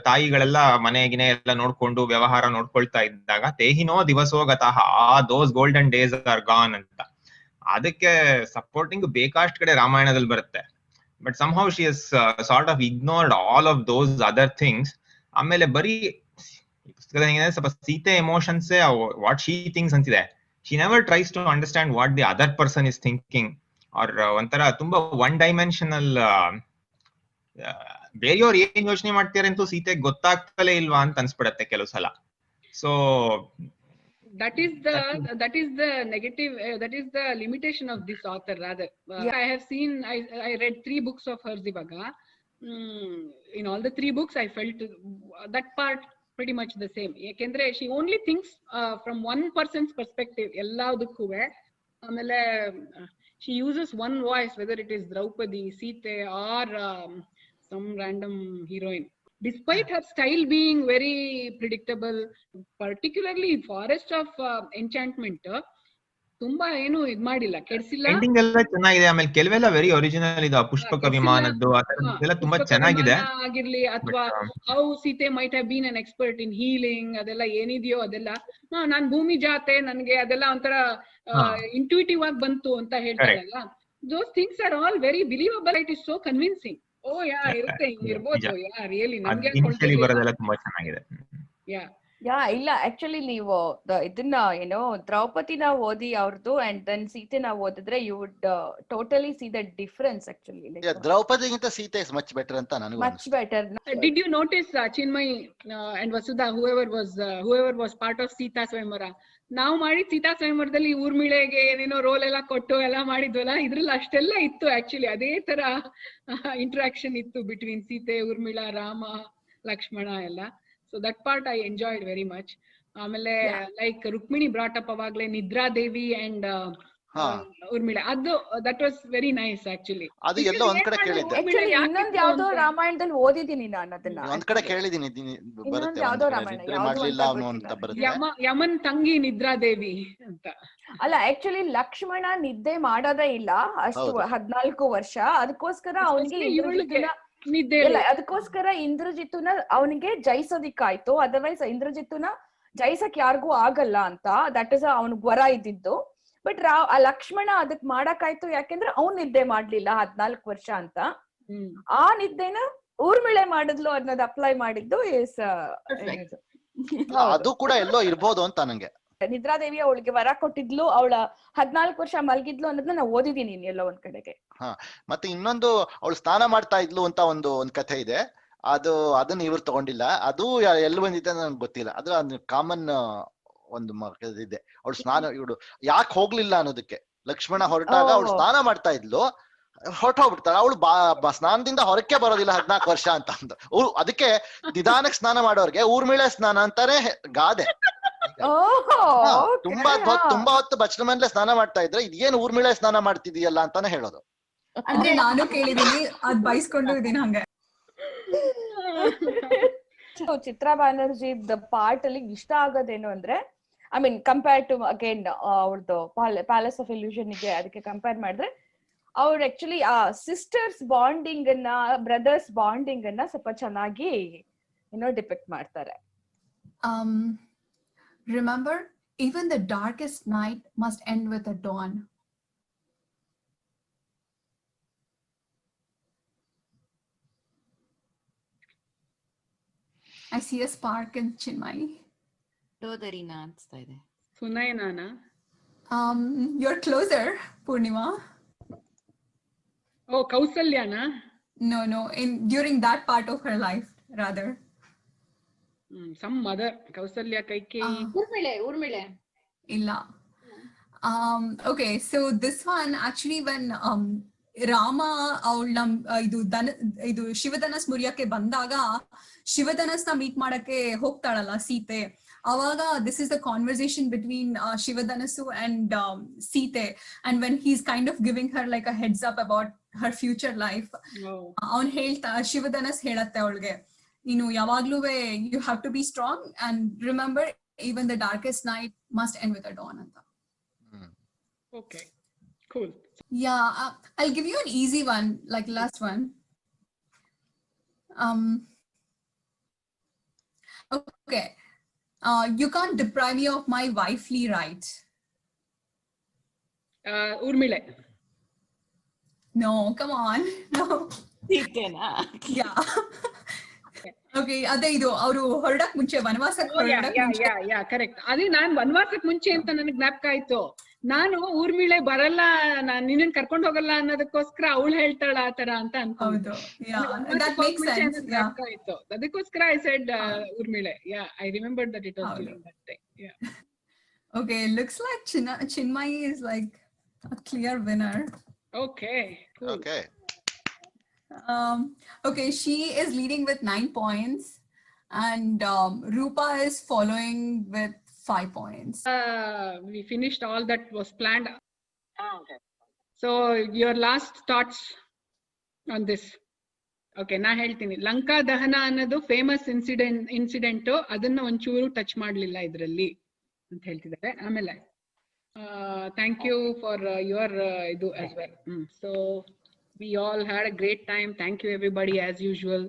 ತಾಯಿಗಳೆಲ್ಲ ಮನೆಗಿನೇ ಎಲ್ಲ ನೋಡ್ಕೊಂಡು ವ್ಯವಹಾರ ನೋಡ್ಕೊಳ್ತಾ ಇದ್ದಾಗ, ತೇಹಿನೋ ದಿವಸೋಗತಃ, those golden days are gone ಅಂತ. ಅದಕ್ಕೆ ಸಪೋರ್ಟಿಂಗ್ ಬೇಕಾಷ್ಟು ಕಡೆ ರಾಮಾಯಣದಲ್ಲಿ ಬರುತ್ತೆ. But somehow she has sort of ignored all of those other things. ಆಮೇಲೆ ಬರೀ ಪುಸ್ತಕದ ಸ್ವಲ್ಪ Sita emotions what she thinks ಅಂತಿದೆ. She never tries to understand what the other person is thinking. Or ಒಂಥರ ತುಂಬಾ ಒನ್ ಡೈಮೆನ್ಷನಲ್, ಬೇರೆಯವ್ರು ಏನ್ ಯೋಚನೆ ಮಾಡ್ತಾರೆ ಅಂತೂ ಸೀತೆಗೆ ಗೊತ್ತಾಗ್ತಲೇ ಇಲ್ವಾ ಅಂತ ಅನ್ಸ್ಬಿಡತ್ತೆ ಕೆಲವು ಸಲ. So that is the negative, that is the limitation of this author rather. I have seen, I read 3 books of hers ivaga. In all the 3 books I felt that part pretty much the same. Yakendre she only thinks from one person's perspective elladukku. Amele she uses one voice, whether it is Draupadi, Sita, or some random heroine. Despite her style being very predictable, particularly Forest of Enchantment, ತುಂಬಾ ಏನು ಇದ್ ಮಾಡಿಲ್ಲ, ಕೆಡ್ಸಿಲ್ಲ. Painting ಎಲ್ಲ ಚೆನ್ನಾಗಿದೆ. ಆಮೇಲೆ ಕೆಲವೆಲ್ಲ very original ಇದೆ, ಪುಷ್ಪಕ ವಿಮಾನದ್ದು ಅದೆಲ್ಲ ತುಂಬಾ ಚೆನ್ನಾಗಿದೆ ಆಗಿರ್ಲಿ, ಅಥವಾ how Sita might have been an expert in healing, ಅದೆಲ್ಲ ಏನಿದೆಯೋ ಅದೆಲ್ಲ ನಾನ್ ಭೂಮಿ ಜಾತೆ, ನನ್ಗೆ ಅದೆಲ್ಲ ಒಂಥರ ಇಂಟ್ಯೂಟಿವ್ ಆಗಿ ಬಂತು ಅಂತ ಹೇಳ್ತಾರಲ್ಲ. those things are all very believable. It is so convincing. ಓ ಯಾ ಇರುತ್ತೆ, ಹಿಂಗಿರ್ಬೋದು, ಯಾ ರಿಯಲಿ ನಮ್ಗೆ ಬರೋದೆಲ್ಲ ತುಂಬಾ ಚೆನ್ನಾಗಿದೆ. ಯಾ ಇಲ್ಲ, ಆಕ್ಚುಲಿ ನೀವು ಇದನ್ನ ಏನೋ ದ್ರೌಪದಿನ ಓದಿ ಅವ್ರದ್ದು ಅಂಡ್ ದೆನ್ ಸೀತೆನ ಓದಿದ್ರೆ you would totally see the difference. Actually ದ್ರೌಪದಿಗಿಂತ ಸೀತೆ ಇಸ್ ಮಚ್ ಬೆಟರ್ ಅಂತ ನನಗೆ much better. Did you notice Chinmay and Vasudha, whoever was part of Sita Swayamvara, ನಾವು ಮಾಡಿದ ಸೀತಾ ಸ್ವಯಂವರದಲ್ಲಿ ಊರ್ಮಿಳೆಗೆ ಏನೇನೋ ರೋಲ್ ಎಲ್ಲ ಕೊಟ್ಟು ಎಲ್ಲ ಮಾಡಿದ್ವಲ್ಲ, ಇದ್ರಲ್ಲಿ ಅಷ್ಟೆಲ್ಲ ಇತ್ತು. ಆಕ್ಚುಲಿ ಅದೇ ತರ ಇಂಟ್ರಾಕ್ಷನ್ ಇತ್ತು ಬಿಟ್ವೀನ್ ಸೀತೆ, ಊರ್ಮಿಳಾ, ರಾಮ, ಲಕ್ಷ್ಮಣ ಎಲ್ಲ. So that part I enjoyed very much. ಆಮೇಲೆ ಲೈಕ್ ರುಕ್ಮಿಣಿ ಬ್ರಾಟ್ ಅಪ್ ಅವಾಗ್ಲೇ ನಿದ್ರಾದೇವಿ ಅಂಡ್ ಊರ್ಮಿಳಾ, ಅದು that was very nice actually. ಅದು ಎಲ್ಲೋ ಒಂದ್ ಕಡೆ ಕೇಳಿದ್ದೆ. ಇನ್ನೊಂದ್ ಯಾವ್ದೋ ರಾಮಾಯಣದಲ್ಲಿ ಓದಿದೀನಿ ನಾನು ಅದನ್ನ, ಒಂದ್ ಕಡೆ ಕೇಳಿದೀನಿ, ಬರುತ್ತೆ ಯಾವ್ದೋ ರಾಮಾಯಣ ಮಾಡ್ಲಿಲ್ಲ ಅವನು ಅಂತ ಬರುತ್ತೆ. ಯಮನ್ ತಂಗಿ ನಿದ್ರಾದೇವಿ ಅಂತ. ಅಲ್ಲ, ಆಕ್ಚುಲಿ ಲಕ್ಷ್ಮಣ ನಿದ್ದೆ ಮಾಡೋದೇ ಇಲ್ಲ ಅಷ್ಟು 14 ವರ್ಷ. ಅದಕ್ಕೋಸ್ಕರ ಅವನಿಗೆ ಅದಕ್ಕೋಸ್ಕರ ಇಂದ್ರಜಿತ್ತುನ ಅವನಿಗೆ ಜಯಿಸೋದಿಕ್ಕಾಯ್ತು. ಅದರ್ವೈಸ್ ಇಂದ್ರಜಿತ್ತುನ ಜಯಿಸಕ್ ಯಾರಿಗೂ ಆಗಲ್ಲ ಅಂತ, ದಟ್ ಇಸ್ ಅವನಿಗೆ ವರ ಇದ್ದಿದ್ದು. ಬಟ್ ಲಕ್ಷ್ಮಣ ಅದಕ್ ಮಾಡಕ್ಕಾಯ್ತು ಯಾಕೆಂದ್ರೆ ಅವ್ನ್ ನಿದ್ದೆ ಮಾಡ್ಲಿಲ್ಲ 14 ವರ್ಷ ಅಂತ. ಆ ನಿದ್ದೆನ ಊರ್ಮಿಳೆ ಮಾಡಿದ್ಲು, ಅನ್ನೋದು ಅಪ್ಲೈ ಮಾಡಿದ್ದು. ಅದು ಕೂಡ ಎಲ್ಲೋ ಇರ್ಬೋದು ಅಂತ ನಂಗೆ. ನಿದ್ರಾದೇವಿ ಅವಳಿಗೆ ವರ ಕೊಟ್ಟಿದ್ಲು, ಅವಳ 14 ವರ್ಷ ಮಲಗಿದ್ಲು ಅನ್ನೋದನ್ನ ನಾವು ಓದಿದೀನಿ ಎಲ್ಲೋ ಒಂದ್ ಕಡೆಗೆ. ಮತ್ತೆ ಇನ್ನೊಂದು ಅವಳು ಸ್ನಾನ ಮಾಡ್ತಾ ಇದ್ಲು ಅಂತ ಒಂದು ಕಥೆ ಇದೆ. ಅದನ್ನ ಇವ್ರು ತಗೊಂಡಿಲ್ಲ. ಅದು ಎಲ್ಲಿ ಬಂದಿದೆ ನನ್ಗೆ ಗೊತ್ತಿಲ್ಲ. ಅದು ಕಾಮನ್ ಒಂದು ಇದೆ. ಅವಳು ಸ್ನಾನ ಇವಳು ಯಾಕೆ ಹೋಗ್ಲಿಲ್ಲ ಅನ್ನೋದಕ್ಕೆ, ಲಕ್ಷ್ಮಣ ಹೊರಟಾಗ ಅವಳು ಸ್ನಾನ ಮಾಡ್ತಾ ಇದ್ಲು, ಹೊರಟೋಗ್ಬಿಡ್ತಾಳೆ. ಅವಳು ಸ್ನಾನದಿಂದ ಹೊರಕ್ಕೆ ಬರೋದಿಲ್ಲ 14 ವರ್ಷ ಅಂತ ಅಂದ. ಅದಕ್ಕೆ ನಿಧಾನಕ್ಕೆ ಸ್ನಾನ ಮಾಡೋರ್ಗೆ ಊರ್ಮಿಳೆ ಸ್ನಾನ ಅಂತಾನೆ ಗಾದೆ. ತುಂಬಾ ಹೊತ್ತು ಬಚ್ಚಲ ಮನೇಲೆ ಸ್ನಾನ ಮಾಡ್ತಾ ಇದ್ರೆ ಇದೇನು ಊರ್ಮಿಳೆ ಸ್ನಾನ ಮಾಡ್ತಿದೀಯಲ್ಲ ಅಂತಾನೆ ಹೇಳೋದು. ಅಂದ್ರೆ ನಾನು ಕೇಳಿದೀನಿ, ಅದ್ ಬೈಸ್ಕೊಂಡು ಇದೀನಿ ಹಂಗೆ. ಚಿತ್ರಾ ಬ್ಯಾನರ್ಜಿ ಪಾರ್ಟ್ ಅಲ್ಲಿ ಇಷ್ಟ ಆಗೋದೇನು ಅಂದ್ರೆ, I mean compare to again ಅವ್ರದ್ದು ಪ್ಯಾಲೇಸ್ ಆಫ್ ಇಲ್ಯೂಷನ್ ಗೆ ಅದಕ್ಕೆ ಕಂಪೇರ್ ಮಾಡಿದ್ರೆ, ಅವ್ರು ಆಕ್ಚುಲಿ ಆ ಸಿಸ್ಟರ್ಸ್ ಬಾಂಡಿಂಗ್ ಅನ್ನ, ಬ್ರದರ್ಸ್ ಬಾಂಡಿಂಗ್ ಅನ್ನ ಸ್ವಲ್ಪ ಚೆನ್ನಾಗಿ ಡಿಪಿಕ್ಟ್ ಮಾಡ್ತಾರೆ. Remember, even the darkest night must end with a dawn. I see a spark in Chinmayi. Dodharina ಅನ್ಸ್ತಾ ಇದೆ. ಸುನಯನಾನ? You're closer, Purnima. Oh, Kausalyana? No, during that part of her life, rather. Some mother, Kausalya Kaikeyi. Urmile. Illa. Okay, so this one actually when Rama ಇದು ಶಿವಧನಸ್ ಮುರಿಯಕ್ಕೆ ಬಂದಾಗ ಶಿವಧನಸ್ನ meet ಮಾಡಕ್ಕೆ ಹೋಗ್ತಾಳಲ್ಲ ಸೀತೆ, ಅವಾಗ this is the conversation between Shivadanasu and Sita, and when he's kind of giving her like a heads up about her future life, ಅವನ್ ಶಿವಧನಸ್ ಹೇಳತ್ತೆ ಅವಳಿಗೆ, ನೀನು ಯಾವಾಗ್ಲೂವೆ you have to be strong and remember even the darkest night must end with a dawn ಅಂತ. Okay, cool. Yeah, I'll give you an easy one, like last one. Okay, you can't deprive me of my wifely right. Urmile. No, come on. No. Sitena. Yeah. Okay, ಅದೇ ಇದು ಅವರು ಹೊರಡಕ್ ಮುಂಚೆ ವನವಾಸಕ್ಕೆ ಹೊರಡಕ್ ಮುಂಚೆ. Correct. ಅದೇ ನಾನ್ ವನವಾಸಕ್ ಮುಂಚೆ ಅಂತ ನನಗೆ ಜ್ಞಾಪಕ ಆಯ್ತು. ನಾನು ಊರ್ಮಿಳೆ ಬರಲ್ಲ, ನಾನ್ ನಿನ್ನನ್ ಕರ್ಕೊಂಡ್ ಹೋಗಲ್ಲ ಅನ್ನೋದಕ್ಕೋಸ್ಕರ ಅವಳು ಹೇಳ್ತಾಳ ಆತರ ಅಂತ ಅನ್ಕೊಂಡು. ಅದಕ್ಕೋಸ್ಕರ I said Urmila. I remembered that it was during that day. Okay, looks like Chinmayi is like a clear winner. Okay, cool. Okay, she is leading with 9 points and Rupa is following with 5 points. We finished all that was planned. Okay. So your last thoughts on this? Okay, ನಾ ಹೇಳ್ತೀನಿ. ಲಂಕಾ ದಹನ ಅನ್ನೋದು famous incident, ಅದನ್ನ ಒಂಚೂರು touch ಮಾಡ್ಲಿಲ್ಲ ಇದ್ರಲ್ಲಿ ಅಂತ ಹೇಳ್ತಿದ್ದಾರೆ. ಆಮೇಲೆ ಥ್ಯಾಂಕ್ ಯು ಫಾರ್ ಯುವರ್ ಇದು as well. So we all had a great time. Thank you everybody as usual.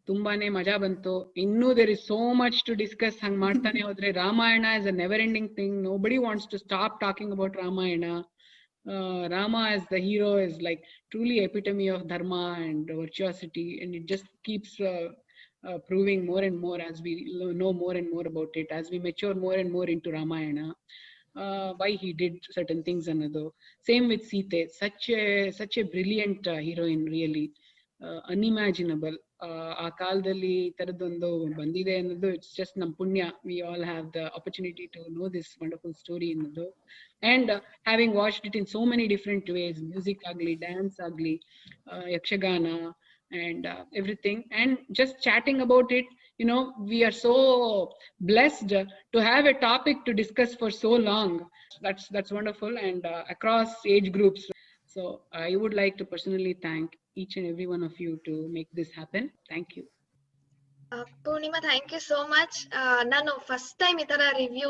ತುಂಬಾನೇ ಮಜಾ ಬಂತು. ಇನ್ನೂ there is so much to discuss. ಹಂಗ್ ಮಾಡ್ತಾನೆ ಹೋದ್ರೆ Ramayana is a never ending thing. Nobody wants to stop talking about Ramayana. Rama as the hero is like truly epitome of dharma and virtuosity, and it just keeps proving more and more as we know more and more about it, as we mature more and more into Ramayana. Why he did certain things another. Same with Sita, such a brilliant heroine, really unimaginable. ಆ ಕಾಲದಲ್ಲಿ ತರದೊಂದು ಬಂದಿದೆ ಅನ್ನೋದು it's just ನಮ್ ಪುಣ್ಯ. We all have the opportunity to know this wonderful story ಅನ್ನೋದು, and having watched it in so many different ways, music ಆಗ್ಲಿ, dance ಆಗ್ಲಿ, Yakshagana and everything, and just chatting about it, you know, we are so blessed to have a topic to discuss for so long. That's wonderful, and across age groups. So I would like to personally thank each and every one of you to make this happen. Thank you. Purnima, thank you so much. ನಾನು first time ಈ ತರ review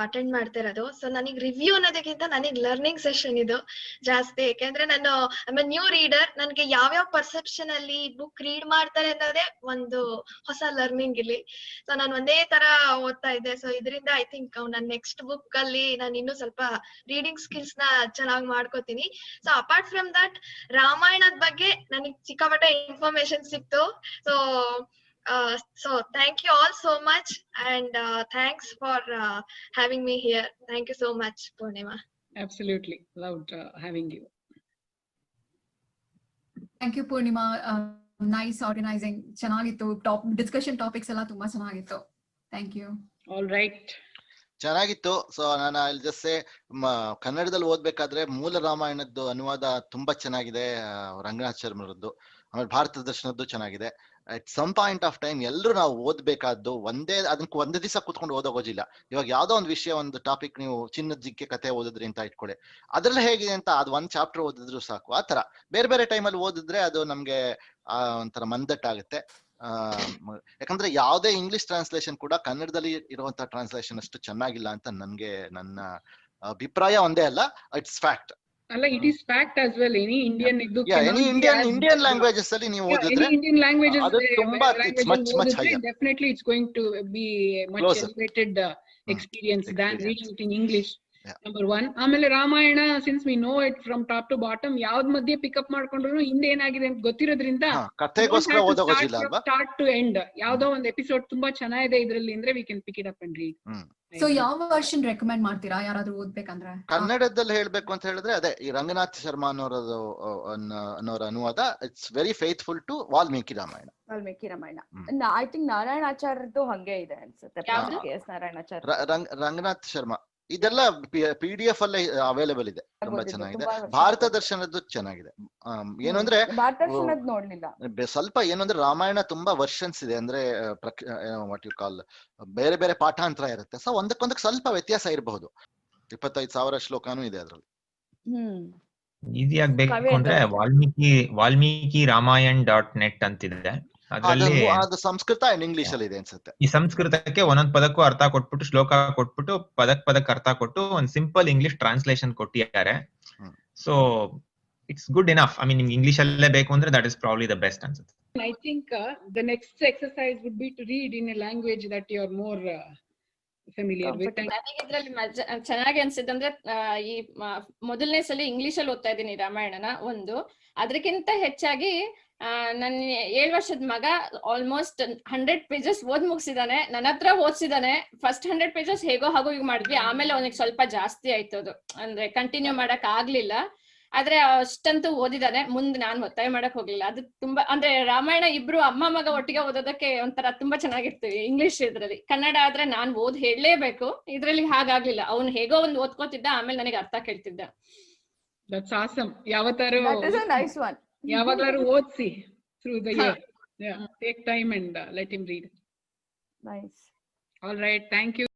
attend ಮಾಡ್ತಾ ಇರೋದು. So ನನಗೆ review ಅನ್ನೋದಕ್ಕಿಂತ ನನಗೆ learning session ಇದು ಜಾಸ್ತಿ. ಯಾಕೆಂದ್ರೆ ನಾನು ನ್ಯೂ ರೀಡರ್, ನನಗೆ ಯಾವ್ಯಾವ ಪರ್ಸೆಪ್ಷನ್ ಅಲ್ಲಿ ಬುಕ್ ರೀಡ್ ಮಾಡ್ತಾರೆ ಅನ್ನೋದೇ ಒಂದು ಹೊಸ ಲರ್ನಿಂಗ್ ಇಲ್ಲಿ. ಸೊ ನಾನು ಒಂದೇ ತರ ಓದ್ತಾ ಇದ್ದೆ. ಸೊ ಇದರಿಂದ ಐ ಥಿಂಕ್ ನನ್ನ ನೆಕ್ಸ್ಟ್ ಬುಕ್ ಅಲ್ಲಿ ನಾನು ಇನ್ನೂ ಸ್ವಲ್ಪ ರೀಡಿಂಗ್ ಸ್ಕಿಲ್ಸ್ ನ ಚೆನ್ನಾಗಿ ಮಾಡ್ಕೋತೀನಿ. ಸೊ ಅಪಾರ್ಟ್ ಫ್ರಮ್ ದಟ್, ರಾಮಾಯಣದ ಬಗ್ಗೆ ನನಗೆ ಸಿಕ್ಕಾಪಟ್ಟೆ ಇನ್ಫಾರ್ಮೇಶನ್ ಸಿಕ್ತು. So So thank you all so much, and thanks for having me here. Thank you so much, Purnima. Absolutely loved having you. Thank you, Purnima. Nice organizing. ಚೆನ್ನಾಗಿತ್ತು. Discussion topics ಎಲ್ಲ ತುಂಬಾ ಚೆನ್ನಾಗಿತ್ತು. Thank you. All right. ಚೆನ್ನಾಗಿತ್ತು. So ನಾನು ಅಲ್ಲಿ just ಕನ್ನಡದಲ್ಲಿ ಓದ್ಬೇಕಾದ್ರೆ ಮೂಲ ರಾಮಾಯಣದ್ದು ಅನುವಾದ ತುಂಬಾ ಚೆನ್ನಾಗಿದೆ, ರಂಗನಾಥ್ ಶರ್ಮರದ್ದು. ಆಮೇಲೆ ಭಾರತ ದರ್ಶನದ್ದು ಚೆನ್ನಾಗಿದೆ. At some point of time ಎಲ್ಲರೂ ನಾವು ಓದ್ಬೇಕಾದ್ದು ಅದಕ್ಕೆ ಒಂದೇ ದಿವಸ ಕುತ್ಕೊಂಡು ಓದೋಗೋದಿಲ್ಲ. ಇವಾಗ ಯಾವ್ದೋ ಒಂದು ವಿಷಯ, ಒಂದು ಟಾಪಿಕ್, ನೀವು ಚಿನ್ನದ ಜಿಕ್ಕೆ ಕತೆ ಓದಿದ್ರಿ ಅಂತ ಇಟ್ಕೊಳ್ಳಿ, ಅದ್ರಲ್ಲಿ ಹೇಗಿದೆ ಅಂತ ಅದು ಒಂದ್ ಚಾಪ್ಟರ್ ಓದಿದ್ರು ಸಾಕು. ಆತರ ಬೇರೆ ಬೇರೆ ಟೈಮಲ್ಲಿ ಓದಿದ್ರೆ ಅದು ನಮ್ಗೆ ಒಂಥರ ಮಂದಟ್ಟಾಗುತ್ತೆ. ಯಾಕಂದ್ರೆ ಯಾವುದೇ ಇಂಗ್ಲಿಷ್ ಟ್ರಾನ್ಸ್ಲೇಷನ್ ಕೂಡ ಕನ್ನಡದಲ್ಲಿ ಇರುವಂತಹ ಟ್ರಾನ್ಸ್ಲೇಷನ್ ಅಷ್ಟು ಚೆನ್ನಾಗಿಲ್ಲ ಅಂತ ನನ್ನ ಅಭಿಪ್ರಾಯ. ಒಂದೇ ಅಲ್ಲ, ಇಟ್ಸ್ ಫ್ಯಾಕ್ಟ್. ಅಲ್ಲ, it is fact as well. Any Indian Indian languages ಅಲ್ಲಿ ನೀವು ಓದಿದ್ರೆ ಇಂಡಿಯನ್ ಲ್ಯಾಂಗ್ವೇಜಸ್ ಅದು ತುಂಬಾ much higher. Definitely it's going to be much elevated experience than reading it in English. Number 1. ಆಮೇಲೆ Ramayana, since we know it from top to bottom, ಯಾವ್ದ್ ಮಧ್ಯೆ pickup ಮಾಡ್ಕೊಂಡ್ರು ಹಿಂದೆ ಏನಾಗಿದೆ ಅಂತ ಗೊತ್ತಿರೋದ್ರಿಂದ ಕಥೆಗೋಸ್ಕರ ಓದೋಗೋದಿಲ್ಲ ಅಲ್ವಾ, ಸ್ಟಾರ್ಟ್ ಟು ಎಂಡ್ ಯಾವ್ದೋ ಒಂದು ಎಪಿಸೋಡ್ ತುಂಬಾ ಚೆನ್ನಾಗಿದೆ ಇದ್ರಲ್ಲಿ ಅಂದ್ರೆ we can pick it up and read. So ಯಾವ ವರ್ಷನ್ ರೆಕಮೆಂಡ್ ಮಾಡ್ತೀರಾ ಯಾರಾದ್ರೂ ಓದ್ಬೇಕಂದ್ರೆ? ಕನ್ನಡದಲ್ಲಿ ಹೇಳ್ಬೇಕು ಅಂತ ಹೇಳಿದ್ರೆ ಅದೇ ಈ ರಂಗನಾಥ್ ಶರ್ಮಾ ಅನ್ನೋರ ಅನುವಾದ. It's very faithful to Valmiki Ramayana. I think ನಾರಾಯಣಾಚಾರ್ಯದ್ದು ಹಂಗೆ ಇದೆ ಅನ್ಸುತ್ತೆ. ನಾರಾಯಣಾಚಾರ್ಯ, ರಂಗನಾಥ್ ಶರ್ಮಾ ಇದೆಲ್ಲ PDF ಅಲ್ಲೇ ಅವೈಲೇಬಲ್ ಇದೆ. ತುಂಬಾ ಚೆನ್ನಾಗಿದೆ. ಭಾರತ ದರ್ಶನದ್ದು ಚೆನ್ನಾಗಿದೆ. ಏನು ಅಂದ್ರೆ ಸ್ವಲ್ಪ ಏನು ಅಂದ್ರೆ ರಾಮಾಯಣ ತುಂಬಾ ವರ್ಷನ್ಸ್ ಇದೆ, ಅಂದ್ರೆ ವಾಟ್ ಯು ಕಾಲ್ ಬೇರೆ ಬೇರೆ ಪಾಠಾಂತರ ಇರುತ್ತೆ. ಸೊ ಒಂದಕ್ಕೊಂದಕ್ಕೆ ಸ್ವಲ್ಪ ವ್ಯತ್ಯಾಸ ಇರಬಹುದು. 25,000 ಶ್ಲೋಕನೂ ಇದೆ ಅದ್ರಲ್ಲಿ. ಈಸಿ ಆಗ್ಬೇಕು ಅಂದ್ರೆ ವಾಲ್ಮೀಕಿ ರಾಮಾಯಣ.net ಅಂತಿದೆ. ಅದ್ರಲ್ಲಿ ಅದು ಸಂಸ್ಕೃತ ಅಂಡ್ ಇಂಗ್ಲಿಷ್ ಅಲ್ಲಿ ಇದೆ ಅನ್ಸುತ್ತೆ. ಈ ಸಂಸ್ಕೃತಕ್ಕೆ ಒಂದೊಂದ್ ಪದಕ್ಕೂ ಅರ್ಥ ಕೊಟ್ಬಿಟ್ಟು, ಶ್ಲೋಕ ಕೊಟ್ಬಿಟ್ಟು, ಪದಕ್ ಅರ್ಥ ಕೊಟ್ಟು ಒಂದು ಸಿಂಪಲ್ ಇಂಗ್ಲಿಷ್ ಟ್ರಾನ್ಸ್ಲೇಷನ್ ಕೊಟ್ಟಿದ್ದಾರೆ. So it's good enough. I mean ನಿಮ್ಗೆ ಇಂಗ್ಲಿಷ್ ಅಲ್ಲೇ ಬೇಕು ಅಂದ್ರೆ that is probably the best ಅನ್ಸುತ್ತೆ. I think the next exercise would be to read in a language that you are more familiar with. ನನಗೆ ಇದ್ರಲ್ಲಿ ಚೆನ್ನಾಗಿ ಅನ್ಸಿದ್ದಂದ್ರೆ ಈ ಮೊದಲನೇ ಸಲ ಇಂಗ್ಲಿಷ್ ಅಲ್ಲಿ ಓದ್ತಾ ಇದ್ದೀನಿ ರಾಮಾಯಣನ. ಅದಕ್ಕಿಂತ ಹೆಚ್ಚಾಗಿ ನನ್ನ 7 ವರ್ಷದ ಮಗ ಆಲ್ಮೋಸ್ಟ್ 100 ಪೇಜಸ್ ಓದ್ ಮುಗಿಸಿದಾನೆ. ನನ್ನ ಹತ್ರ ಓದಿಸಿದಾನೆ. ಫಸ್ಟ್ 100 ಪೇಜಸ್ ಹೇಗೋ ಹಾಗೋ ಈಗ ಮಾಡಿದ್ವಿ. ಆಮೇಲೆ ಅವನಿಗೆ ಸ್ವಲ್ಪ ಜಾಸ್ತಿ ಆಯ್ತು, ಅದು ಅಂದ್ರೆ ಕಂಟಿನ್ಯೂ ಮಾಡಕ್ ಆಗ್ಲಿಲ್ಲ. ಆದ್ರೆ ಅಷ್ಟಂತೂ ಓದಿದಾನೆ. ಮುಂದೆ ನಾನು ಒತ್ತಾಯ ಮಾಡಕ್ ಹೋಗ್ಲಿಲ್ಲ. ಅದು ತುಂಬಾ ಅಂದ್ರೆ ರಾಮಾಯಣ ಇಬ್ರು ಅಮ್ಮ ಮಗ ಒಟ್ಟಿಗೆ ಓದೋದಕ್ಕೆ ಒಂಥರ ತುಂಬಾ ಚೆನ್ನಾಗಿತ್ತು ಇಂಗ್ಲಿಷ್ ಇದ್ರಲ್ಲಿ. ಕನ್ನಡ ಆದ್ರೆ ನಾನ್ ಓದ್ ಹೇಳಲೇಬೇಕು, ಇದ್ರಲ್ಲಿ ಹಾಗಾಗ್ಲಿಲ್ಲ. ಅವ್ನು ಹೇಗೋ ಒಂದು ಓದ್ಕೋತಿದ್ದ, ಆಮೇಲೆ ನನಗೆ ಅರ್ಥ ಕೇಳ್ತಿದ್ದ. That's awesome. ಯಾವತ್ತಾರು nice one. ಯಾವಾಗ್ಲಾರು ಓದ್ಸಿ through the year. Yeah, take time and let him read. Nice. All right, thank you.